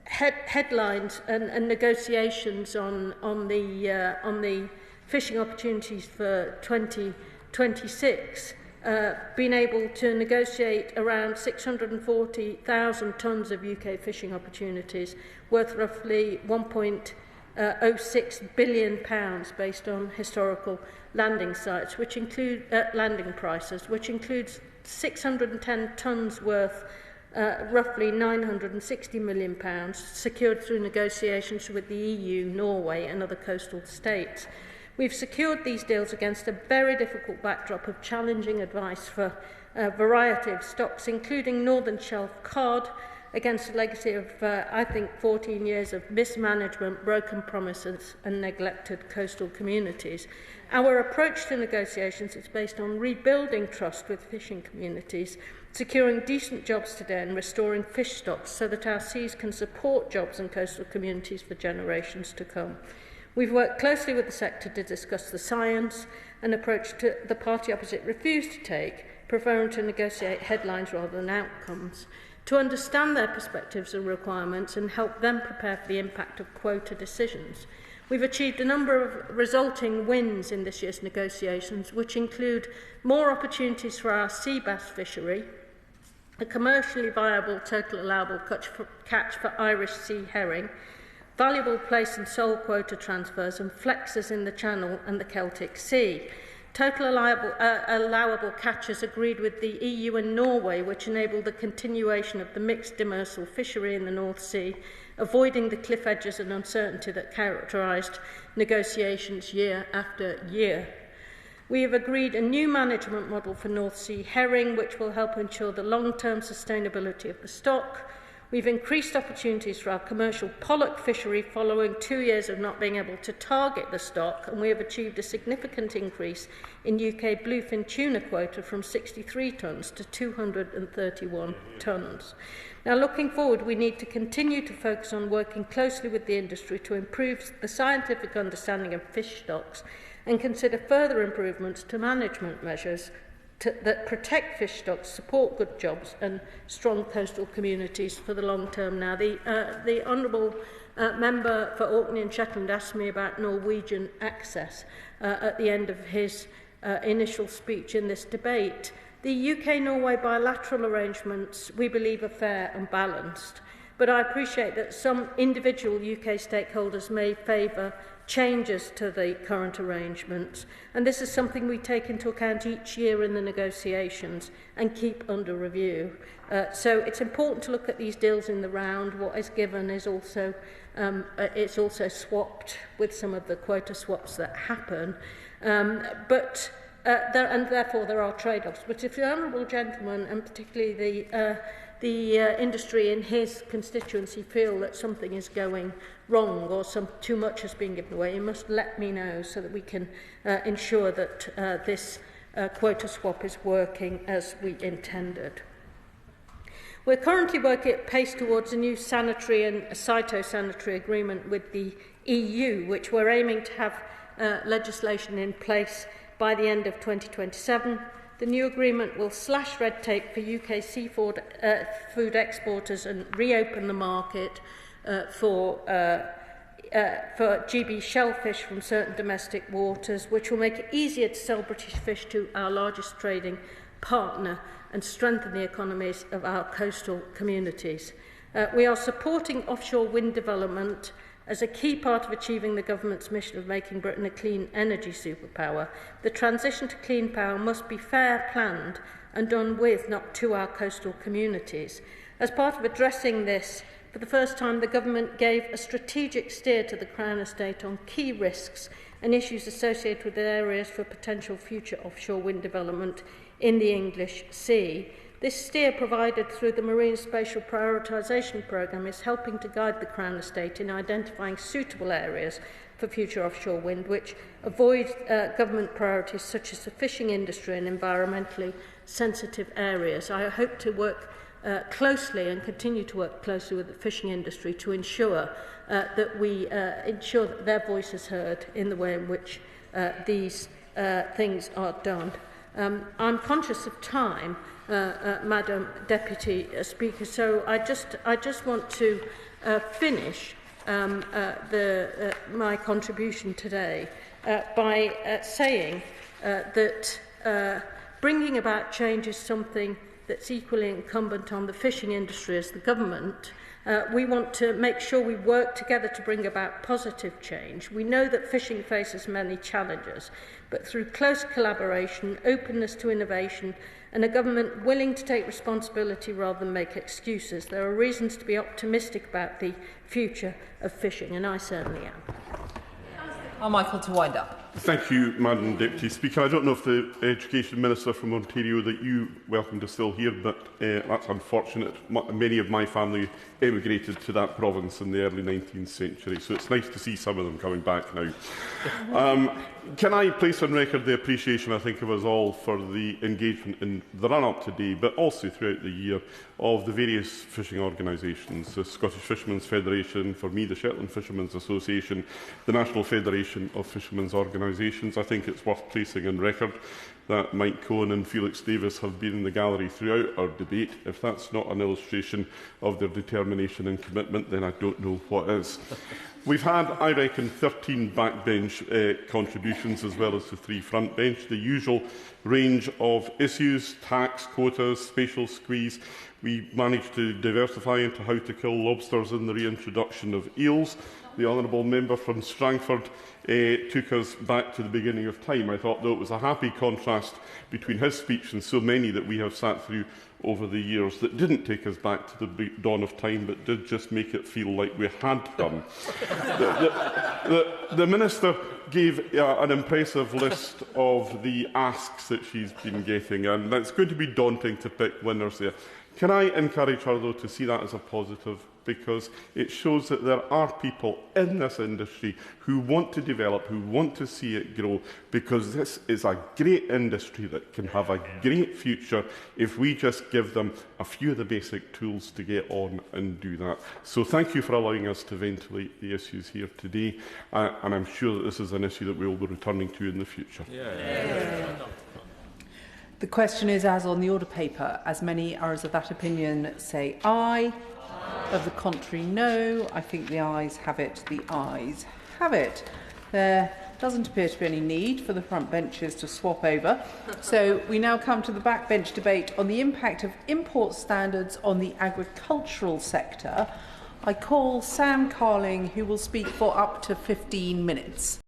headlines and negotiations on the fishing opportunities for 2026 been able to negotiate around 640,000 tonnes of UK fishing opportunities worth roughly £1.06 billion based on historical landing sites, which include landing prices, which includes 610 tonnes worth roughly £960 million secured through negotiations with the EU, Norway and other coastal states. We've secured these deals against a very difficult backdrop of challenging advice for a variety of stocks, including Northern Shelf cod, against a legacy of, I think, 14 years of mismanagement, broken promises and neglected coastal communities. Our approach to negotiations is based on rebuilding trust with fishing communities, securing decent jobs today and restoring fish stocks so that our seas can support jobs and coastal communities for generations to come. We've worked closely with the sector to discuss the science, an approach to the party opposite refused to take, preferring to negotiate headlines rather than outcomes, to understand their perspectives and requirements and help them prepare for the impact of quota decisions. We've achieved a number of resulting wins in this year's negotiations, which include more opportunities for our sea bass fishery, a commercially viable total allowable catch for Irish sea herring, valuable place and sole quota transfers and flexes in the Channel and the Celtic Sea. Total allowable catches agreed with the EU and Norway, which enable the continuation of the mixed demersal fishery in the North Sea, avoiding the cliff edges and uncertainty that characterised negotiations year after year. We have agreed a new management model for North Sea herring, which will help ensure the long-term sustainability of the stock. We've increased opportunities for our commercial pollock fishery following 2 years of not being able to target the stock, and we have achieved a significant increase in UK bluefin tuna quota from 63 tonnes to 231 tonnes. Now, looking forward, we need to continue to focus on working closely with the industry to improve the scientific understanding of fish stocks and consider further improvements to management measures that protect fish stocks, support good jobs and strong coastal communities for the long term. Now, the honourable member for Orkney and Shetland asked me about Norwegian access at the end of his initial speech in this debate. The UK-Norway bilateral arrangements, we believe, are fair and balanced, but I appreciate that some individual UK stakeholders may favour changes to the current arrangements, and this is something we take into account each year in the negotiations and keep under review. So it's important to look at these deals in the round. What is given is also it's also swapped with some of the quota swaps that happen, and therefore there are trade-offs. But if the honourable gentleman, and particularly the industry in his constituency feel that something is going wrong or too much has been given away, he must let me know so that we can ensure that this quota swap is working as we intended. We're currently working at pace towards a new sanitary and phytosanitary agreement with the EU, which we're aiming to have legislation in place by the end of 2027. The new agreement will slash red tape for UK seafood food exporters and reopen the market for GB shellfish from certain domestic waters, which will make it easier to sell British fish to our largest trading partner and strengthen the economies of our coastal communities. We are supporting offshore wind development as a key part of achieving the government's mission of making Britain a clean energy superpower. The transition to clean power must be fair, planned and done with, not to, our coastal communities. As part of addressing this, for the first time, the government gave a strategic steer to the Crown Estate on key risks and issues associated with areas for potential future offshore wind development in the English Sea. This steer provided through the Marine Spatial Prioritisation Programme is helping to guide the Crown Estate in identifying suitable areas for future offshore wind, which avoid government priorities such as the fishing industry and environmentally sensitive areas. I hope to work closely and continue to work closely with the fishing industry to ensure that we ensure that their voice is heard in the way in which these things are done. I'm conscious of time, Madam Deputy Speaker, so I just want to finish my contribution today by saying that bringing about change is something that's equally incumbent on the fishing industry as the government. We want to make sure we work together to bring about positive change. We know that fishing faces many challenges, but through close collaboration, openness to innovation, and a government willing to take responsibility rather than make excuses, there are reasons to be optimistic about the future of fishing, and I certainly am. Carmichael, to wind up. Thank you, Madam Deputy Speaker. I don't know if the Education Minister from Ontario that you welcomed is still here, but that's unfortunate. Many of my family emigrated to that province in the early 19th century, so it's nice to see some of them coming back now. Can I place on record the appreciation, I think, of us all for the engagement in the run-up today, but also throughout the year, of the various fishing organisations, the Scottish Fishermen's Federation, for me the Shetland Fishermen's Association, the National Federation of Fishermen's Organisations. I think it's worth placing on record that Mike Cohen and Felix Davis have been in the gallery throughout our debate. If that's not an illustration of their determination and commitment, then I don't know what is. We've had, I reckon, 13 backbench contributions as well as the 3 front bench. The usual range of issues: tax, quotas, spatial squeeze. We managed to diversify into how to kill lobsters and the reintroduction of eels. The honourable member from Strangford took us back to the beginning of time. I thought, though, it was a happy contrast between his speech and so many that we have sat through over the years that didn't take us back to the dawn of time, but did just make it feel like we had done. The Minister gave an impressive list of the asks that she's been getting, and it's going to be daunting to pick winners there. Can I encourage her, though, to see that as a positive? Because it shows that there are people in this industry who want to develop, who want to see it grow, because this is a great industry that can have a great future if we just give them a few of the basic tools to get on and do that. So thank you for allowing us to ventilate the issues here today, and I'm sure that this is an issue that we will be returning to in the future. The question is as on the order paper. As many as of that opinion say aye. Of the contrary, no. I think the ayes have it. The ayes have it. There doesn't appear to be any need for the front benches to swap over. So we now come to the backbench debate on the impact of import standards on the agricultural sector. I call Sam Carling, who will speak for up to 15 minutes.